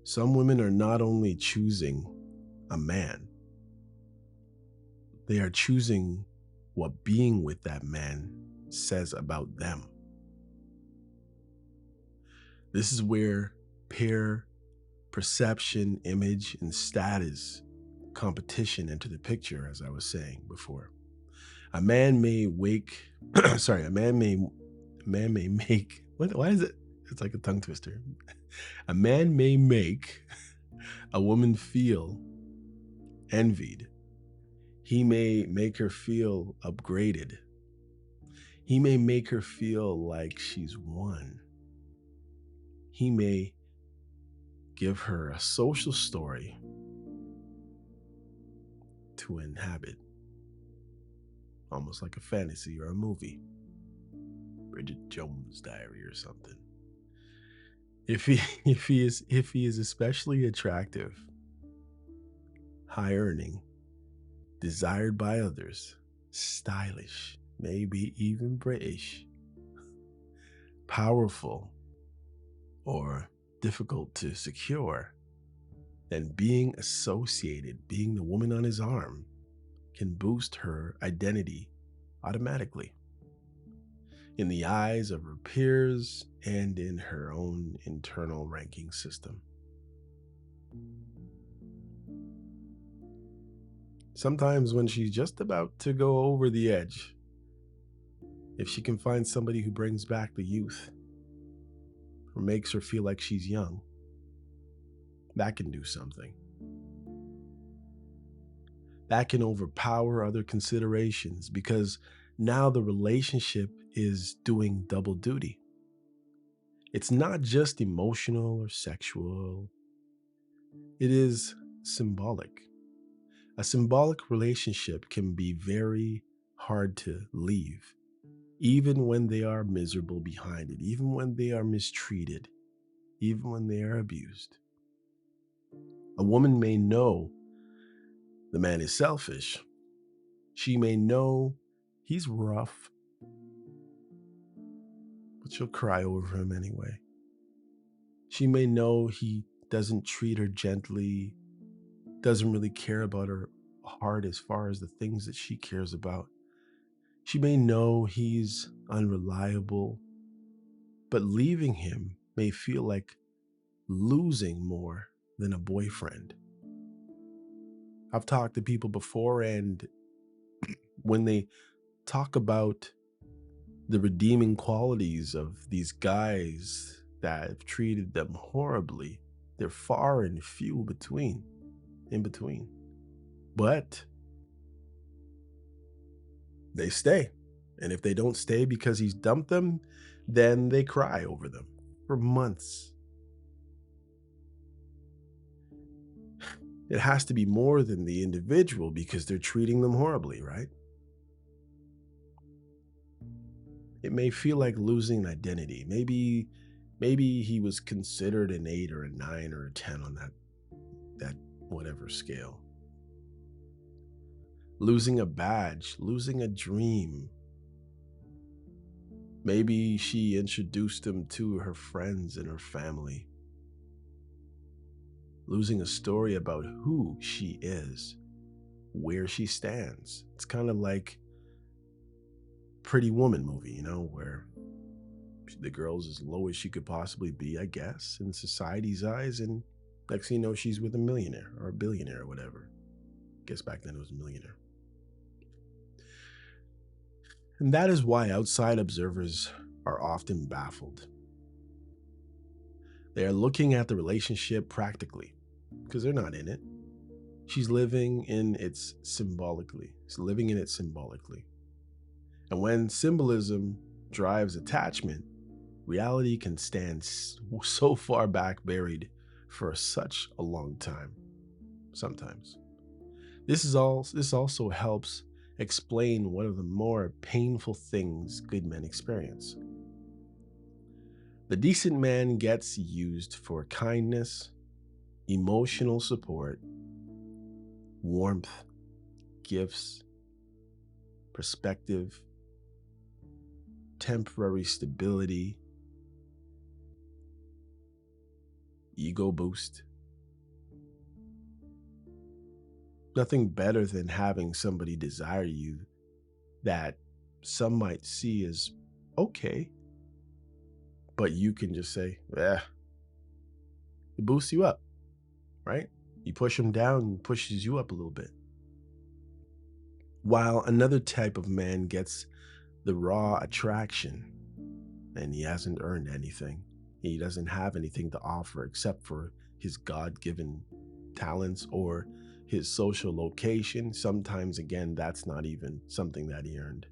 Some women are not only choosing a man, they are choosing what being with that man says about them. This is where pair perception, image, and status competition enter the picture, as I was saying before. A man may a man may make, why is it? It's like a tongue twister. A man may make a woman feel envied. He may make her feel upgraded. He may make her feel like she's won. He may give her a social story to inhabit, almost like a fantasy or a movie. Bridget Jones' Diary or something. If he is especially attractive, high earning, desired by others, stylish, maybe even British, powerful, or difficult to secure, then being associated, being the woman on his arm, can boost her identity automatically in the eyes of her peers and in her own internal ranking system. Sometimes when she's just about to go over the edge, if she can find somebody who brings back the youth or makes her feel like she's young, that can do something. That can overpower other considerations because now the relationship is doing double duty. It's not just emotional or sexual, it is symbolic. A symbolic relationship can be very hard to leave, even when they are miserable behind it, even when they are mistreated, even when they are abused. A woman may know the man is selfish. She may know he's rough, but she'll cry over him anyway. She may know he doesn't treat her gently, doesn't really care about her heart as far as the things that she cares about. She may know he's unreliable, but leaving him may feel like losing more than a boyfriend. I've talked to people before, and when they talk about the redeeming qualities of these guys that have treated them horribly, they're far and few in between. But they stay. And if they don't stay because he's dumped them, then they cry over them for months. It has to be more than the individual because they're treating them horribly, right? It may feel like losing identity. Maybe he was considered an 8 or a 9 or a 10 on that whatever scale. Losing a badge, losing a dream. Maybe she introduced him to her friends and her family. Losing a story about who she is, where she stands. It's kind of like Pretty Woman movie, where the girl's as low as she could possibly be, I guess, in society's eyes, and next thing you know, she's with a millionaire or a billionaire or whatever. I guess back then it was a millionaire. And that is why outside observers are often baffled. They are looking at the relationship practically because they're not in it. She's living in it symbolically. And when symbolism drives attachment, reality can stand so far back buried for such a long time. Sometimes. This also helps explain one of the more painful things good men experience. The decent man gets used for kindness, emotional support, warmth, gifts, perspective, temporary stability, ego boost. Nothing better than having somebody desire you that some might see as okay, but you can just say, it boosts you up, right? You push them down, pushes you up a little bit. While another type of man gets the raw attraction and he hasn't earned anything. He doesn't have anything to offer except for his God-given talents or his social location. Sometimes, again, that's not even something that he earned.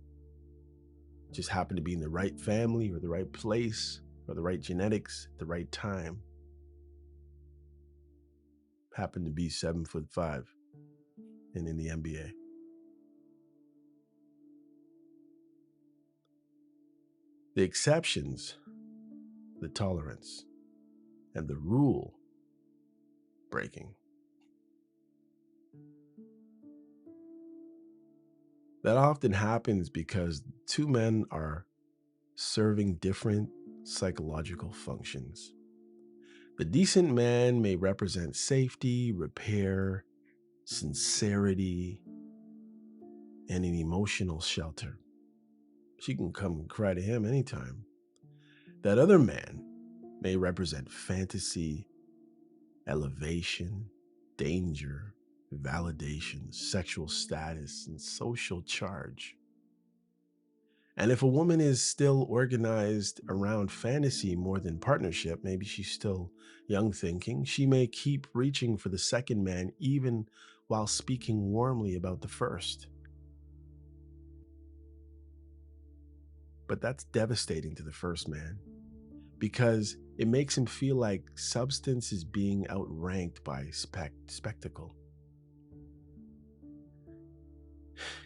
Just happened to be in the right family or the right place or the right genetics at the right time. Happened to be 7'5" and in the NBA. The exceptions, the tolerance, and the rule breaking. That often happens because two men are serving different psychological functions. The decent man may represent safety, repair, sincerity, and an emotional shelter. She can come and cry to him anytime. That other man may represent fantasy, elevation, danger, validation, sexual status, and social charge. And if a woman is still organized around fantasy more than partnership, maybe she's still young thinking, she may keep reaching for the second man even while speaking warmly about the first. But that's devastating to the first man because it makes him feel like substance is being outranked by spectacle.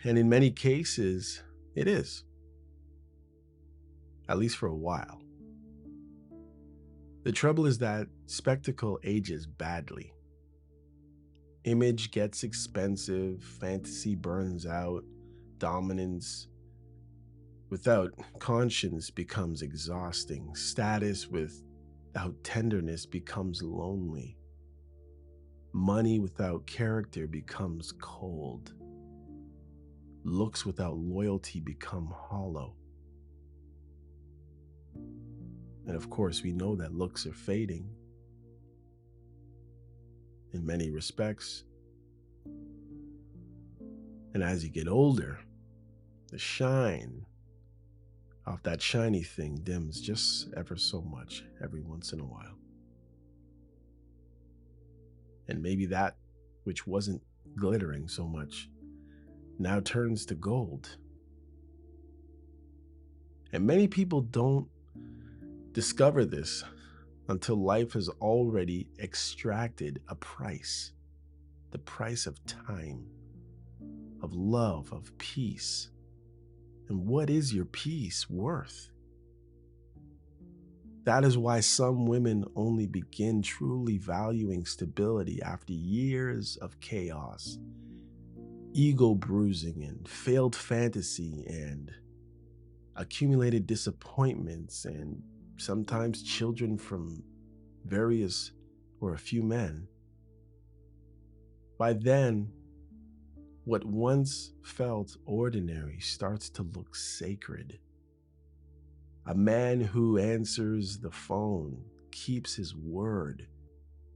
And in many cases, it is. At least for a while. The trouble is that spectacle ages badly. Image gets expensive, fantasy burns out, dominance without conscience becomes exhausting, status without tenderness becomes lonely, money without character becomes cold, looks without loyalty become hollow. And of course, we know that looks are fading in many respects. And as you get older, the shine of that shiny thing dims just ever so much every once in a while. And maybe that which wasn't glittering so much now turns to gold. And many people don't discover this until life has already extracted a price. The price of time, of love, of peace. And what is your peace worth? That is why some women only begin truly valuing stability after years of chaos, ego bruising, and failed fantasy, and accumulated disappointments, and sometimes children from various or a few men. By then, what once felt ordinary starts to look sacred. A man who answers the phone, keeps his word,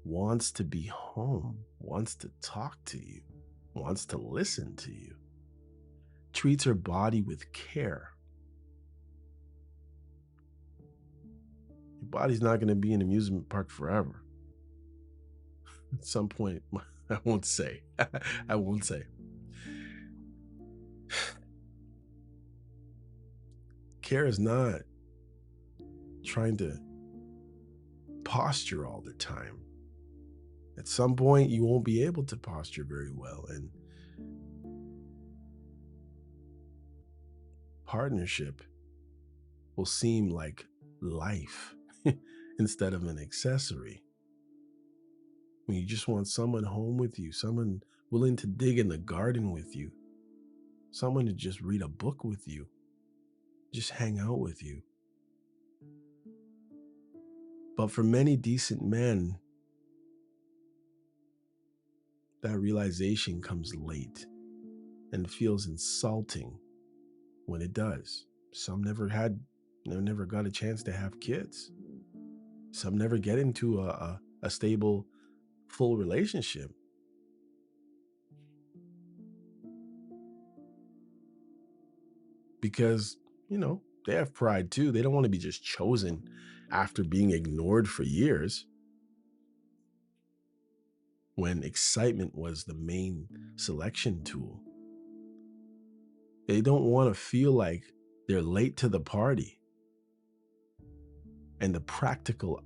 wants to be home, wants to talk to you, wants to listen to you, treats her body with care. Your body's not going to be an amusement park forever. At some point, I won't say. I won't say. Care is not trying to posture all the time. At some point, you won't be able to posture very well, and partnership will seem like life instead of an accessory. When you just want someone home with you, someone willing to dig in the garden with you, someone to just read a book with you, just hang out with you. But for many decent men, that realization comes late and feels insulting when it does. Some never got a chance to have kids. Some never get into a stable, full relationship. Because, they have pride too. They don't want to be just chosen after being ignored for years when excitement was the main selection tool. They don't want to feel like they're late to the party. And the practical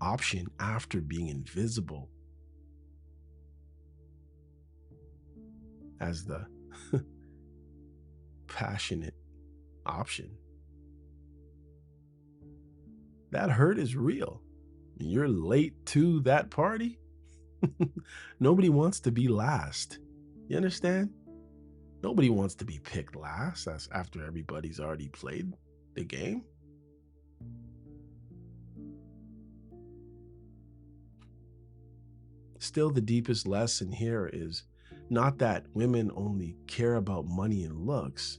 option after being invisible as the passionate option. That hurt is real. You're late to that party. Nobody wants to be last. You understand? Nobody wants to be picked last after everybody's already played the game. Still, the deepest lesson here is not that women only care about money and looks.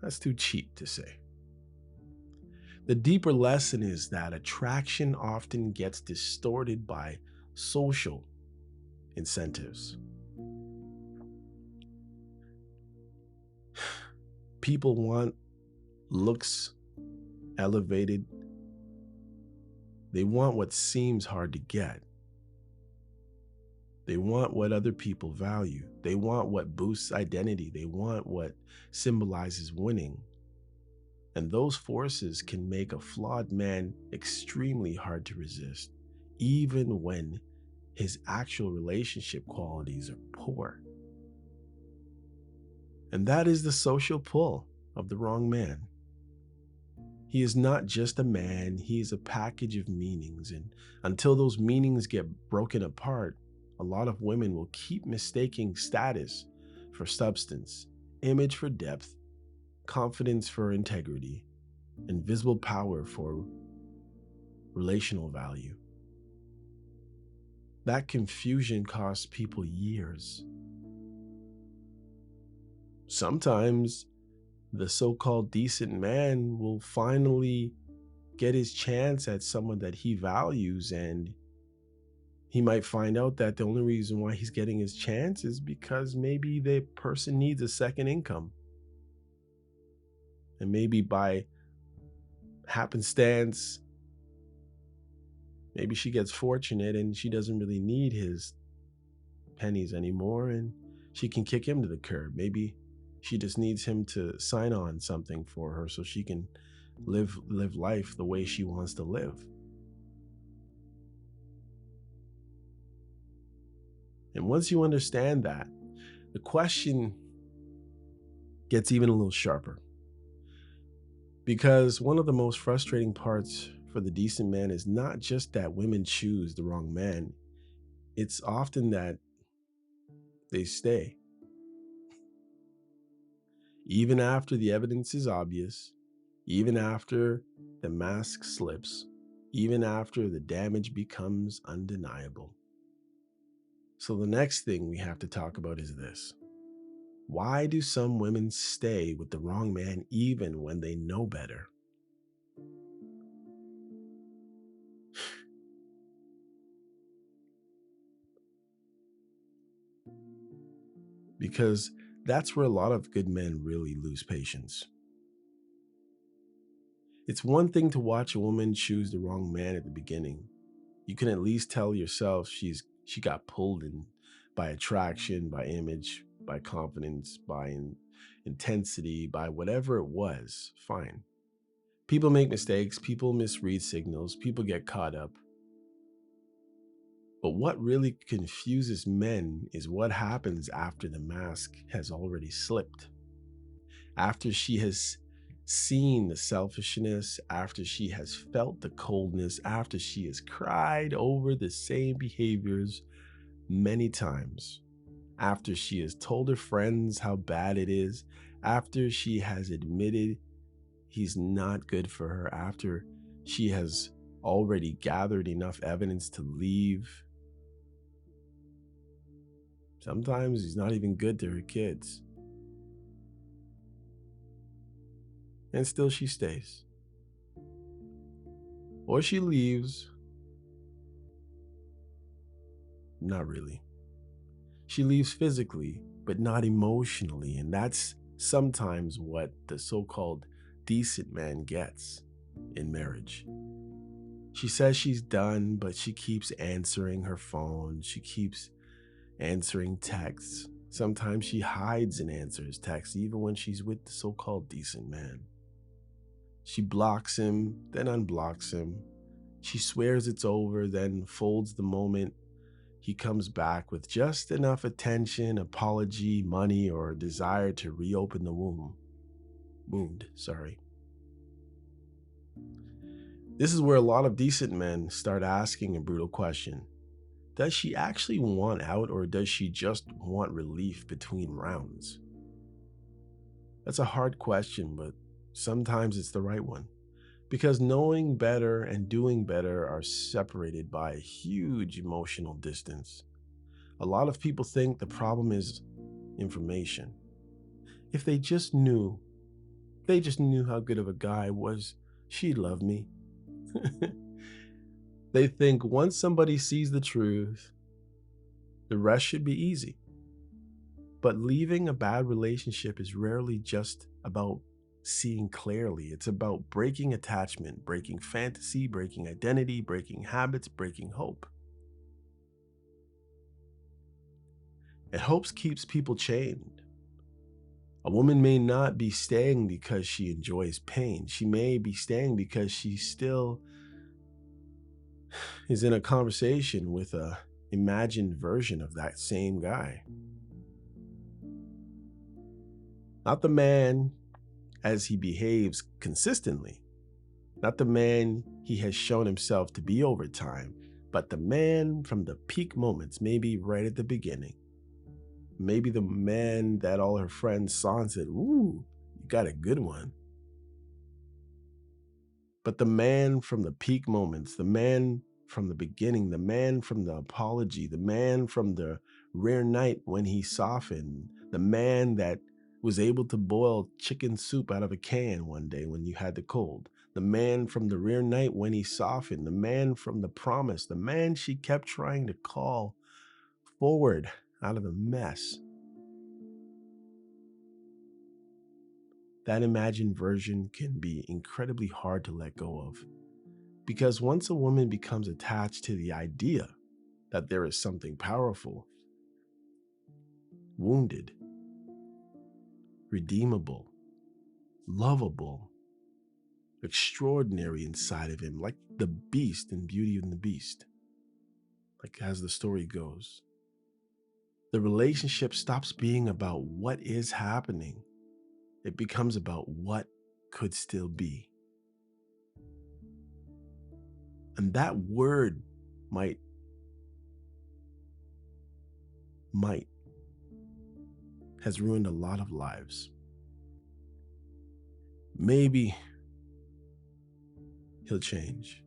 That's too cheap to say. The deeper lesson is that attraction often gets distorted by social incentives. People want looks elevated. They want what seems hard to get. They want what other people value. They want what boosts identity. They want what symbolizes winning. And those forces can make a flawed man extremely hard to resist, even when his actual relationship qualities are poor. And that is the social pull of the wrong man. He is not just a man, he is a package of meanings. And until those meanings get broken apart, a lot of women will keep mistaking status for substance, image for depth, confidence for integrity, and visible power for relational value. That confusion costs people years. Sometimes the so-called decent man will finally get his chance at someone that he values, and he might find out that the only reason why he's getting his chance is because maybe the person needs a second income. And maybe by happenstance, maybe she gets fortunate and she doesn't really need his pennies anymore and she can kick him to the curb. Maybe she just needs him to sign on something for her so she can live life the way she wants to live. And once you understand that, the question gets even a little sharper. Because one of the most frustrating parts for the decent man is not just that women choose the wrong man, it's often that they stay. Even after the evidence is obvious, even after the mask slips, even after the damage becomes undeniable. So the next thing we have to talk about is this. Why do some women stay with the wrong man even when they know better? Because that's where a lot of good men really lose patience. It's one thing to watch a woman choose the wrong man at the beginning. You can at least tell yourself she got pulled in by attraction, by image, by confidence, by intensity, by whatever it was. Fine. People make mistakes, people misread signals, people get caught up. But what really confuses men is what happens after the mask has already slipped. After she has seen the selfishness, after she has felt the coldness, after she has cried over the same behaviors many times. after she has told her friends how bad it is, after she has admitted he's not good for her, after she has already gathered enough evidence to leave. Sometimes he's not even good to her kids. And still she stays. Or she leaves. Not really. She leaves physically, but not emotionally, and that's sometimes what the so-called decent man gets in marriage. She says she's done, but she keeps answering her phone. She keeps answering texts. Sometimes she hides and answers texts, even when she's with the so-called decent man. She blocks him, then unblocks him. She swears it's over, then folds the moment he comes back with just enough attention, apology, money, or a desire to reopen the wound. This is where a lot of decent men start asking a brutal question. Does she actually want out, or does she just want relief between rounds? That's a hard question, but sometimes it's the right one. Because knowing better and doing better are separated by a huge emotional distance. A lot of people think the problem is information. If they just knew how good of a guy I was, she'd love me. They think once somebody sees the truth, the rest should be easy. But leaving a bad relationship is rarely just about seeing clearly. It's about breaking attachment, breaking fantasy, breaking identity, breaking habits, breaking hope. And hope keeps people chained. A woman may not be staying because she enjoys pain. She may be staying because she still is in a conversation with a imagined version of that same guy. Not the man as he behaves consistently, not the man he has shown himself to be over time, but the man from the peak moments, maybe right at the beginning. Maybe the man that all her friends saw and said, "Ooh, you got a good one." But the man from the peak moments, the man from the beginning, the man from the apology, the man from the rare night when he softened, the man that was able to boil chicken soup out of a can one day when you had the cold, the man from the rare night when he softened, the man from the promise, the man she kept trying to call forward out of the mess. That imagined version can be incredibly hard to let go of, because once a woman becomes attached to the idea that there is something powerful, wounded, redeemable, lovable, extraordinary inside of him, like the beast in Beauty and the Beast, like as the story goes, the relationship stops being about what is happening. It becomes about what could still be. And that word might has ruined a lot of lives. Maybe he'll change.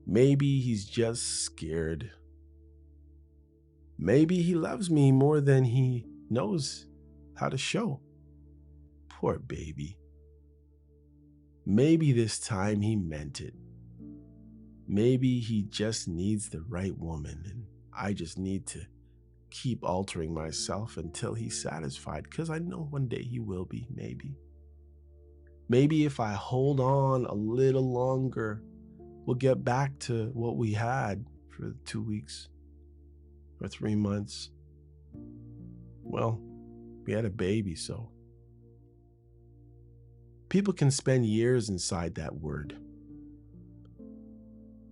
Maybe he's just scared. Maybe he loves me more than he knows how to show. Poor baby. Maybe this time he meant it. Maybe he just needs the right woman, and I just need to keep altering myself until he's satisfied, because I know one day he will be, maybe. Maybe if I hold on a little longer, we'll get back to what we had for 2 weeks or 3 months. Well, we had a baby, so. People can spend years inside that word.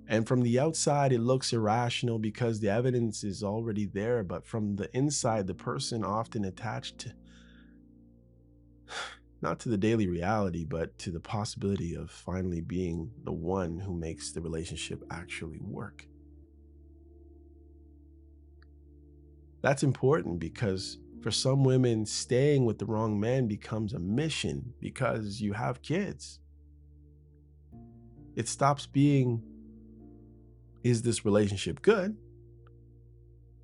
And from the outside, it looks irrational because the evidence is already there. But from the inside, the person often attached to, not to the daily reality, but to the possibility of finally being the one who makes the relationship actually work. That's important because for some women, staying with the wrong man becomes a mission because you have kids. It stops being, is this relationship good?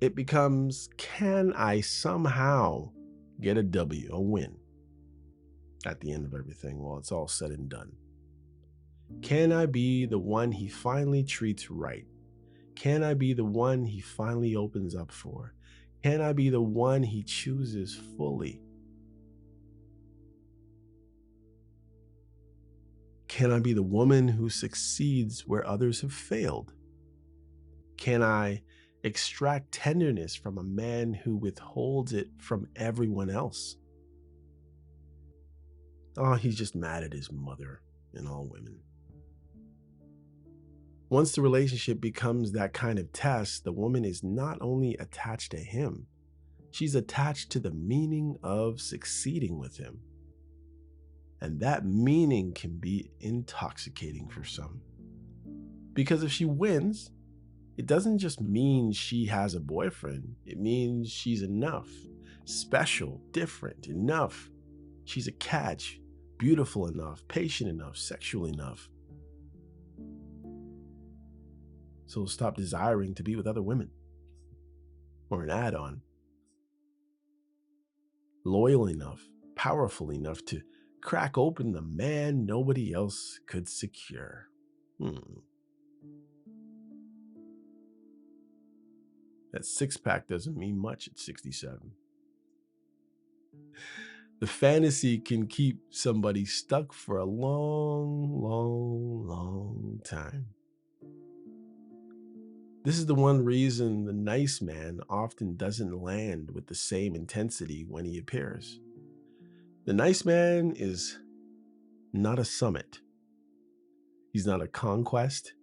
It becomes, can I somehow get a W, a win at the end of everything while it's all said and done? Can I be the one he finally treats right? Can I be the one he finally opens up for? Can I be the one he chooses fully? Can I be the woman who succeeds where others have failed? Can I extract tenderness from a man who withholds it from everyone else? Oh, he's just mad at his mother and all women. Once the relationship becomes that kind of test, the woman is not only attached to him, she's attached to the meaning of succeeding with him. And that meaning can be intoxicating for some. Because if she wins, it doesn't just mean she has a boyfriend. It means she's enough, special, different, enough. She's a catch, beautiful enough, patient enough, sexual enough. So stop desiring to be with other women or an add-on. Loyal enough, powerful enough to crack open the man nobody else could secure. That six-pack doesn't mean much at 67. The fantasy can keep somebody stuck for a long, long, long time. This is the one reason the nice man often doesn't land with the same intensity when he appears. The nice man is not a summit. He's not a conquest.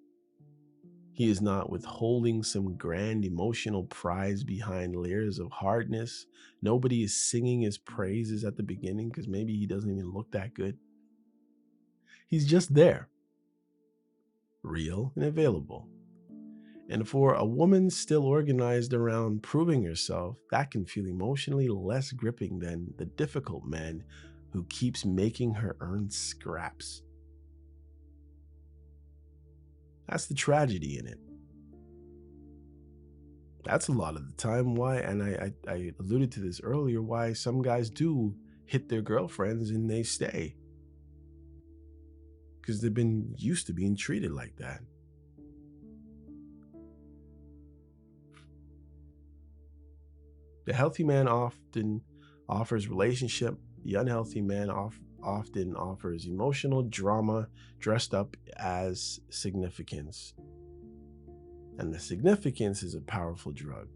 He is not withholding some grand emotional prize behind layers of hardness. Nobody is singing his praises at the beginning because maybe he doesn't even look that good. He's just there, real and available. And for a woman still organized around proving herself, that can feel emotionally less gripping than the difficult man who keeps making her earn scraps. That's the tragedy in it. That's a lot of the time why, and I alluded to this earlier, why some guys do hit their girlfriends and they stay. Because they've been used to being treated like that. The healthy man often offers relationship. The unhealthy man often offers emotional drama dressed up as significance. And the significance is a powerful drug.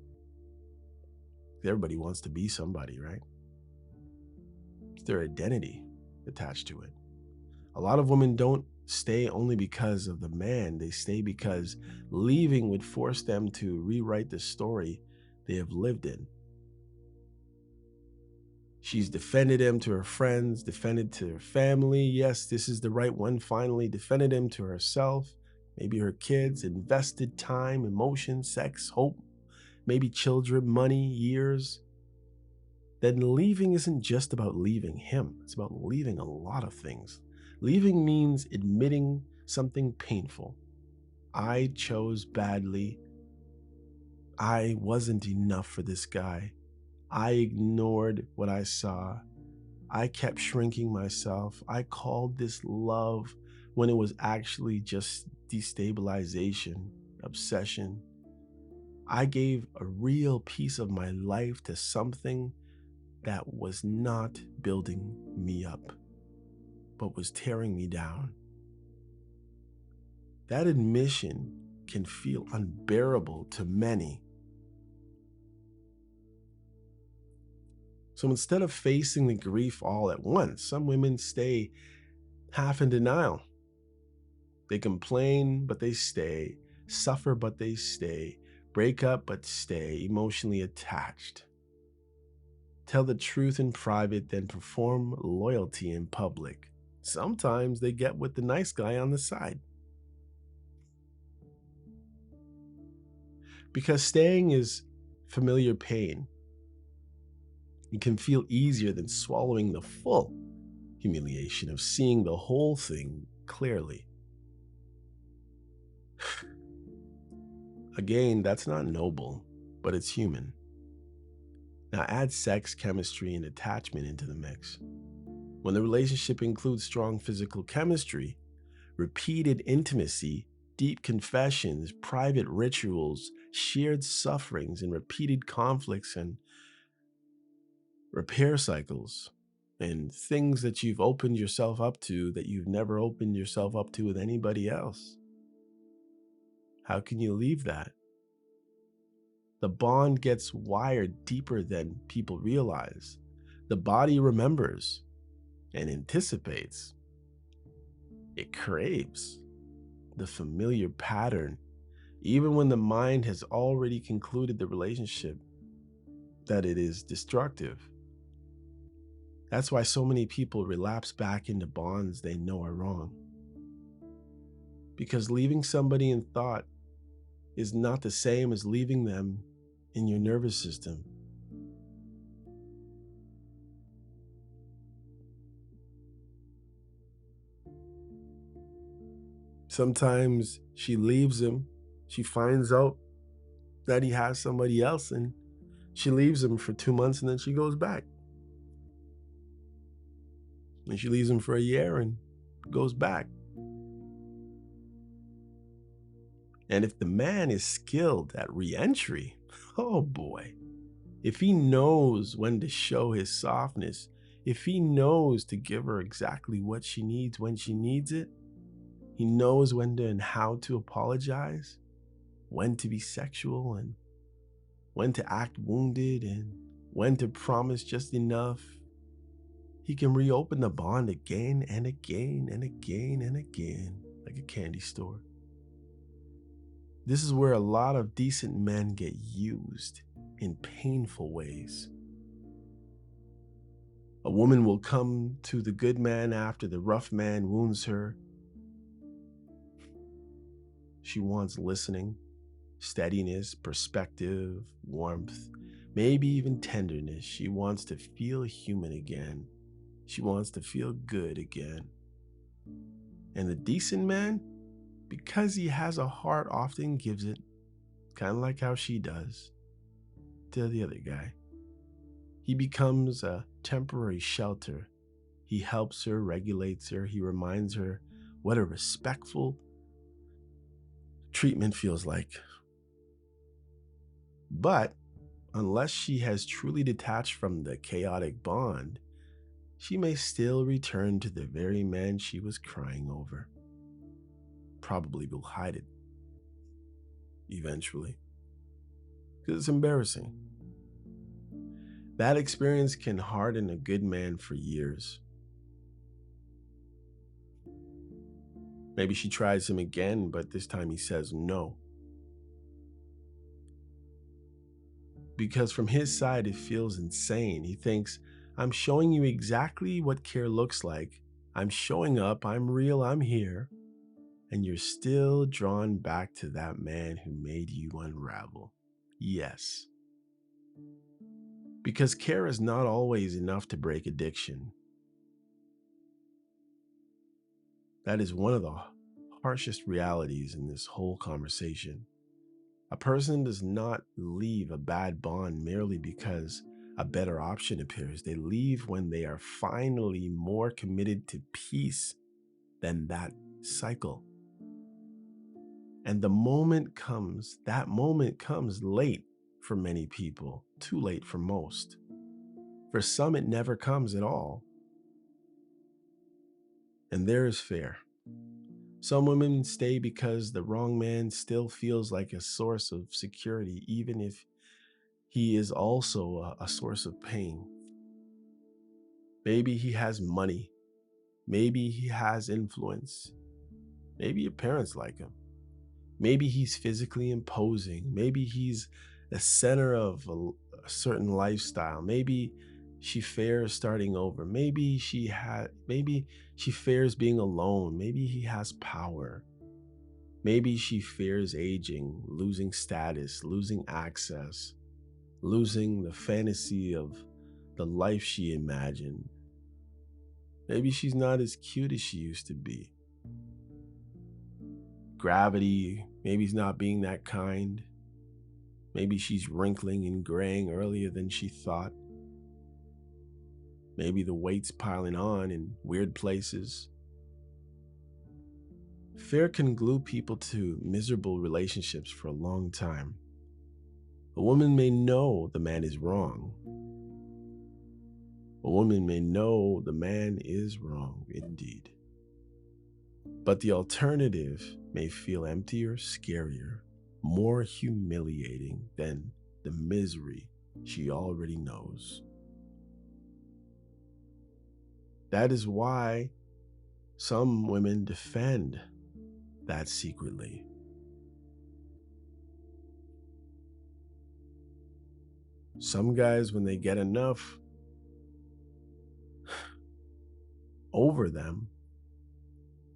Everybody wants to be somebody, right? It's their identity attached to it. A lot of women don't stay only because of the man. They stay because leaving would force them to rewrite the story they have lived in. She's defended him to her friends, defended to her family. Yes, this is the right one finally. Defended him to herself, maybe her kids, invested time, emotion, sex, hope, maybe children, money, years. Then leaving isn't just about leaving him. It's about leaving a lot of things. Leaving means admitting something painful. I chose badly. I wasn't enough for this guy. I ignored what I saw. I kept shrinking myself. I called this love when it was actually just destabilization, obsession. I gave a real piece of my life to something that was not building me up, but was tearing me down. That admission can feel unbearable to many. So instead of facing the grief all at once, some women stay half in denial. They complain, but they stay. Suffer, but they stay. Break up, but stay emotionally attached. Tell the truth in private, then perform loyalty in public. Sometimes they get with the nice guy on the side. Because staying is familiar pain. It can feel easier than swallowing the full humiliation of seeing the whole thing clearly. Again, that's not noble, but it's human. Now add sex, chemistry, and attachment into the mix. When the relationship includes strong physical chemistry, repeated intimacy, deep confessions, private rituals, shared sufferings, and repeated conflicts and repair cycles, and things that you've opened yourself up to that you've never opened yourself up to with anybody else. How can you leave that? The bond gets wired deeper than people realize. The body remembers and anticipates. It craves the familiar pattern, even when the mind has already concluded the relationship that it is destructive. That's why so many people relapse back into bonds they know are wrong. Because leaving somebody in thought is not the same as leaving them in your nervous system. Sometimes she leaves him, she finds out that he has somebody else, and she leaves him for 2 months and then she goes back. And she leaves him for a year and goes back. And if the man is skilled at re-entry, oh boy, if he knows when to show his softness, if he knows to give her exactly what she needs when she needs it, he knows when to and how to apologize, when to be sexual, and when to act wounded, and when to promise just enough, he can reopen the bond again and again and again and again, like a candy store. This is where a lot of decent men get used in painful ways. A woman will come to the good man after the rough man wounds her. She wants listening, steadiness, perspective, warmth, maybe even tenderness. She wants to feel human again. She wants to feel good again. And the decent man, because he has a heart, often gives it, kind of like how she does, to the other guy. He becomes a temporary shelter. He helps her, regulates her. He reminds her what a respectful treatment feels like. But unless she has truly detached from the chaotic bond, she may still return to the very man she was crying over. Probably will hide it eventually, because it's embarrassing. That experience can harden a good man for years. Maybe she tries him again, but this time he says no. Because from his side, it feels insane. He thinks, I'm showing you exactly what care looks like. I'm showing up, I'm real, I'm here. And you're still drawn back to that man who made you unravel. Yes. Because care is not always enough to break addiction. That is one of the harshest realities in this whole conversation. A person does not leave a bad bond merely because a better option appears. They leave when they are finally more committed to peace than that cycle. And that moment comes late for many people, too late for most. For some, it never comes at all. And there is fair. Some women stay because the wrong man still feels like a source of security, even if he is also a source of pain. Maybe he has money. Maybe he has influence. Maybe your parents like him. Maybe he's physically imposing. Maybe he's the center of a certain lifestyle. Maybe she fears starting over. Maybe she fears being alone. Maybe he has power. Maybe she fears aging, losing status, losing access, losing the fantasy of the life she imagined. Maybe she's not as cute as she used to be. Gravity, maybe he's not being that kind. Maybe she's wrinkling and graying earlier than she thought. Maybe the weight's piling on in weird places. Fear can glue people to miserable relationships for a long time. A woman may know the man is wrong. A woman may know the man is wrong indeed. But the alternative may feel emptier, scarier, more humiliating than the misery she already knows. That is why some women defend that secretly. Some guys, when they get enough over them,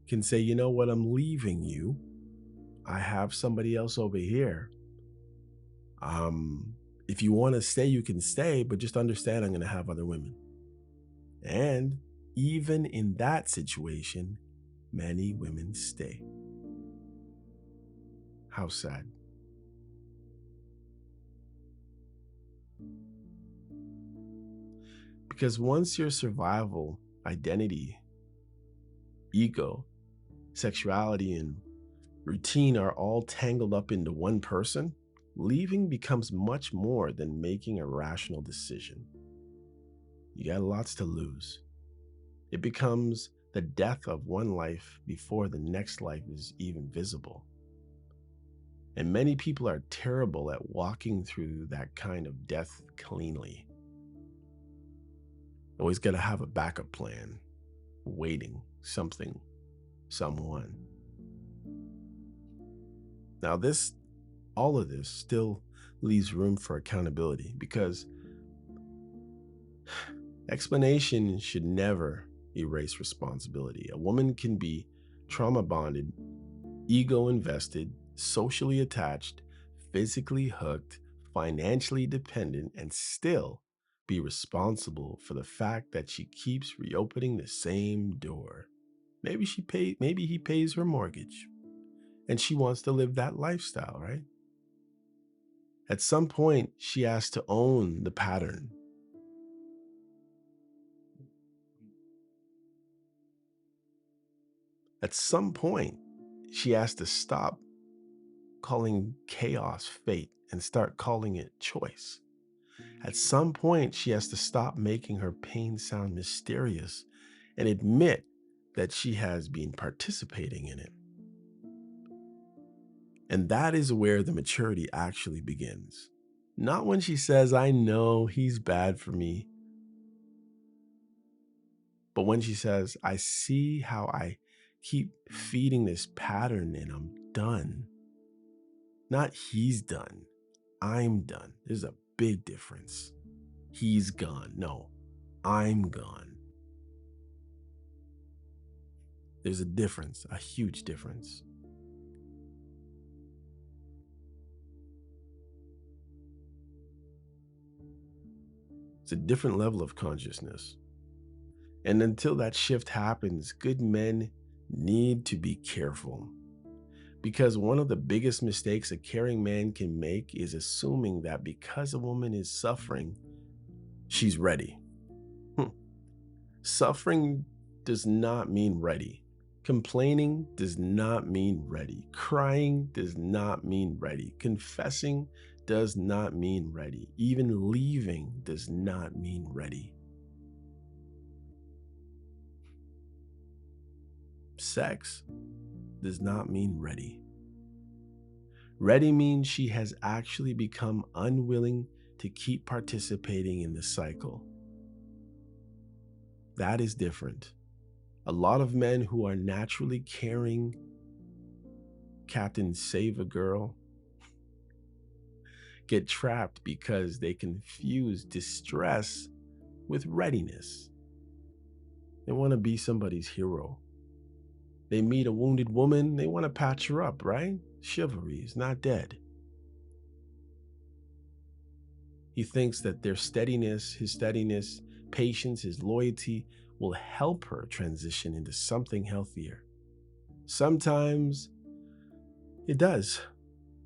can say, you know what, I'm leaving you. I have somebody else over here. If you want to stay, you can stay, but just understand I'm going to have other women. And even in that situation, many women stay. How sad. Because once your survival, identity, ego, sexuality, and routine are all tangled up into one person, leaving becomes much more than making a rational decision. You got lots to lose. It becomes the death of one life before the next life is even visible. And many people are terrible at walking through that kind of death cleanly. Always got to have a backup plan, waiting, something, someone. Now all of this still leaves room for accountability, because explanation should never erase responsibility. A woman can be trauma bonded, ego invested, socially attached, physically hooked, financially dependent, and still be responsible for the fact that she keeps reopening the same door. Maybe he pays her mortgage and she wants to live that lifestyle, right? At some point, she has to own the pattern. At some point, she has to stop calling chaos fate and start calling it choice. At some point, she has to stop making her pain sound mysterious and admit that she has been participating in it. And that is where the maturity actually begins. Not when she says, I know he's bad for me, but when she says, I see how I keep feeding this pattern and I'm done. Not he's done, I'm done. There's a big difference. He's gone. No, I'm gone. There's a difference, a huge difference. It's a different level of consciousness. And until that shift happens, good men need to be careful. Because one of the biggest mistakes a caring man can make is assuming that because a woman is suffering, she's ready. Suffering does not mean ready. Complaining does not mean ready. Crying does not mean ready. Confessing does not mean ready. Even leaving does not mean ready. Sex does not mean ready. Ready means she has actually become unwilling to keep participating in the cycle. That is different. A lot of men who are naturally caring, Captain Save a Girl, get trapped because they confuse distress with readiness. They want to be somebody's hero. They meet a wounded woman, they want to patch her up, right? Chivalry is not dead. He thinks that their his steadiness, patience, his loyalty will help her transition into something healthier. Sometimes it does,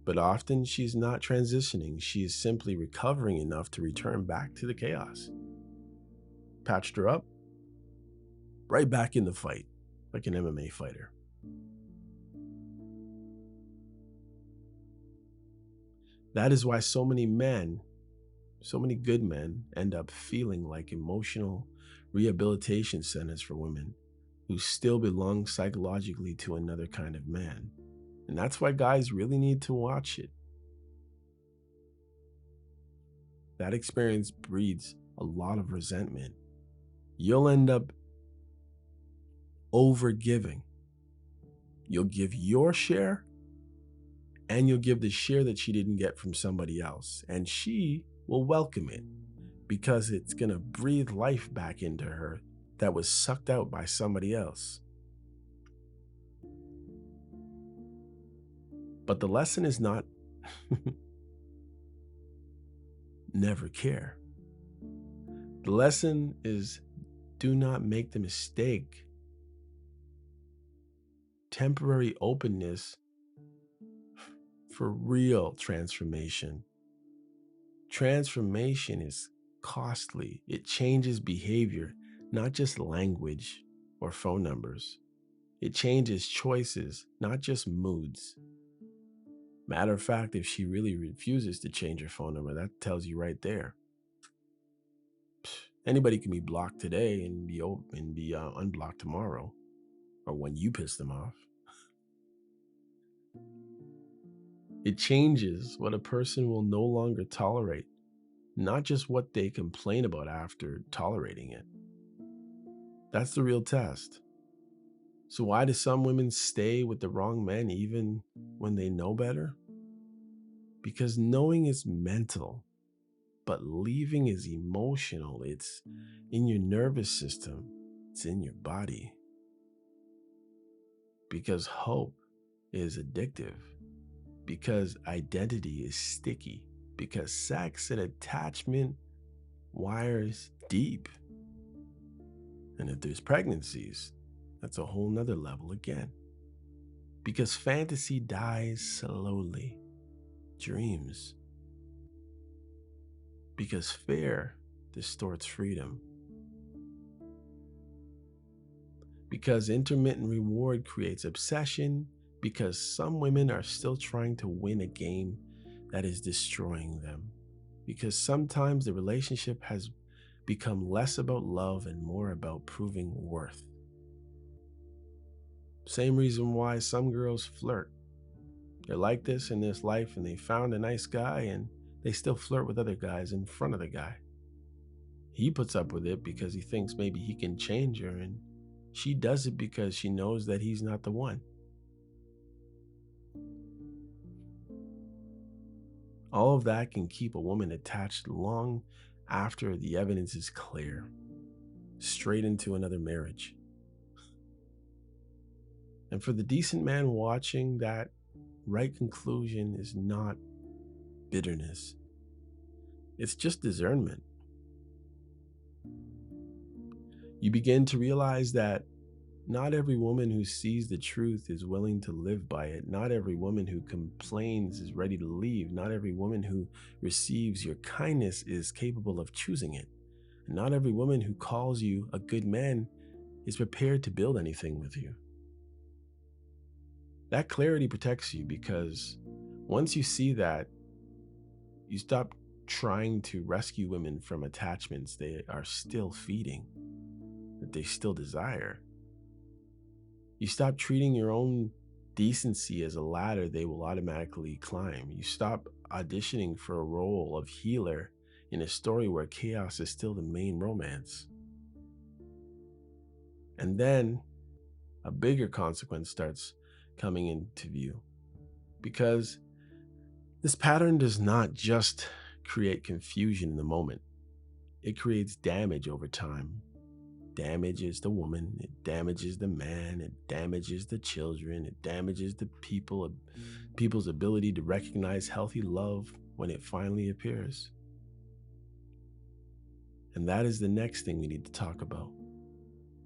but often she's not transitioning. She is simply recovering enough to return back to the chaos. Patched her up, right back in the fight, like an MMA fighter. That is why so many good men, end up feeling like emotional rehabilitation centers for women who still belong psychologically to another kind of man. And that's why guys really need to watch it. That experience breeds a lot of resentment. You'll end up overgiving. You'll give your share, and you'll give the share that she didn't get from somebody else. And she will welcome it because it's going to breathe life back into her that was sucked out by somebody else. But the lesson is not never care. The lesson is do not make the mistake. Temporary openness for real transformation. Transformation is costly. It changes behavior, not just language or phone numbers. It changes choices, not just moods. Matter of fact, if she really refuses to change her phone number, that tells you right there. Anybody can be blocked today and be unblocked tomorrow, or when you piss them off. It changes what a person will no longer tolerate, not just what they complain about after tolerating it. That's the real test. So why do some women stay with the wrong men even when they know better? Because knowing is mental, but leaving is emotional. It's in your nervous system. It's in your body. Because hope is addictive. Because identity is sticky. Because sex and attachment wires deep. And if there's pregnancies, that's a whole nother level again. Because fantasy dies slowly. Dreams. Because fear distorts freedom. Because intermittent reward creates obsession. Because some women are still trying to win a game that is destroying them. Because sometimes the relationship has become less about love and more about proving worth. Same reason why some girls flirt. They're like this in this life and they found a nice guy and they still flirt with other guys in front of the guy. He puts up with it because he thinks maybe he can change her, and she does it because she knows that he's not the one. All of that can keep a woman attached long after the evidence is clear, straight into another marriage. And for the decent man watching, that right conclusion is not bitterness. It's just discernment. You begin to realize that not every woman who sees the truth is willing to live by it. Not every woman who complains is ready to leave. Not every woman who receives your kindness is capable of choosing it. And not every woman who calls you a good man is prepared to build anything with you. That clarity protects you because once you see that, you stop trying to rescue women from attachments they are still feeding, that they still desire. You stop treating your own decency as a ladder they will automatically climb. You stop auditioning for a role of healer in a story where chaos is still the main romance. And then a bigger consequence starts coming into view, because this pattern does not just create confusion in the moment. It creates damage over time. Damages the woman, it damages the man, it damages the children, it damages the people's ability to recognize healthy love when it finally appears. And that is the next thing we need to talk about.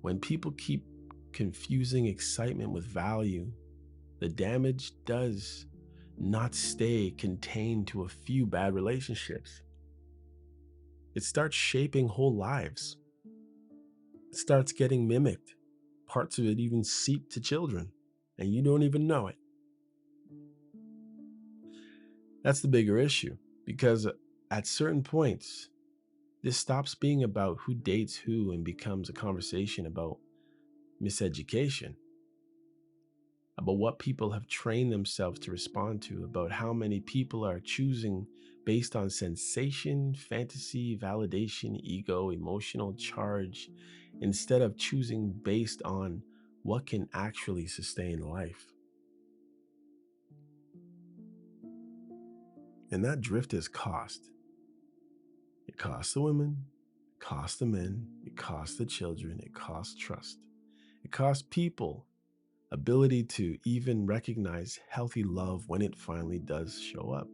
When people keep confusing excitement with value, the damage does not stay contained to a few bad relationships. It starts shaping whole lives. It starts getting mimicked. Parts of it even seep to children, and you don't even know it. That's the bigger issue, because at certain points, this stops being about who dates who and becomes a conversation about miseducation, about what people have trained themselves to respond to, about how many people are choosing based on sensation, fantasy, validation, ego, emotional charge, instead of choosing based on what can actually sustain life. And that drift is cost. It costs the women, it costs the men, it costs the children, it costs trust. It costs people ability to even recognize healthy love when it finally does show up.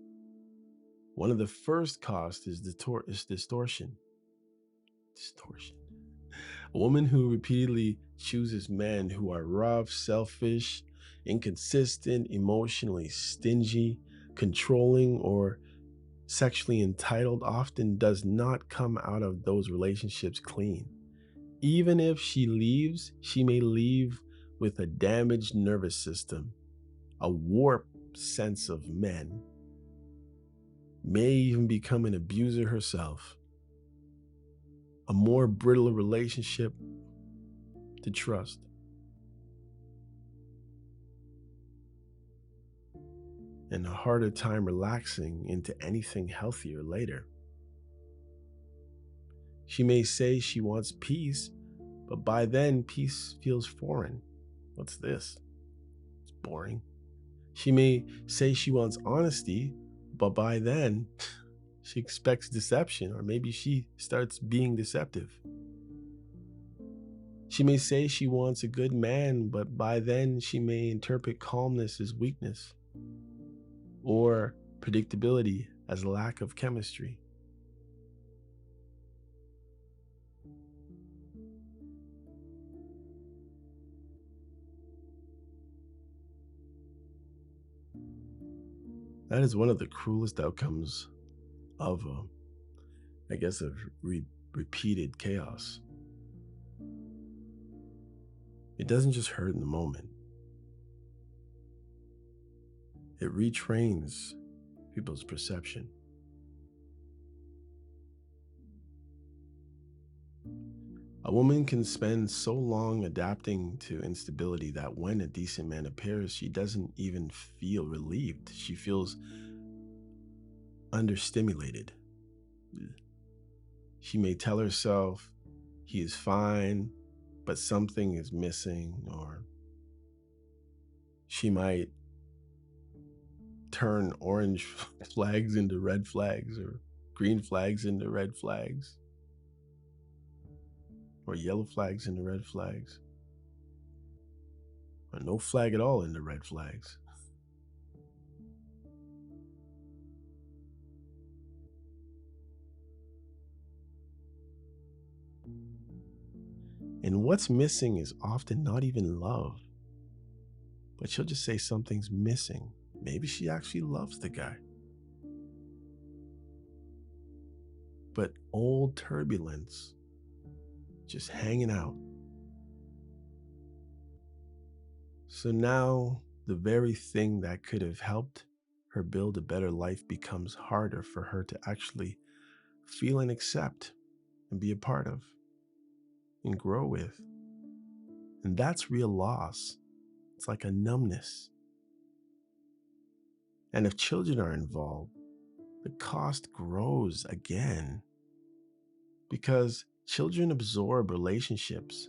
One of the first costs is distortion. Distortion. A woman who repeatedly chooses men who are rough, selfish, inconsistent, emotionally stingy, controlling, or sexually entitled often does not come out of those relationships clean. Even if she leaves, she may leave with a damaged nervous system, a warped sense of men, may even become an abuser herself, a more brittle relationship to trust. And a harder time relaxing into anything healthier later. She may say she wants peace, but by then peace feels foreign. What's this? It's boring. She may say she wants honesty, but by then she expects deception, or maybe she starts being deceptive. She may say she wants a good man, but by then she may interpret calmness as weakness, or predictability as lack of chemistry. That is one of the cruelest outcomes of, of repeated chaos. It doesn't just hurt in the moment. It retrains people's perception. A woman can spend so long adapting to instability that when a decent man appears, she doesn't even feel relieved. She feels understimulated. She may tell herself he is fine, but something is missing, or she might turn orange flags into red flags, or green flags into red flags, or yellow flags into red flags, or no flag at all into red flags. And what's missing is often not even love, but she'll just say something's missing. Maybe she actually loves the guy. But old turbulence just hanging out. So now the very thing that could have helped her build a better life becomes harder for her to actually feel and accept and be a part of and grow with. And that's real loss. It's like a numbness. And if children are involved, the cost grows again, because children absorb relationships,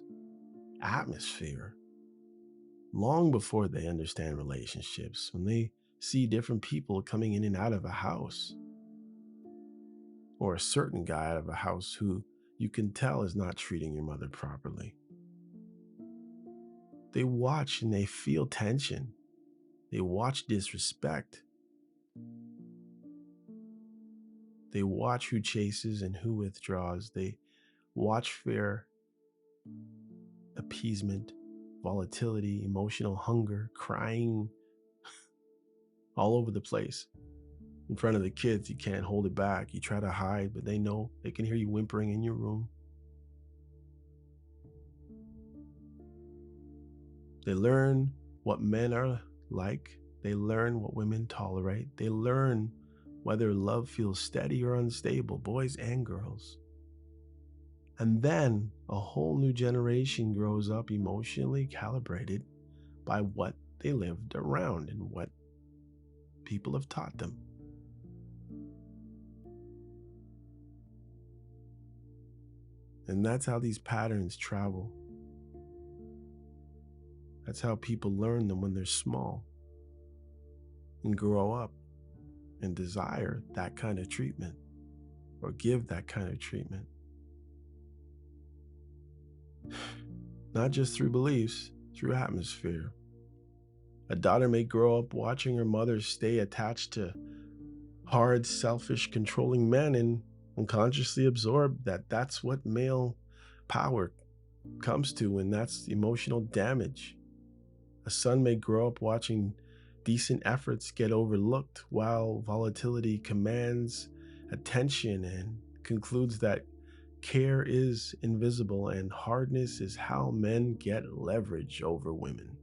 atmosphere, long before they understand relationships. When they see different people coming in and out of a house, or a certain guy out of a house who you can tell is not treating your mother properly, they watch and they feel tension. They watch disrespect. They watch who chases and who withdraws. They watch fear, appeasement, volatility, emotional hunger, crying all over the place. In front of the kids, you can't hold it back. You try to hide, but they know they can hear you whimpering in your room. They learn what men are like. They learn what women tolerate. They learn whether love feels steady or unstable, boys and girls. And then a whole new generation grows up emotionally calibrated by what they lived around and what people have taught them. And that's how these patterns travel. That's how people learn them when they're small and grow up and desire that kind of treatment or give that kind of treatment. Not just through beliefs, through atmosphere. A daughter may grow up watching her mother stay attached to hard, selfish, controlling men and unconsciously absorb that that's what male power comes to, and that's emotional damage. A son may grow up watching decent efforts get overlooked while volatility commands attention and concludes that care is invisible and hardness is how men get leverage over women.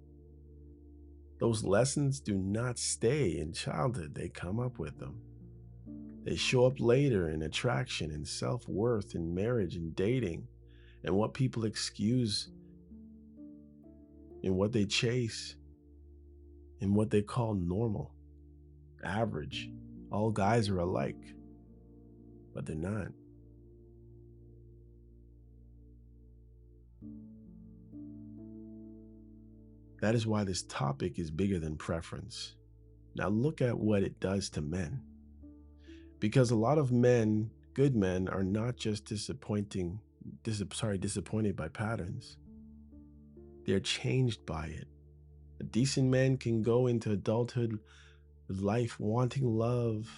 Those lessons do not stay in childhood, they come up with them. They show up later in attraction and self-worth in marriage and dating and what people excuse and what they chase and what they call normal, average. All guys are alike, but they're not. That is why this topic is bigger than preference. Now look at what it does to men. Because a lot of men, good men, are not just disappointed by patterns. They're changed by it. A decent man can go into adulthood with life wanting love.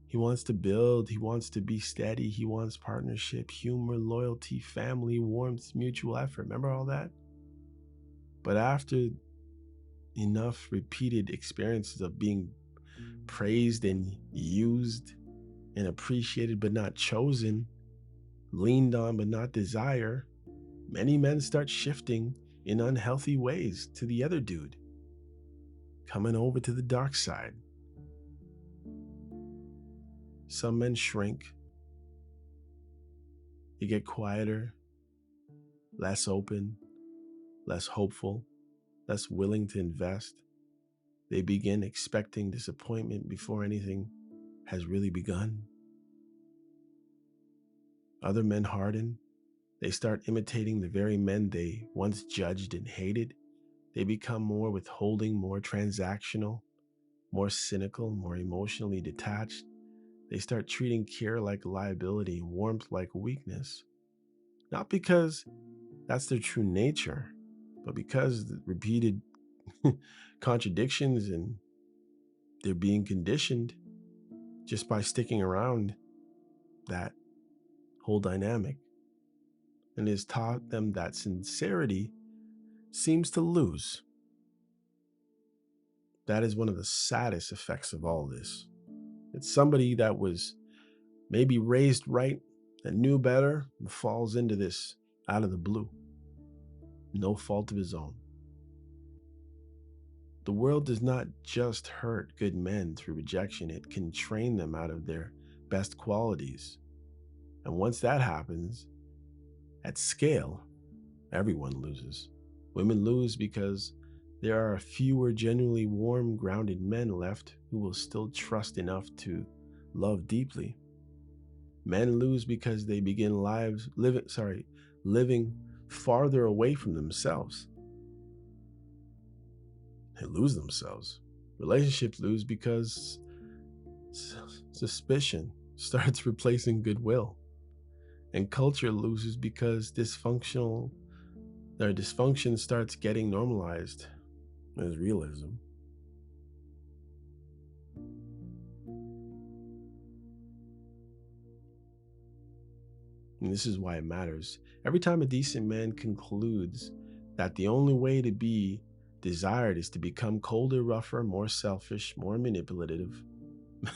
He wants to build, he wants to be steady, he wants partnership, humor, loyalty, family, warmth, mutual effort. Remember all that? But after enough repeated experiences of being praised and used and appreciated but not chosen, leaned on but not desired, many men start shifting in unhealthy ways to the other dude, coming over to the dark side. Some men shrink. They get quieter, less open, less hopeful, less willing to invest. They begin expecting disappointment before anything has really begun. Other men harden. They start imitating the very men they once judged and hated. They become more withholding, more transactional, more cynical, more emotionally detached. They start treating care like liability, warmth like weakness. Not because that's their true nature, but because the repeated contradictions and they're being conditioned just by sticking around that whole dynamic. And has taught them that sincerity seems to lose. That is one of the saddest effects of all this. It's somebody that was maybe raised right, that knew better, and falls into this out of the blue. No fault of his own. The world does not just hurt good men through rejection, it can train them out of their best qualities. And once that happens, at scale, everyone loses. Women lose because there are fewer genuinely warm, grounded men left who will still trust enough to love deeply. Men lose because they begin living farther away from themselves. They lose themselves. Relationships lose because suspicion starts replacing goodwill. And culture loses because dysfunction starts getting normalized as realism. And this is why it matters. Every time a decent man concludes that the only way to be desired is to become colder, rougher, more selfish, more manipulative,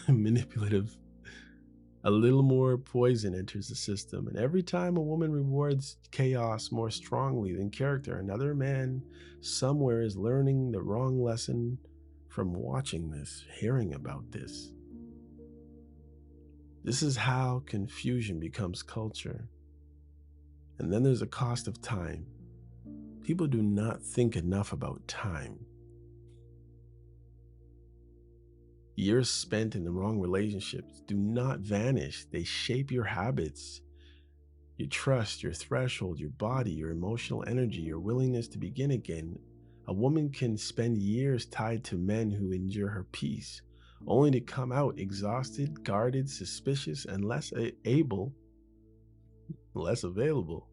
manipulative, a little more poison enters the system. And every time a woman rewards chaos more strongly than character, another man somewhere is learning the wrong lesson from watching this, hearing about this. This is how confusion becomes culture. And then there's a cost of time. People do not think enough about time. Years spent in the wrong relationships do not vanish. They shape your habits, your trust, your threshold, your body, your emotional energy, your willingness to begin again. A woman can spend years tied to men who injure her peace, only to come out exhausted, guarded, suspicious, and less available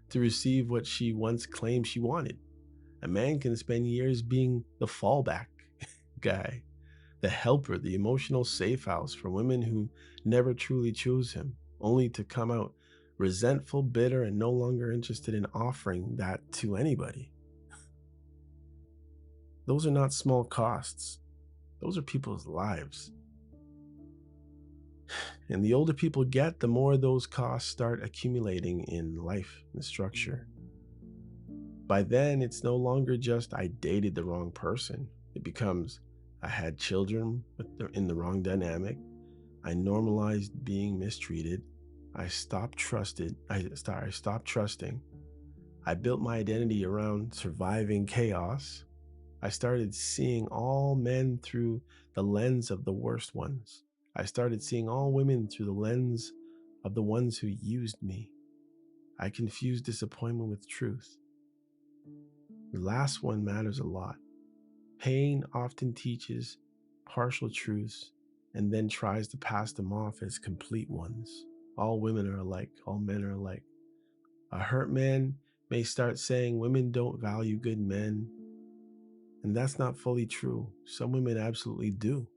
to receive what she once claimed she wanted. A man can spend years being the fallback guy, the helper, the emotional safe house for women who never truly chose him, only to come out resentful, bitter, and no longer interested in offering that to anybody. Those are not small costs. Those are people's lives. And the older people get, the more those costs start accumulating in life and structure. By then, it's no longer just I dated the wrong person. It becomes I had children in the wrong dynamic. I normalized being mistreated. I stopped trusting. I built my identity around surviving chaos. I started seeing all men through the lens of the worst ones. I started seeing all women through the lens of the ones who used me. I confused disappointment with truth. The last one matters a lot. Pain often teaches partial truths and then tries to pass them off as complete ones. All women are alike. All men are alike. A hurt man may start saying women don't value good men, and that's not fully true. Some women absolutely do.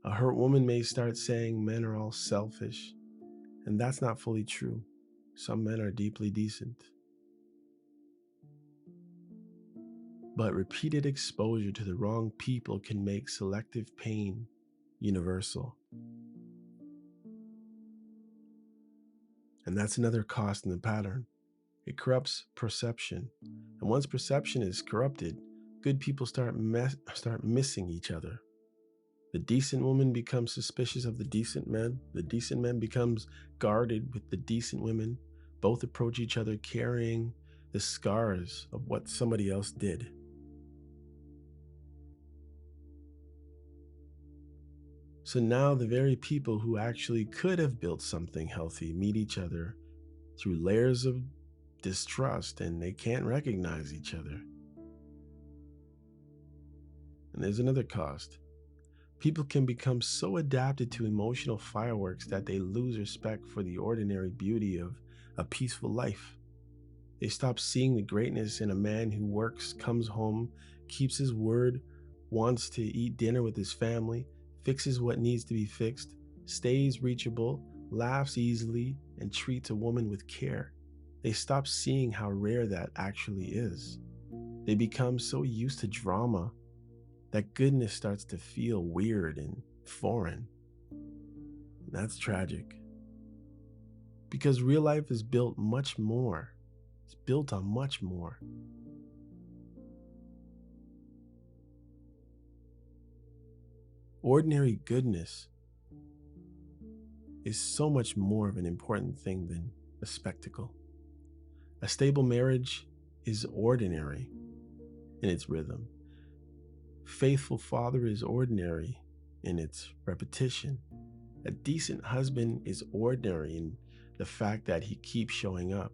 A hurt woman may start saying men are all selfish, and that's not fully true. Some men are deeply decent. But repeated exposure to the wrong people can make selective pain universal. And that's another cost in the pattern. It corrupts perception. And once perception is corrupted, good people start missing each other. The decent woman becomes suspicious of the decent men. The decent man becomes guarded with the decent women. Both approach each other carrying the scars of what somebody else did. So now the very people who actually could have built something healthy meet each other through layers of distrust, and they can't recognize each other. And there's another cost. People can become so adapted to emotional fireworks that they lose respect for the ordinary beauty of a peaceful life. They stop seeing the greatness in a man who works, comes home, keeps his word, wants to eat dinner with his family, fixes what needs to be fixed, stays reachable, laughs easily, and treats a woman with care. They stop seeing how rare that actually is. They become so used to drama that goodness starts to feel weird and foreign. And that's tragic. Because real life is built much more. It's built on much more. Ordinary goodness is so much more of an important thing than a spectacle. A stable marriage is ordinary in its rhythm. Faithful father is ordinary in its repetition. A decent husband is ordinary in the fact that he keeps showing up.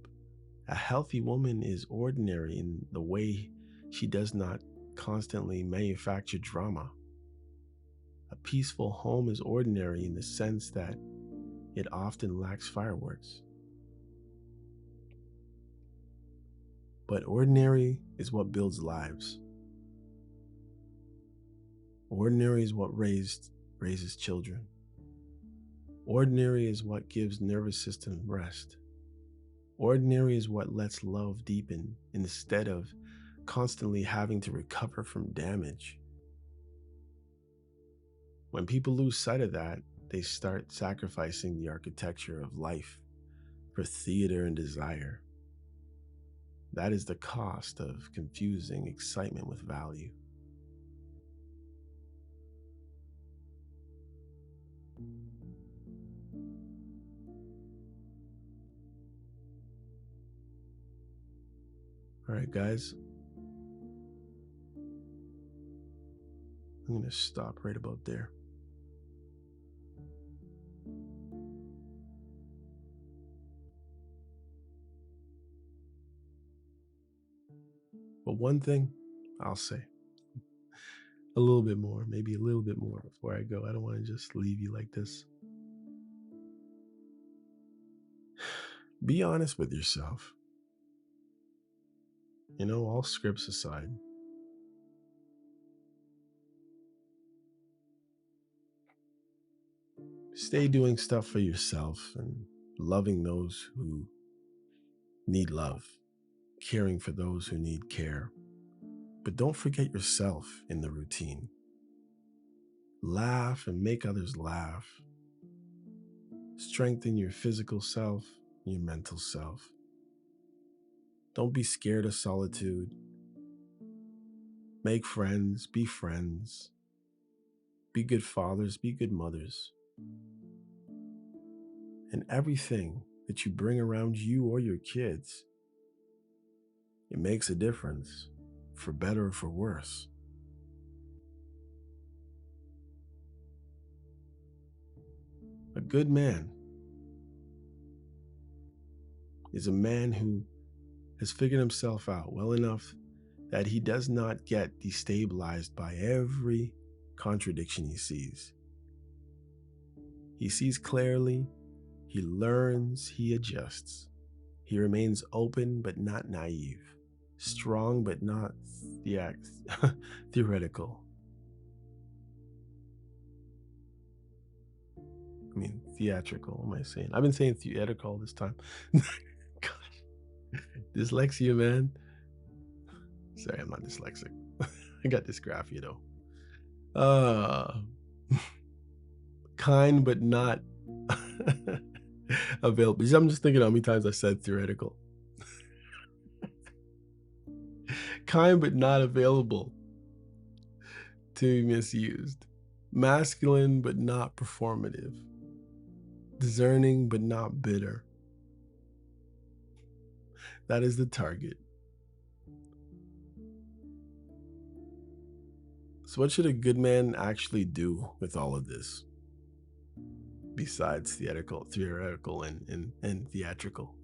A healthy woman is ordinary in the way she does not constantly manufacture drama. A peaceful home is ordinary in the sense that it often lacks fireworks. But ordinary is what builds lives. Ordinary is what raises children. Ordinary is what gives nervous system rest. Ordinary is what lets love deepen instead of constantly having to recover from damage. When people lose sight of that, they start sacrificing the architecture of life for theater and desire. That is the cost of confusing excitement with value. All right, guys. I'm going to stop right about there. But one thing I'll say, a little bit more, maybe a little bit more before I go. I don't want to just leave you like this. Be honest with yourself. All scripts aside. Stay doing stuff for yourself and loving those who need love, caring for those who need care. But don't forget yourself in the routine. Laugh and make others laugh. Strengthen your physical self, your mental self. Don't be scared of solitude. Make friends, be friends. Be good fathers, be good mothers. And everything that you bring around you or your kids, it makes a difference, for better or for worse. A good man is a man who has figured himself out well enough that he does not get destabilized by every contradiction he sees. He sees clearly, he learns, he adjusts. He remains open but not naive, strong but not theoretical. Theatrical, what am I saying? I've been saying theatrical this time. Gosh, dyslexia, man. Sorry, I'm not dyslexic. I got dysgraphia though. Kind but not available. I'm just thinking how many times I said theoretical. Kind but not available to be misused. Masculine but not performative. Discerning but not bitter. That is the target. So what should a good man actually do with all of this? Besides theoretical and theatrical.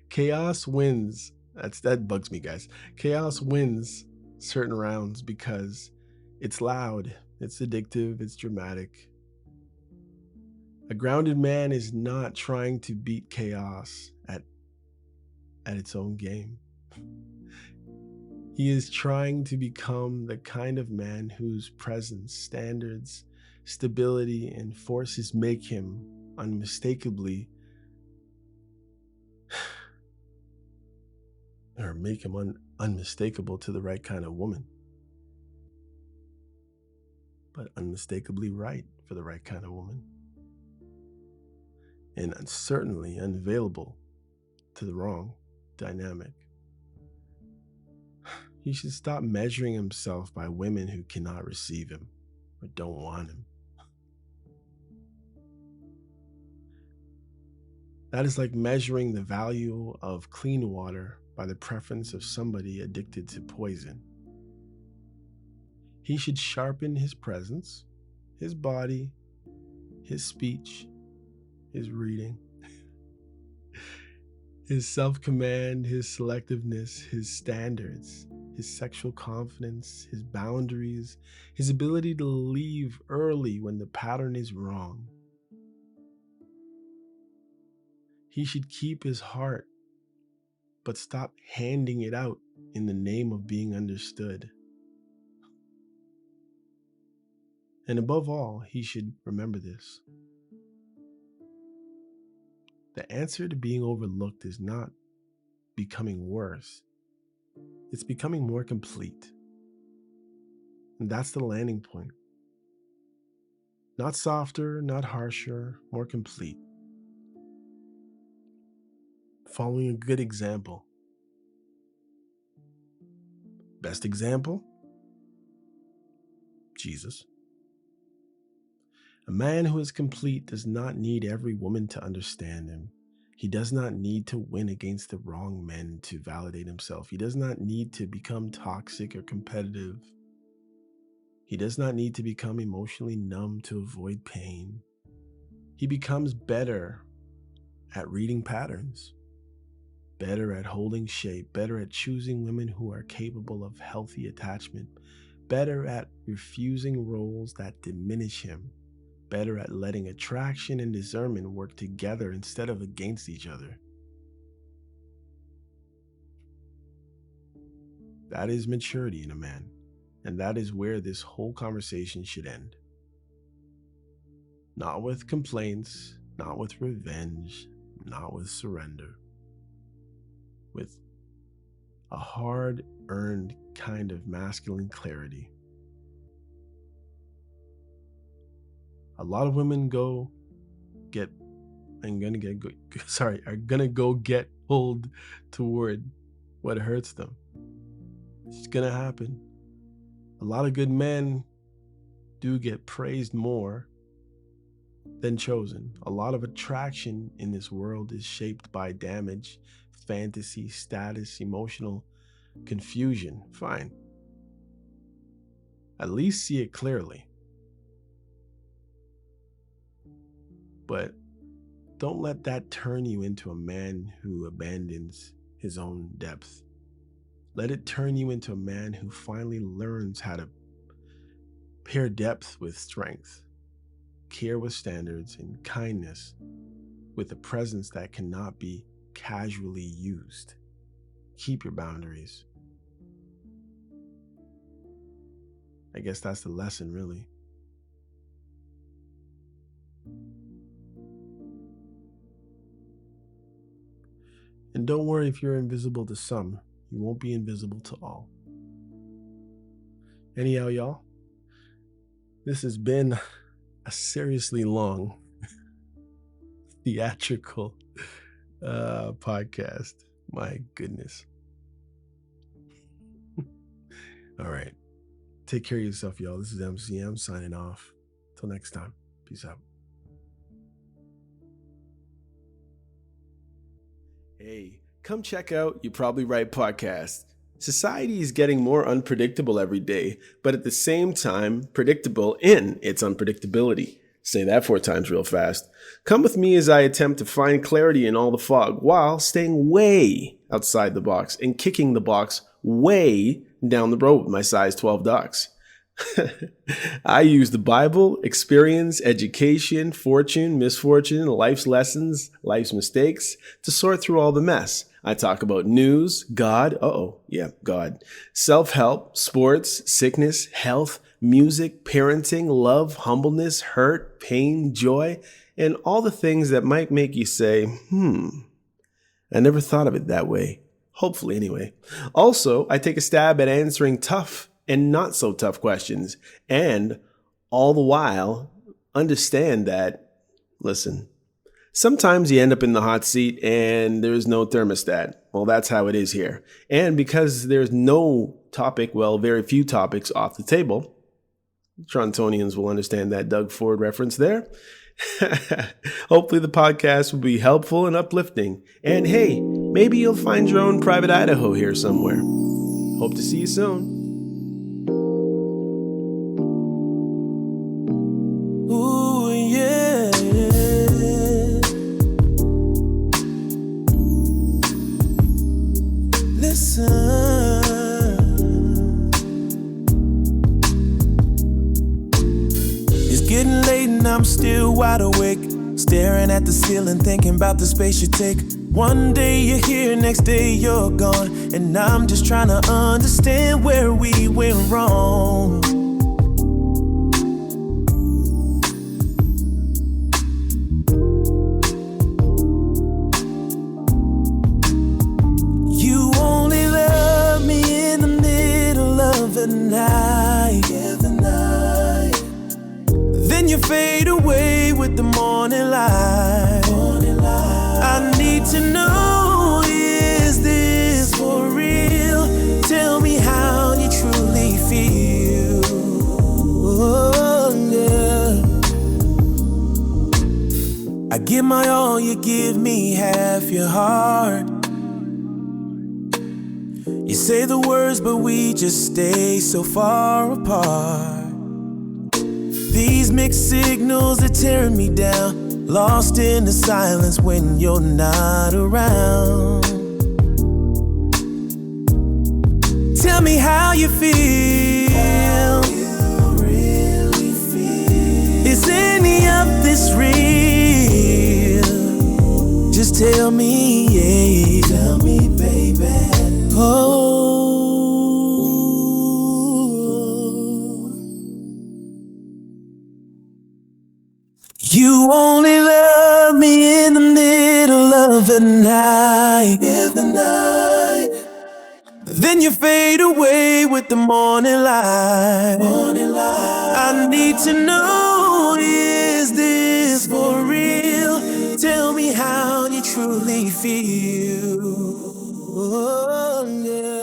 Chaos wins. That bugs me, guys. Chaos wins certain rounds because it's loud, it's addictive, it's dramatic. A grounded man is not trying to beat chaos at its own game. He is trying to become the kind of man whose presence, standards, stability, and forces make him unmistakably or make him unmistakable to the right kind of woman, but unmistakably right for the right kind of woman, and certainly unavailable to the wrong dynamic. He should stop measuring himself by women who cannot receive him or don't want him. That is like measuring the value of clean water by the preference of somebody addicted to poison. He should sharpen his presence, his body, his speech, his reading, his self-command, his selectiveness, his standards, his sexual confidence, his boundaries, his ability to leave early when the pattern is wrong. He should keep his heart, but stop handing it out in the name of being understood. And above all, he should remember this. The answer to being overlooked is not becoming worse. It's becoming more complete. And that's the landing point. Not softer, not harsher, more complete. Following a good example. Best example? Jesus. A man who is complete does not need every woman to understand him. He does not need to win against the wrong men to validate himself. He does not need to become toxic or competitive. He does not need to become emotionally numb to avoid pain. He becomes better at reading patterns, better at holding shape, better at choosing women who are capable of healthy attachment, better at refusing roles that diminish him, better at letting attraction and discernment work together instead of against each other. That is maturity in a man, and that is where this whole conversation should end. Not with complaints, not with revenge, not with surrender. With a hard-earned kind of masculine clarity. A lot of women are gonna go get pulled toward what hurts them. It's gonna happen. A lot of good men do get praised more than chosen. A lot of attraction in this world is shaped by damage, fantasy, status, emotional confusion. Fine. At least see it clearly. But don't let that turn you into a man who abandons his own depth. Let it turn you into a man who finally learns how to pair depth with strength, care with standards, and kindness with a presence that cannot be casually used. Keep your boundaries. I guess that's the lesson, really. And don't worry if you're invisible to some, you won't be invisible to all. Anyhow, y'all, this has been a seriously long, theatrical podcast. My goodness. All right. Take care of yourself, y'all. This is MCM signing off. Till next time. Peace out. Hey, come check out You Probably Right podcast. Society is getting more unpredictable every day, but at the same time, predictable in its unpredictability. Say that 4 times real fast. Come with me as I attempt to find clarity in all the fog while staying way outside the box and kicking the box way down the road with my size 12 ducks. I use the Bible, experience, education, fortune, misfortune, life's lessons, life's mistakes to sort through all the mess. I talk about news, God, God, self-help, sports, sickness, health, music, parenting, love, humbleness, hurt, pain, joy, and all the things that might make you say, I never thought of it that way. Hopefully, anyway. Also, I take a stab at answering tough and not so tough questions, and all the while understand that, listen, sometimes you end up in the hot seat and there's no thermostat. Well, that's how it is here. And because there's no topic, very few topics off the table, Torontonians will understand that Doug Ford reference there. Hopefully the podcast will be helpful and uplifting. And hey, maybe you'll find your own private Idaho here somewhere. Hope to see you soon. Ooh, yeah. Listen. It's getting late and I'm still wide awake, staring at the ceiling, thinking about the space you take. One day you're here, next day you're gone, and I'm just trying to understand where we went wrong. fade away with the morning light. I need to know, is this for real? Tell me how you truly feel. Oh, yeah. I give my all, you give me half your heart. You say the words, but we just stay so far apart. These mixed signals are tearing me down, lost in the silence when you're not around. Tell me how you feel. How you really feel. Is any of this real? Just tell me, yeah. Tell me, baby. Oh. You only love me in the middle of the night. Then you fade away with the morning light. I need to know, is this for real? Tell me how you truly feel. Oh, yeah.